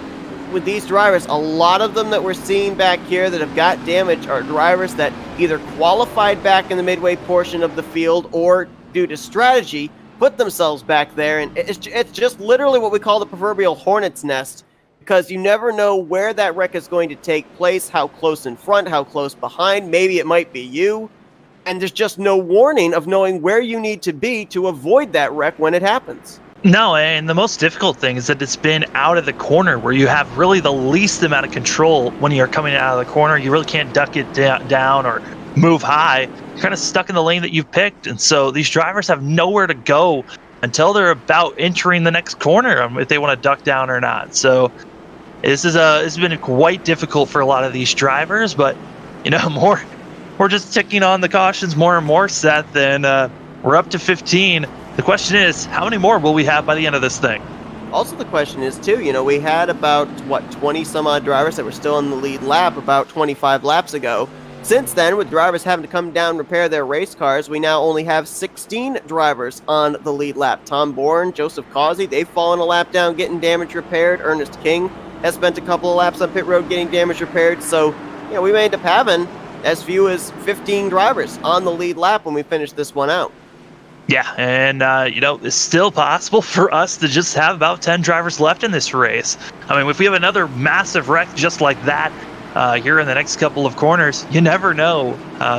With these drivers, a lot of them that we're seeing back here that have got damage are drivers that either qualified back in the midway portion of the field or, due to strategy, put themselves back there. And it's just literally what we call the proverbial hornet's nest, because you never know where that wreck is going to take place, how close in front, how close behind. Maybe it might be you. And there's just no warning of knowing where you need to be to avoid that wreck when it happens. No, and the most difficult thing is that it's been out of the corner where you have really the least amount of control when you're coming out of the corner. You really can't duck it down or move high. You're kind of stuck in the lane that you've picked. And so these drivers have nowhere to go until they're about entering the next corner if they want to duck down or not. So this has been quite difficult for a lot of these drivers, but we're just ticking on the cautions more and more, Seth, and we're up to 15. The question is, how many more will we have by the end of this thing? Also, the question is, too, we had about, 20 some odd drivers that were still in the lead lap about 25 laps ago. Since then, with drivers having to come down and repair their race cars, we now only have 16 drivers on the lead lap. Tom Bourne, Joseph Causey, they've fallen a lap down getting damage repaired. Ernest King has spent a couple of laps on pit road getting damage repaired. So, we may end up having as few as 15 drivers on the lead lap when we finish this one out. Yeah, and, it's still possible for us to just have about 10 drivers left in this race. I mean, if we have another massive wreck just like that, here in the next couple of corners. You never know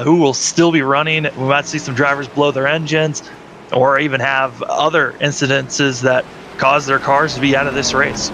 who will still be running. We might see some drivers blow their engines or even have other incidences that cause their cars to be out of this race.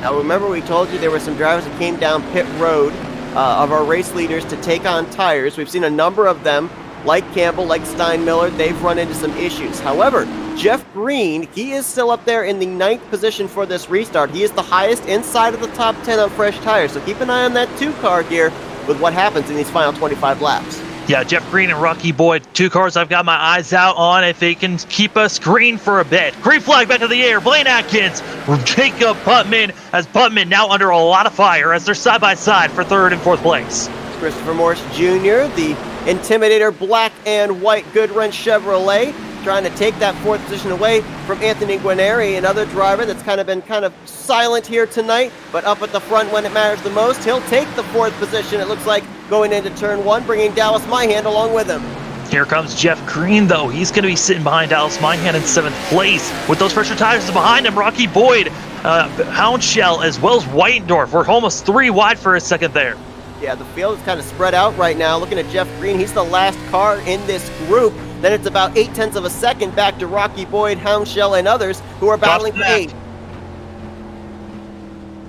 Now remember, we told you there were some drivers that came down pit road of our race leaders to take on tires. We've seen a number of them, like Campbell, like Steinmiller. They've run into some issues. However, Jeff Green, he is still up there in the 9th position for this restart. He is the highest inside of the top 10 on fresh tires. So keep an eye on that 2 car here with what happens in these final 25 laps. Yeah, Jeff Green and Rocky Boyd, 2 cars I've got my eyes out on if they can keep us green for a bit. Green flag back to the air. Blaine Atkins, Jacob Putman, as Putman now under a lot of fire as they're side by side for 3rd and 4th place. Christopher Morse Jr., the Intimidator black and white Goodwrench Chevrolet, trying to take that 4th position away from Anthony Guarneri, another driver that's been silent here tonight, but up at the front when it matters the most. He'll take the 4th position, it looks like, going into turn 1, bringing Dallas Myhand along with him. Here comes Jeff Green, though. He's going to be sitting behind Dallas Myhand in 7th place. With those fresher tires behind him, Rocky Boyd, Houndshell, as well as Whitendorf. We're almost 3 wide for a second there. Yeah, the field is kind of spread out right now. Looking at Jeff Green, he's the last car in this group. Then it's about 0.8 of a second back to Rocky Boyd, Houndshell, and others who are battling for 8.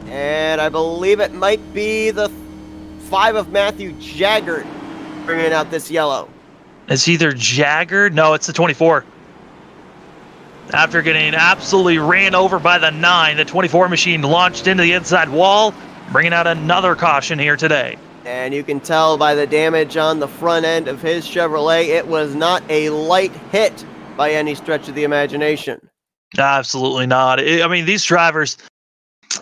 And I believe it might be the 5 of Matthew Jagger bringing out this yellow. It's either Jagger. No, it's the 24. After getting absolutely ran over by the 9, the 24 machine launched into the inside wall, bringing out another caution here today. And you can tell by the damage on the front end of his Chevrolet, it was not a light hit by any stretch of the imagination. Absolutely not. These drivers,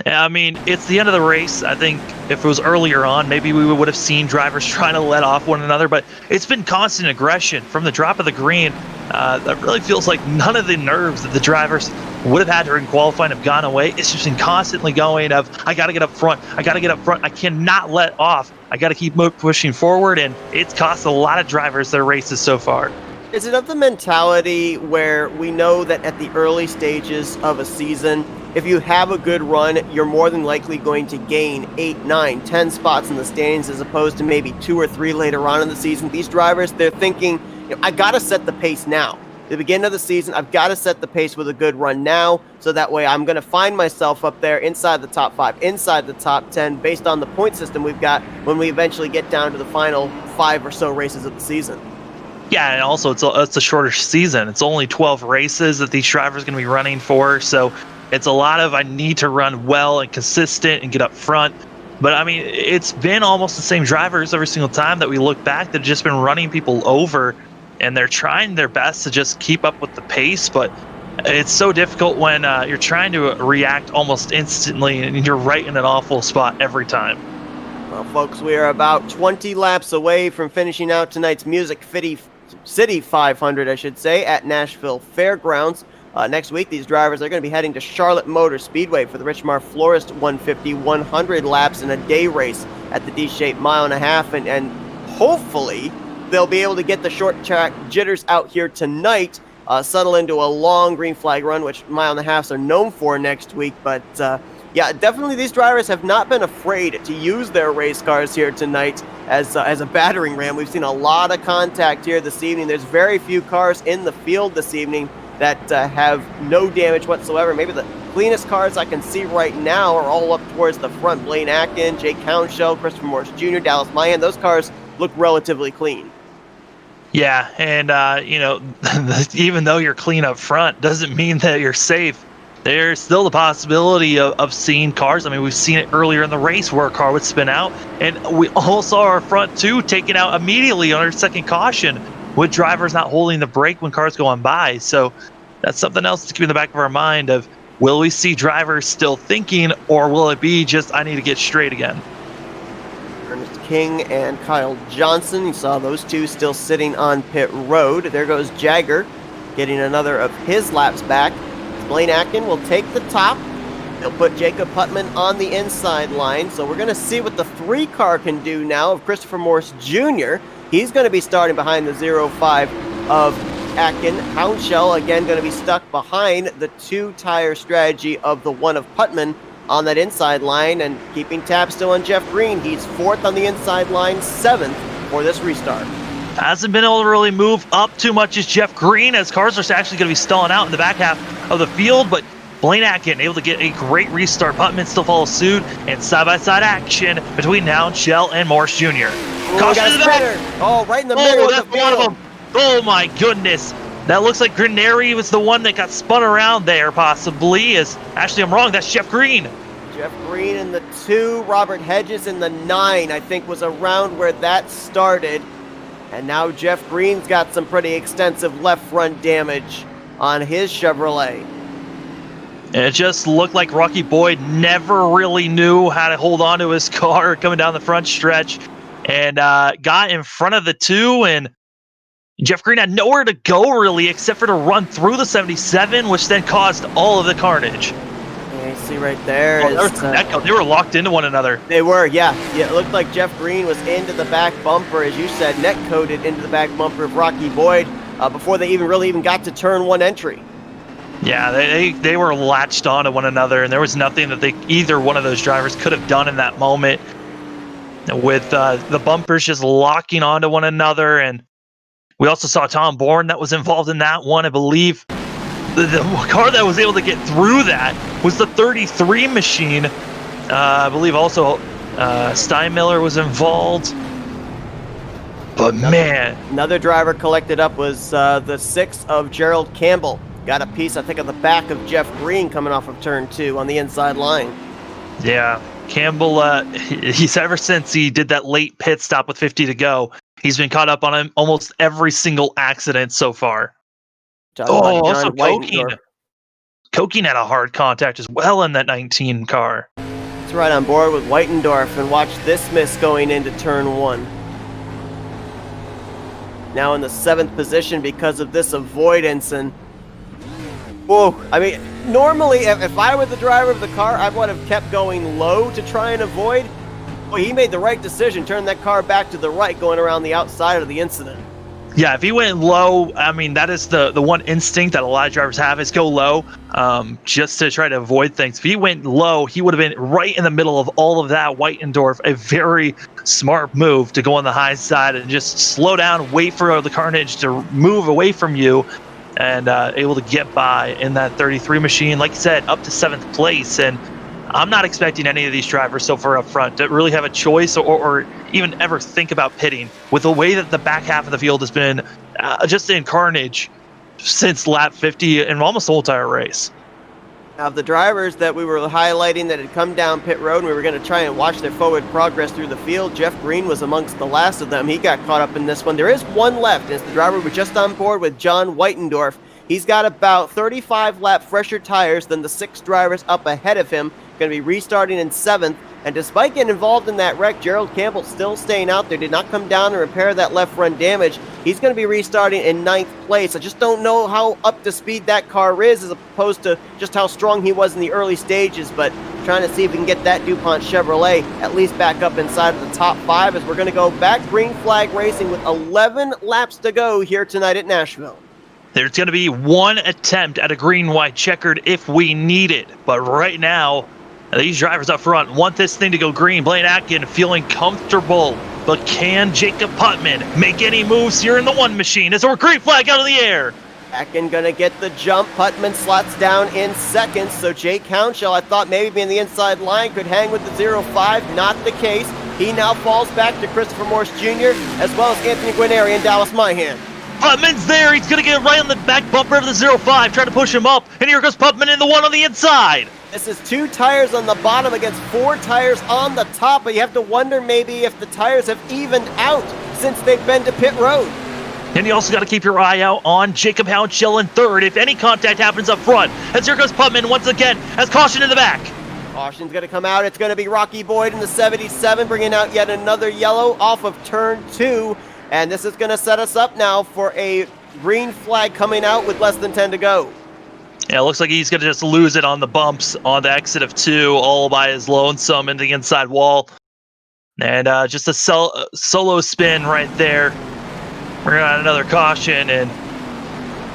it's the end of the race. I think if it was earlier on, maybe we would have seen drivers trying to let off one another, but it's been constant aggression from the drop of the green. That really feels like none of the nerves that the drivers would have had during qualifying have gone away. It's just been constantly going of, I got to get up front. I cannot let off. I got to keep pushing forward, and it's cost a lot of drivers their races so far. Is it of the mentality where we know that at the early stages of a season, if you have a good run, you're more than likely going to gain 8, 9, 10 spots in the standings as opposed to maybe 2 or 3 later on in the season? These drivers, they're thinking, I got to set the pace now. At the beginning of the season, I've got to set the pace with a good run now, so that way I'm going to find myself up there inside the top 5, inside the top 10, based on the point system we've got when we eventually get down to the final 5 or so races of the season. Yeah, and also it's a shorter season. It's only 12 races that these drivers are going to be running for, so it's a lot of I need to run well and consistent and get up front. But it's been almost the same drivers every single time that we look back that have just been running people over, and they're trying their best to just keep up with the pace, but it's so difficult when you're trying to react almost instantly and you're right in an awful spot every time. Well, folks, we are about 20 laps away from finishing out tonight's Music City 500, I should say, at Nashville Fairgrounds. Next week, these drivers are going to be heading to Charlotte Motor Speedway for the Richmar Florist 150 100 laps in a day race at the D-shaped 1.5 miles, and hopefully they'll be able to get the short track jitters out here tonight, settle into a long green flag run, which 1.5 miles are known for next week. But yeah, definitely these drivers have not been afraid to use their race cars here tonight as a battering ram. We've seen a lot of contact here this evening. There's very few cars in the field this evening that have no damage whatsoever. Maybe the cleanest cars I can see right now are all up towards the front. Blaine Atkins, Jake Houndshell, Christopher Morse Jr., Dallas Myhand. Those cars look relatively clean. Yeah, and even though you're clean up front, doesn't mean that you're safe. There's still the possibility of seeing cars. We've seen it earlier in the race where a car would spin out, and we all saw our front two taken out immediately on our second caution with drivers not holding the brake when cars go on by. So that's something else to keep in the back of our mind of, will we see drivers still thinking, or will it be just, I need to get straight again? Ernest King and Kyle Johnson, you saw those two still sitting on pit road. There goes Jagger getting another of his laps back. Blaine Atkin will take the top. They'll put Jacob Putman on the inside line. So we're going to see what the 3 car can do now of Christopher Morse Jr. He's going to be starting behind the 0.5 of Atkin. Houndshell, again, going to be stuck behind the 2-tire strategy of the 1 of Putman. on that inside line and keeping tabs still on Jeff Green. He's 4th on the inside line, 7th for this restart. Hasn't been able to really move up too much as Jeff Green, as cars are actually going to be stalling out in the back half of the field, but Blaine Atkin able to get a great restart. Putman still follows suit, and side-by-side action between Hounshell and Morse Jr. Caution to the back. Oh, right in the middle of the that's one of field. them. Oh my goodness. That looks like Granary was the one that got spun around there, possibly. Actually, I'm wrong. That's Jeff Green. Jeff Green in the 2, Robert Hedges in the 9, I think was around where that started. And now Jeff Green's got some pretty extensive left front damage on his Chevrolet. And it just looked like Rocky Boyd never really knew how to hold on to his car coming down the front stretch, and got in front of the 2, and Jeff Green had nowhere to go really except for to run through the 77, which then caused all of the carnage. Yeah, you see right there. They were locked into one another. They were, yeah. It looked like Jeff Green was into the back bumper, as you said, net-coded into the back bumper of Rocky Boyd before they even got to turn 1 entry. Yeah, they were latched onto one another, and there was nothing that either one of those drivers could have done in that moment, with the bumpers just locking onto one another. And we also saw Tom Bourne that was involved in that one. I believe the car that was able to get through that was the 33 machine. I believe also Steinmiller was involved. But man. Another driver collected up was the 6 of Gerald Campbell. Got a piece, I think, of the back of Jeff Green coming off of turn 2 on the inside line. Yeah, Campbell, he's ever since he did that late pit stop with 50 to go, he's been caught up on almost every single accident so far. Also Kokine had a hard contact as well in that 19 car. It's right on board with Whitendorf, and watch this miss going into turn 1. Now in the 7th position because of this avoidance, and whoa, I mean, normally if I were the driver of the car, I would have kept going low to try and avoid. Well, he made the right decision, turning that car back to the right, going around the outside of the incident. Yeah, if he went low, I mean, that is the one instinct that a lot of drivers have, is go low, just to try to avoid things. If he went low, he would have been right in the middle of all of that. Whitendorf, a very smart move to go on the high side and just slow down, wait for the carnage to move away from you, and able to get by in that 33 machine, like you said, up to 7th place. And I'm not expecting any of these drivers so far up front to really have a choice or even ever think about pitting, with the way that the back half of the field has been just in carnage since lap 50 and almost the whole entire race. Of the drivers that we were highlighting that had come down pit road and we were going to try and watch their forward progress through the field, Jeff Green was amongst the last of them. He got caught up in this one. There is one left, and it's the driver we're just on board with, John Whitendorf. He's got about 35 lap fresher tires than the 6 drivers up ahead of him. Going to be restarting in 7th. And despite getting involved in that wreck, Gerald Campbell still staying out there. Did not come down and repair that left front damage. He's going to be restarting in 9th place. I just don't know how up to speed that car is, as opposed to just how strong he was in the early stages. But trying to see if we can get that DuPont Chevrolet at least back up inside of the top 5, as we're going to go back green flag racing with 11 laps to go here tonight at Nashville. There's going to be one attempt at a green-white checkered if we need it. But right now, these drivers up front want this thing to go green. Blaine Atkin feeling comfortable. But can Jacob Putman make any moves here in the 1 machine as our green flag out of the air? Atkin going to get the jump. Putman slots down in 2nd. So Jake Hounshell, I thought maybe being the inside line, could hang with the 0-5. Not the case. He now falls back to Christopher Morse Jr. as well as Anthony Guarneri and Dallas Myhan. Putman's there. He's going to get right on the back bumper of the 0-5, trying to push him up. And here goes Putman in the 1 on the inside. This is 2 tires on the bottom against 4 tires on the top, but you have to wonder maybe if the tires have evened out since they've been to pit road. And you also got to keep your eye out on Jacob Hounshell in 3rd if any contact happens up front. As here goes Putman once again, has caution in the back. Caution's going to come out. It's going to be Rocky Boyd in the 77, bringing out yet another yellow off of turn 2. And this is going to set us up now for a green flag coming out with less than 10 to go. Yeah, it looks like he's going to just lose it on the bumps on the exit of 2, all by his lonesome in the inside wall. And just a solo spin right there. We're going to have another caution, and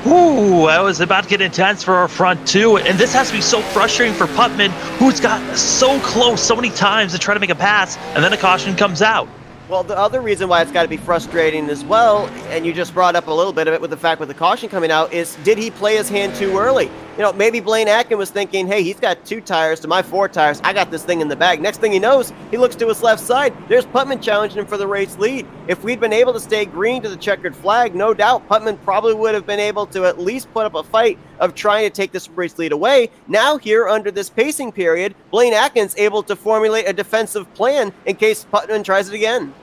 Ooh, that was about to get intense for our front two, and this has to be so frustrating for Putman, who's got so close so many times to try to make a pass, and then a caution comes out. Well, the other reason why it's got to be frustrating as well, and you just brought up a little bit of it with the fact with the caution coming out, is did he play his hand too early? You know, maybe Blaine Atkin was thinking, hey, he's got 2 tires to my 4 tires. I got this thing in the bag. Next thing he knows, he looks to his left side. There's Putman challenging him for the race lead. If we'd been able to stay green to the checkered flag, no doubt Putman probably would have been able to at least put up a fight of trying to take this race lead away. Now here under this pacing period, Blaine Atkin's able to formulate a defensive plan in case Putman tries it again.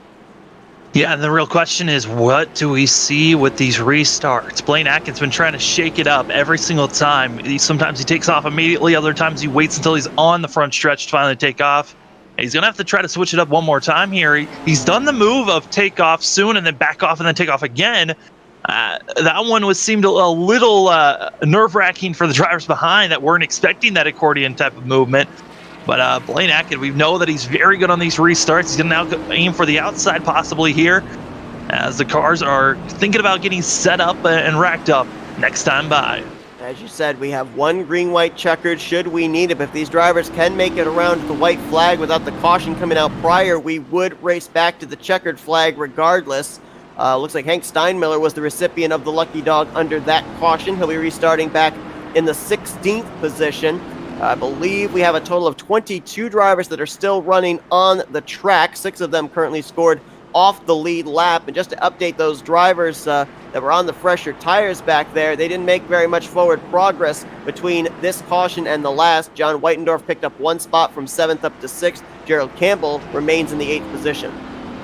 Yeah, and the real question is, what do we see with these restarts? Blaine Atkin's been trying to shake it up every single time. Sometimes he takes off immediately, other times he waits until he's on the front stretch to finally take off. And he's going to have to try to switch it up one more time here. He's done the move of take off soon and then back off and then take off again. That one seemed a little nerve-wracking for the drivers behind that weren't expecting that accordion type of movement. But Blaine Atkin, we know that he's very good on these restarts. He's going to now aim for the outside possibly here as the cars are thinking about getting set up and racked up next time by. As you said, we have 1 green-white checkered should we need it. But if these drivers can make it around the white flag without the caution coming out prior, we would race back to the checkered flag regardless. Looks like Hank Steinmiller was the recipient of the lucky dog under that caution. He'll be restarting back in the 16th position. I believe we have a total of 22 drivers that are still running on the track. 6 of them currently scored off the lead lap. And just to update those drivers that were on the fresher tires back there, they didn't make very much forward progress between this caution and the last. John Whitendorf picked up 1 spot from 7th up to 6th. Gerald Campbell remains in the 8th position.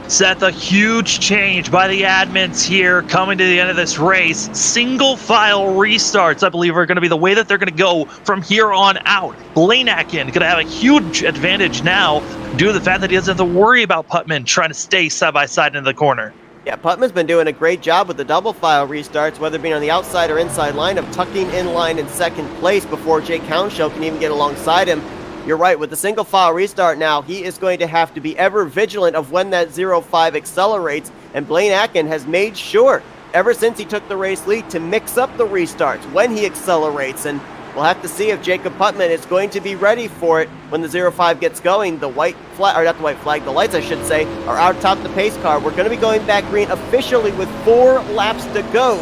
Seth, a huge change by the admins here coming to the end of this race. Single file restarts, I believe, are going to be the way that they're going to go from here on out. Blaine Atkin going to have a huge advantage now due to the fact that he doesn't have to worry about Putman trying to stay side by side into the corner. Yeah, Putman's been doing a great job with the double file restarts, whether it be on the outside or inside line, of tucking in line in second place before Jake Hounshell can even get alongside him. You're right, with the single file restart now, he is going to have to be ever vigilant of when that 0-5 accelerates, and Blaine Atkin has made sure, ever since he took the race lead, to mix up the restarts when he accelerates, and we'll have to see if Jacob Putman is going to be ready for it when the 0-5 gets going. The white flag, or not the white flag, the lights I should say, are out atop the pace car. We're going to be going back green officially with 4 laps to go,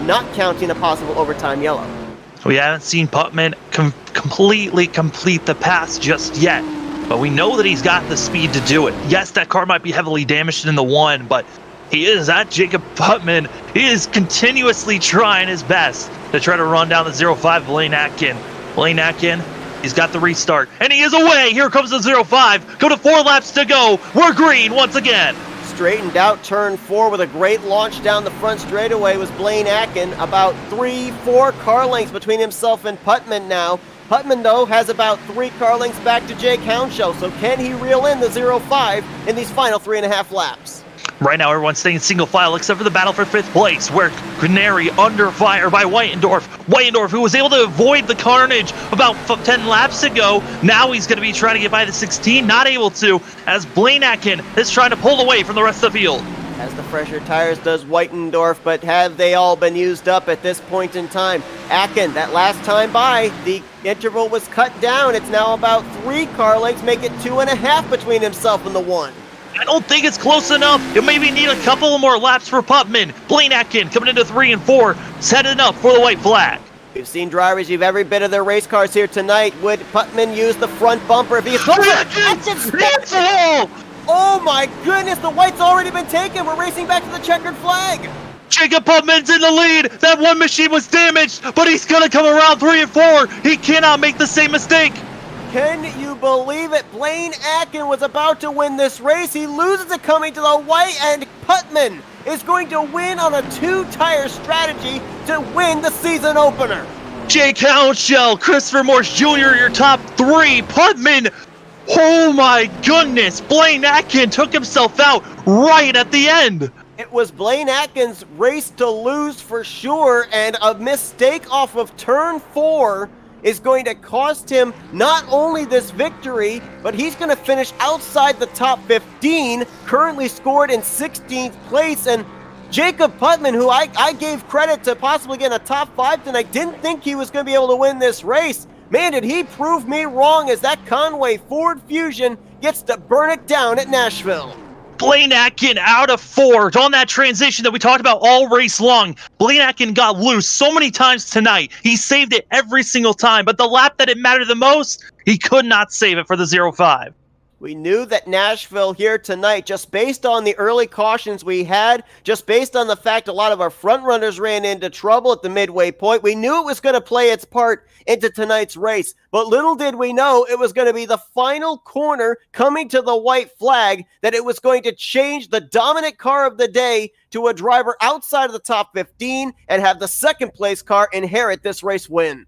not counting a possible overtime yellow. We haven't seen Putman completely complete the pass just yet, but we know that he's got the speed to do it. Yes, that car might be heavily damaged in the 1, but he is at Jacob Putman. He is continuously trying his best to try to run down the 0-5 Blaine Atkin. Blaine Atkin, he's got the restart, and he is away. Here comes the 0-5. Go to 4 laps to go. We're green once again. Straightened out turn 4 with a great launch down the front straightaway was Blaine Atkin. About 3-4 car lengths between himself and Putman now. Putman, though, has about 3 car lengths back to Jake Hounshell, so can he reel in the 0-5 in these final 3.5 laps? Right now, everyone's staying single file except for the battle for 5th place, where Canary under fire by Whitendorf. Whitendorf, who was able to avoid the carnage about 10 laps ago, now he's going to be trying to get by the 16, not able to, as Blaine Atkin is trying to pull away from the rest of the field. As the fresher tires does Whitendorf, but have they all been used up at this point in time? Atkin, that last time by, the interval was cut down. It's now about 3 car lengths, make it 2.5 between himself and the 1. I don't think it's close enough. You maybe need a couple more laps for Putman. Blaine Atkin coming into 3 and 4, setting up for the white flag. We've seen drivers use every bit of their race cars here tonight. Would Putman use the front bumper if he Oh my goodness, the white's already been taken. We're racing back to the checkered flag. Jacob Putman's in the lead. That 1 machine was damaged, but he's going to come around 3 and 4. He cannot make the same mistake. Can you believe it? Blaine Atkin was about to win this race. He loses it coming to the white, and Putman is going to win on a 2-tire strategy to win the season opener. Jake Hounshell, Christopher Morse Jr., your top 3. Putman, oh my goodness. Blaine Atkin took himself out right at the end. It was Blaine Atkin's race to lose for sure, and a mistake off of turn 4 is going to cost him not only this victory, but he's going to finish outside the top 15, currently scored in 16th place. And Jacob Putman, who I gave credit to possibly getting a top 5 tonight, didn't think he was going to be able to win this race. Man, did he prove me wrong as that Conway Ford Fusion gets to burn it down at Nashville. Blaine Atkin out of fourth on that transition that we talked about all race long. Blaine Atkin got loose so many times tonight. He saved it every single time, but the lap that it mattered the most, he could not save it for the 0-5. We knew that Nashville here tonight, just based on the early cautions we had, just based on the fact a lot of our front runners ran into trouble at the midway point, we knew it was going to play its part into tonight's race. But little did we know it was going to be the final corner coming to the white flag, that it was going to change the dominant car of the day to a driver outside of the top 15 and have the second place car inherit this race win.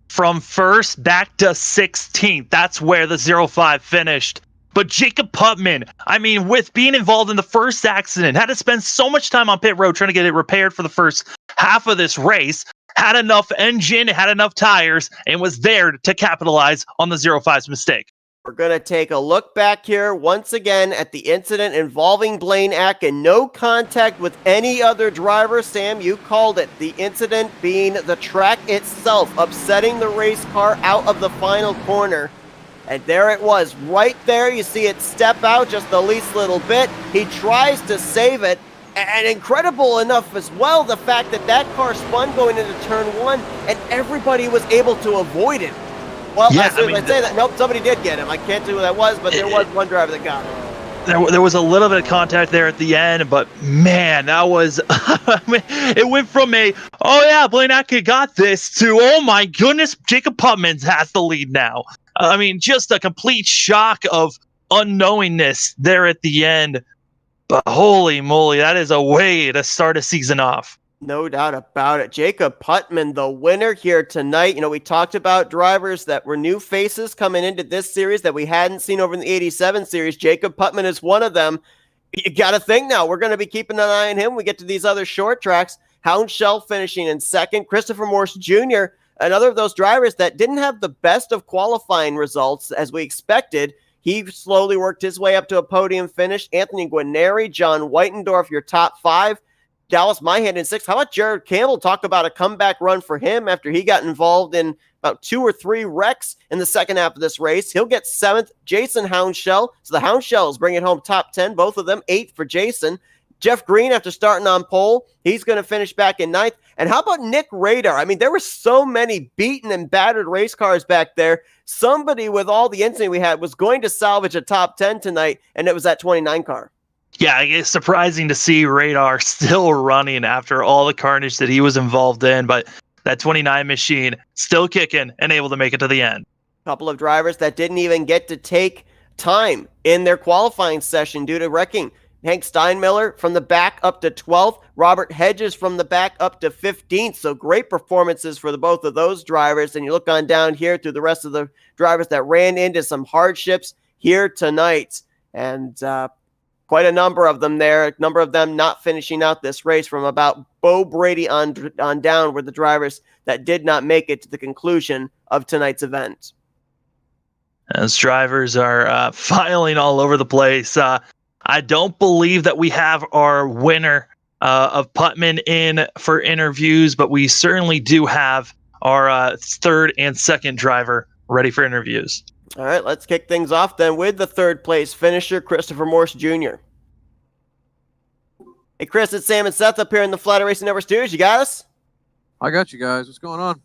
From first back to 16th, that's where the 0-5 finished. But Jacob Putman, I mean, with being involved in the first accident, had to spend so much time on pit road trying to get it repaired for the first half of this race, had enough engine, had enough tires, and was there to capitalize on the 0-5's mistake. We're going to take a look back here once again at the incident involving Blaine Atkin. No contact with any other driver. Sam, you called it. The incident being the track itself upsetting the race car out of the final corner. And there it was, right there. You see it step out just the least little bit. He tries to save it. And incredible enough as well, the fact that that car spun going into turn 1 and everybody was able to avoid it. Well, yeah, I'd say that. Nope, somebody did get him. I can't tell who that was, but there was one driver that got him. There was a little bit of contact there at the end, but man, that was it went from oh yeah, Blaine Atkin got this to, oh my goodness, Jacob Putman has the lead now. I mean, just a complete shock of unknowingness there at the end. But holy moly, that is a way to start a season off. No doubt about it. Jacob Putman, the winner here tonight. You know, we talked about drivers that were new faces coming into this series that we hadn't seen over in the 87 series. Jacob Putman is one of them. You got to think now, we're going to be keeping an eye on him. We get to these other short tracks. Houndshell finishing in second. Christopher Morse Jr., another of those drivers that didn't have the best of qualifying results as we expected. He slowly worked his way up to a podium finish. Anthony Guarneri, John Whitendorf, your top 5. Dallas Myhan in 6th. How about Jared Campbell? Talk about a comeback run for him after he got involved in about 2 or 3 wrecks in the second half of this race. He'll get 7th. Jason Houndshell. So the Houndshells bring it home top 10. Both of them 8th for Jason. Jeff Green, after starting on pole, he's going to finish back in 9th. And how about Nick Radar? I mean, there were so many beaten and battered race cars back there. Somebody with all the incident we had was going to salvage a top 10 tonight, and it was that 29 car. Yeah, it's surprising to see Radar still running after all the carnage that he was involved in, but that 29 machine still kicking and able to make it to the end. A couple of drivers that didn't even get to take time in their qualifying session due to wrecking. Hank Steinmiller from the back up to 12th. Robert Hedges from the back up to 15th. So great performances for both of those drivers. And you look on down here through the rest of the drivers that ran into some hardships here tonight. And quite a number of them there. A number of them not finishing out this race from about Bo Brady on down were the drivers that did not make it to the conclusion of tonight's event. As drivers are filing all over the place. I don't believe that we have our winner of Putman in for interviews, but we certainly do have our third and second driver ready for interviews. All right, let's kick things off then with the third place finisher, Christopher Morse Jr. Hey, Chris, it's Sam and Seth up here in the Flatout Racing Network studios. You got us? I got you guys. What's going on?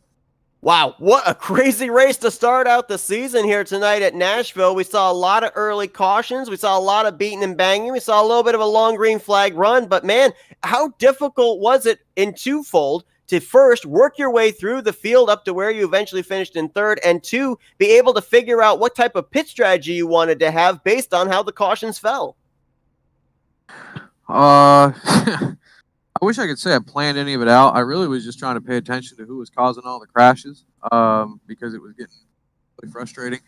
Wow, what a crazy race to start out the season here tonight at Nashville. We saw a lot of early cautions. We saw a lot of beating and banging. We saw a little bit of a long green flag run. But, man, how difficult was it in twofold to first work your way through the field up to where you eventually finished in third, and 2, be able to figure out what type of pit strategy you wanted to have based on how the cautions fell? I wish I could say I planned any of it out. I really was just trying to pay attention to who was causing all the crashes because it was getting really frustrating.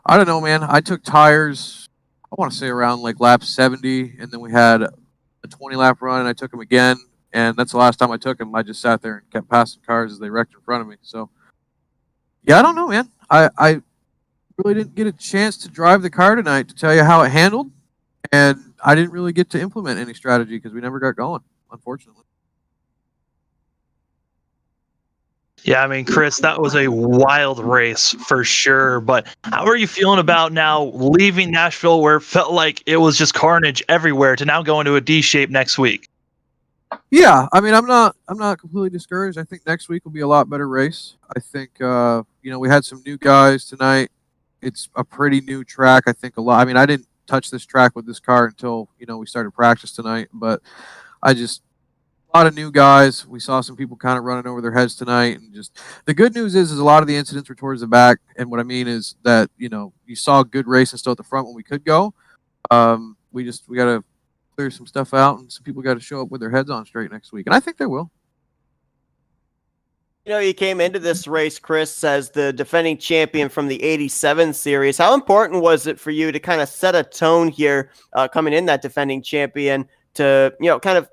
I don't know, man. I took tires, I want to say around like lap 70, and then we had a 20-lap run, and I took them again, and that's the last time I took them. I just sat there and kept passing cars as they wrecked in front of me. So, yeah, I don't know, man. I really didn't get a chance to drive the car tonight to tell you how it handled, and I didn't really get to implement any strategy because we never got going. unfortunately. Yeah, I mean, Chris, that was a wild race for sure. But how are you feeling about now leaving Nashville, where it felt like it was just carnage everywhere, to now going to a D shape next week? Yeah, I mean, I'm not completely discouraged. I think next week will be a lot better race. I think we had some new guys tonight. It's a pretty new track. I think a lot. I mean, I didn't touch this track with this car until we started practice tonight, but I just a lot of new guys. We saw some people kind of running over their heads tonight, and just the good news is a lot of the incidents were towards the back. And what I mean is that you saw good racing still at the front when we could go. We got to clear some stuff out, and some people got to show up with their heads on straight next week, and I think they will. You came into this race, Chris, as the defending champion from the 87 series. How important was it for you to kind of set a tone here coming in that defending champion to, kind of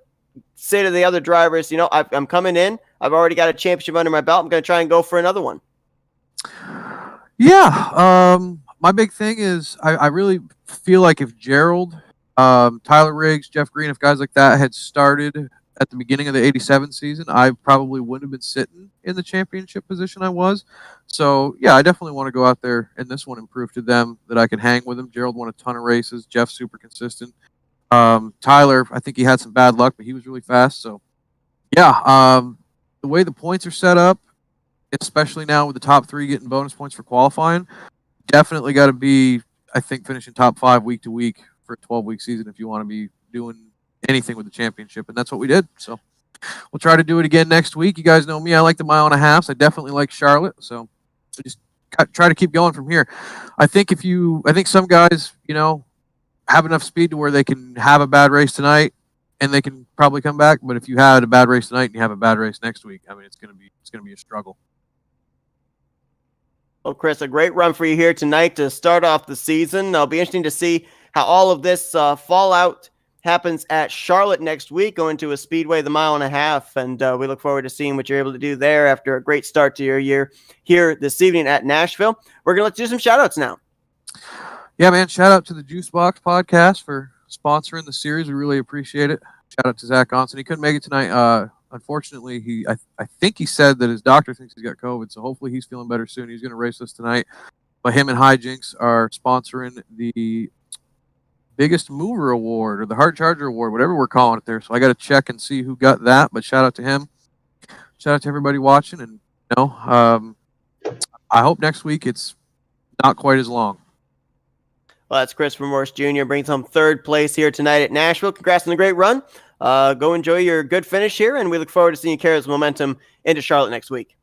say to the other drivers, I'm coming in. I've already got a championship under my belt. I'm going to try and go for another one. Yeah. My big thing is I really feel like if Gerald, Tyler Riggs, Jeff Green, if guys like that had started at the beginning of the 87 season, I probably wouldn't have been sitting in the championship position I was. So, yeah, I definitely want to go out there in this one and prove to them that I can hang with them. Gerald won a ton of races. Jeff's super consistent. Tyler, I think he had some bad luck, but he was really fast. So, yeah, the way the points are set up, especially now with the top three getting bonus points for qualifying, definitely got to be, I think, finishing top 5 week to week for a 12-week season if you want to be doing anything with the championship, and that's what we did. So we'll try to do it again next week. You guys know me, I like the mile and a half. I definitely like Charlotte, so just try to keep going from here. I think some guys have enough speed to where they can have a bad race tonight and they can probably come back, but if you had a bad race tonight and you have a bad race next week, I mean, it's going to be a struggle. Well, Chris, a great run for you here tonight to start off the season. It'll be interesting to see how all of this fallout happens at Charlotte next week, going to a speedway, the mile and a half. And we look forward to seeing what you're able to do there after a great start to your year here this evening at Nashville. We're going to let you do some shout outs now. Yeah, man. Shout out to the Juicebox podcast for sponsoring the series. We really appreciate it. Shout out to Zach Onson. He couldn't make it tonight. Unfortunately, I think he said that his doctor thinks he's got COVID, so hopefully he's feeling better soon. He's going to race us tonight. But him and Hijinks are sponsoring the Biggest Mover Award or the Heart Charger Award, whatever we're calling it there. So I got to check and see who got that. But shout out to him. Shout out to everybody watching. And I hope next week it's not quite as long. Well, that's Chris Morse Jr. brings home third place here tonight at Nashville. Congrats on the great run. Go enjoy your good finish here, and we look forward to seeing you carry this momentum into Charlotte next week.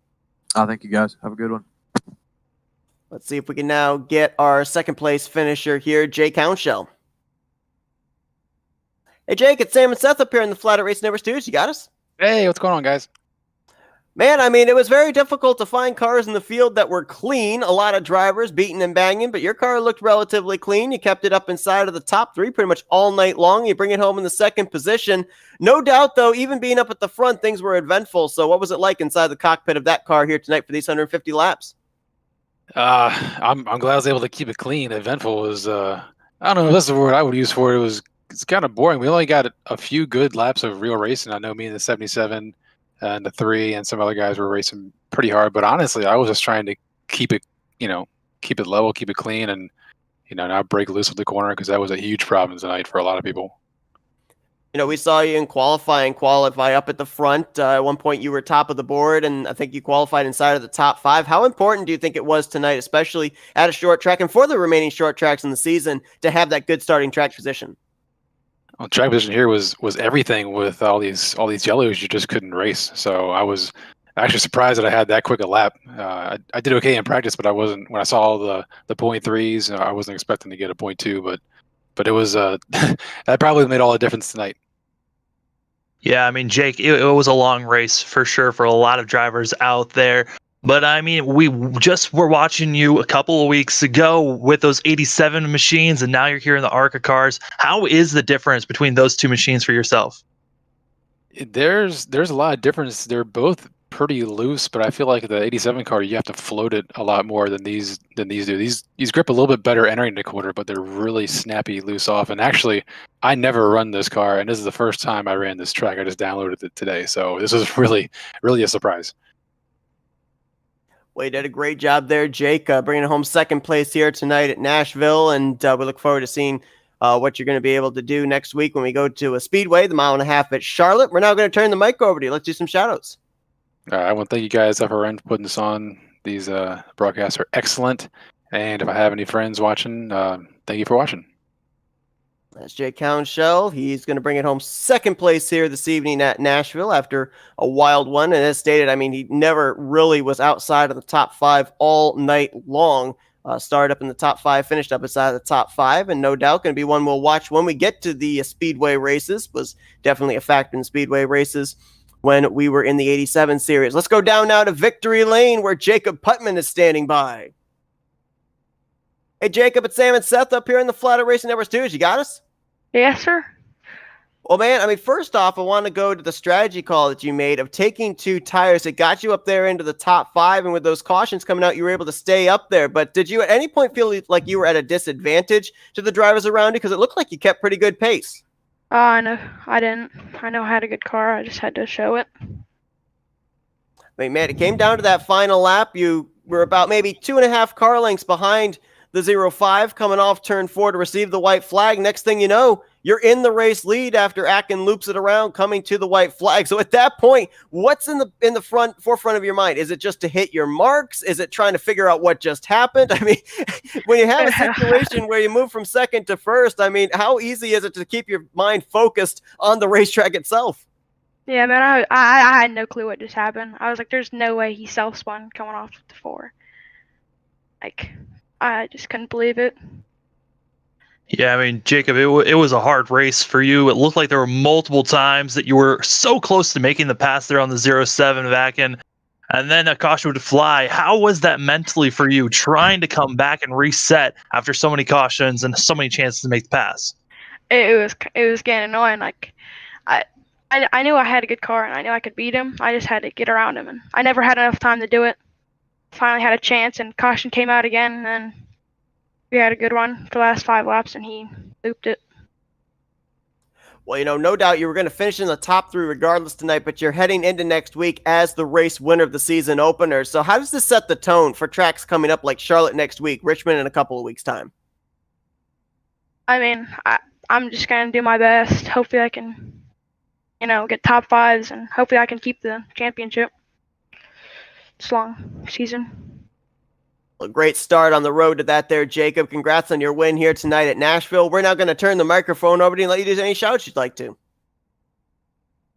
Thank you, guys. Have a good one. Let's see if we can now get our second place finisher here, Jake Hounshell. Hey, Jake, it's Sam and Seth up here in the Flatout Racing Network studios. You got us? Hey, what's going on, guys? Man, I mean, it was very difficult to find cars in the field that were clean. A lot of drivers beating and banging, but your car looked relatively clean. You kept it up inside of the top three pretty much all night long. You bring it home in the second position. No doubt, though, even being up at the front, things were eventful. So what was it like inside the cockpit of that car here tonight for these 150 laps? I'm glad I was able to keep it clean. Eventful was, I don't know if that's the word I would use for it. It's kind of boring. We only got a few good laps of real racing. I know me in the 77 and the 3 and some other guys were racing pretty hard, but honestly, I was just trying to keep it level, keep it clean, and not break loose with the corner, because that was a huge problem tonight for a lot of people. We saw you in qualify up at the front. At one point, you were top of the board, and I think you qualified inside of the top 5. How important do you think it was tonight, especially at a short track and for the remaining short tracks in the season, to have that good starting track position? Well, track position here was everything. With all these yellows, you just couldn't race. So I was actually surprised that I had that quick a lap. I did okay in practice, but I wasn't. When I saw all the 0.3s, I wasn't expecting to get a 0.2. But it was that probably made all the difference tonight. Yeah, I mean, Jake, it was a long race for sure for a lot of drivers out there. But I mean, we just were watching you a couple of weeks ago with those 87 machines, and now you're here in the ARCA cars. How is the difference between those two machines for yourself? There's a lot of difference. They're both pretty loose, but I feel like the 87 car, you have to float it a lot more than these do. These grip a little bit better entering the quarter, but they're really snappy loose off. And actually, I never run this car, and this is the first time I ran this track. I just downloaded it today, so this was really, really a surprise. Well, you did a great job there, Jake, bringing home second place here tonight at Nashville, and we look forward to seeing what you're going to be able to do next week when we go to a speedway, the 1.5 mile at Charlotte. We're now going to turn the mic over to you. Let's do some shout-outs. I want to thank you guys, FRN, for putting this on. These broadcasts are excellent, and if I have any friends watching, thank you for watching. That's Jake Cownshell. He's going to bring it home second place here this evening at Nashville after a wild one. And as stated, I mean, he never really was outside of the top 5 all night long. Started up in the top 5, finished up inside the top 5, and no doubt going to be one we'll watch when we get to the speedway races. Was definitely a factor in speedway races when we were in the 87 series. Let's go down now to Victory Lane, where Jacob Putman is standing by. Hey, Jacob, it's Sam and Seth up here in the Flatout Racing Network studios. You got us? Yes, sir. Well, man, I mean, first off, I want to go to the strategy call that you made of taking 2 tires. It got you up there into the top 5, and with those cautions coming out, you were able to stay up there. But did you at any point feel like you were at a disadvantage to the drivers around you? Because it looked like you kept pretty good pace. No, I didn't. I know I had a good car. I just had to show it. I mean, man, it came down to that final lap. You were about maybe 2.5 car lengths behind the 05 coming off turn 4 to receive the white flag. Next thing you know, you're in the race lead after Akin loops it around coming to the white flag. So at that point, what's in the forefront of your mind? Is it just to hit your marks? Is it trying to figure out what just happened? I mean, when you have a situation where you move from second to first, I mean, how easy is it to keep your mind focused on the racetrack itself? Yeah, man, I had no clue what just happened. I was like, there's no way he self-spun coming off the 4. Like, I just couldn't believe it. Yeah, I mean, Jacob, it was a hard race for you. It looked like there were multiple times that you were so close to making the pass there on the 07 back in, and then a caution would fly. How was that mentally for you, trying to come back and reset after so many cautions and so many chances to make the pass? It was getting annoying. Like, I knew I had a good car, and I knew I could beat him. I just had to get around him, and I never had enough time to do it. Finally had a chance, and caution came out again, and then we had a good run for the last 5 laps, and he looped it. Well, you know, no doubt you were going to finish in the top 3 regardless tonight, but you're heading into next week as the race winner of the season opener. So how does this set the tone for tracks coming up like Charlotte next week, Richmond in a couple of weeks' time? I mean, I'm just going to do my best. Hopefully I can, get top 5s, and hopefully I can keep the championship. It's a long season. A great start on the road to that there, Jacob. Congrats on your win here tonight at Nashville. We're now going to turn the microphone over to you and let you do any shouts you'd like to.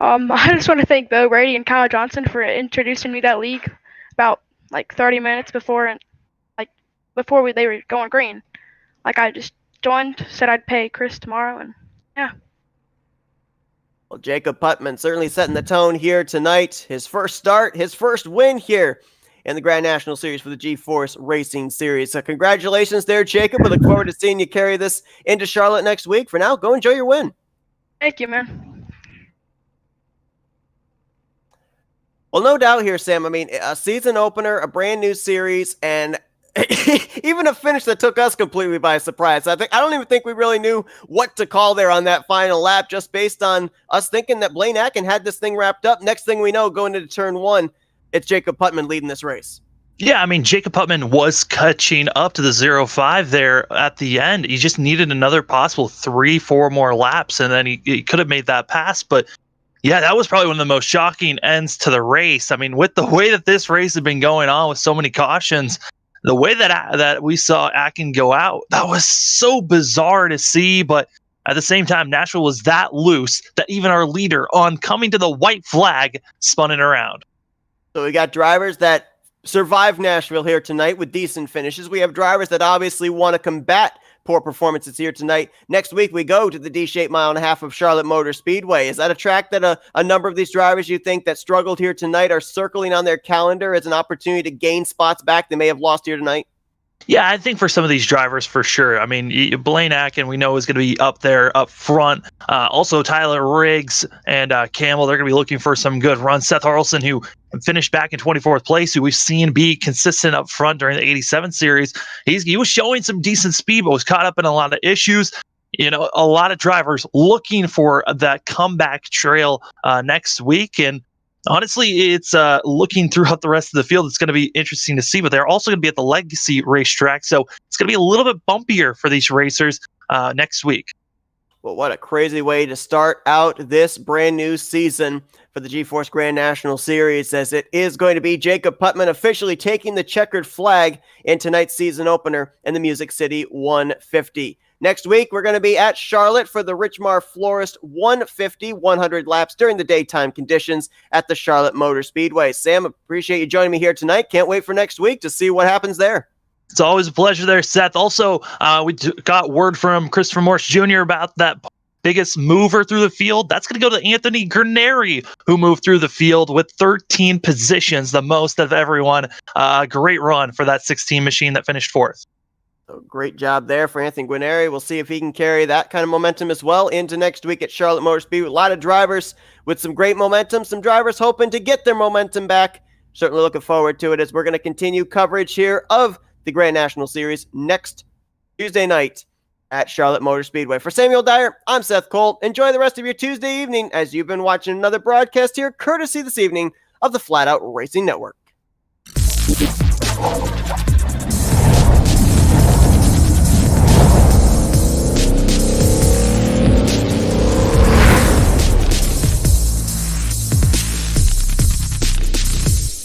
I just want to thank Bo Brady and Kyle Johnson for introducing me to that league about 30 minutes before, they were going green. I just joined, said I'd pay Chris tomorrow, and yeah. Well, Jacob Putman certainly setting the tone here tonight. His first start, his first win here in the Grand National Series for the G-Force Racing Series. So congratulations there, Jacob. We look forward to seeing you carry this into Charlotte next week. For now, go enjoy your win. Thank you, man. Well, no doubt here, Sam. I mean, a season opener, a brand new series, and even a finish that took us completely by surprise. I don't even think we really knew what to call there on that final lap, just based on us thinking that Blaine Akin had this thing wrapped up. Next thing we know, going into turn 1, it's Jacob Putman leading this race. Yeah, I mean, Jacob Putman was catching up to the 05 there at the end. He just needed another possible 3-4 more laps, and then he could have made that pass. But yeah, that was probably one of the most shocking ends to the race. I mean, with the way that this race had been going on with so many cautions, the way that we saw Akin go out, that was so bizarre to see. But at the same time, Nashville was that loose that even our leader, on coming to the white flag, spun it around. So we got drivers that survived Nashville here tonight with decent finishes. We have drivers that obviously want to combat poor performances here tonight. Next week, we go to the D-shaped 1.5 mile of Charlotte Motor Speedway. Is that a track that a number of these drivers you think that struggled here tonight are circling on their calendar as an opportunity to gain spots back they may have lost here tonight? Yeah, I think for some of these drivers, for sure. I mean, Blaine Akin, we know, is going to be up there, up front. Also, Tyler Riggs and Campbell, they're going to be looking for some good runs. Seth Harrelson, who finished back in 24th place, who we've seen be consistent up front during the 87 series. He was showing some decent speed, but was caught up in a lot of issues. You know, a lot of drivers looking for that comeback trail next week. And honestly, it's looking throughout the rest of the field, it's going to be interesting to see. But they're also going to be at the Legacy racetrack, so it's going to be a little bit bumpier for these racers next week. Well, what a crazy way to start out this brand new season for the G-Force Grand National Series, as it is going to be Jacob Putman officially taking the checkered flag in tonight's season opener in the Music City 150. Next week, we're going to be at Charlotte for the Richmar Florist 150, 100 laps during the daytime conditions at the Charlotte Motor Speedway. Sam, appreciate you joining me here tonight. Can't wait for next week to see what happens there. It's always a pleasure there, Seth. Also, we got word from Christopher Morse Jr. about that biggest mover through the field. That's going to go to Anthony Graneri, who moved through the field with 13 positions, the most of everyone. Great run for that 16 machine that finished fourth. So great job there for Anthony Guarneri. We'll see if he can carry that kind of momentum as well into next week at Charlotte Motor Speedway. A lot of drivers with some great momentum, some drivers hoping to get their momentum back. Certainly looking forward to it as we're going to continue coverage here of the Grand National Series next Tuesday night at Charlotte Motor Speedway. For Samuel Dyer, I'm Seth Cole. Enjoy the rest of your Tuesday evening as you've been watching another broadcast here, courtesy this evening of the Flatout Racing Network.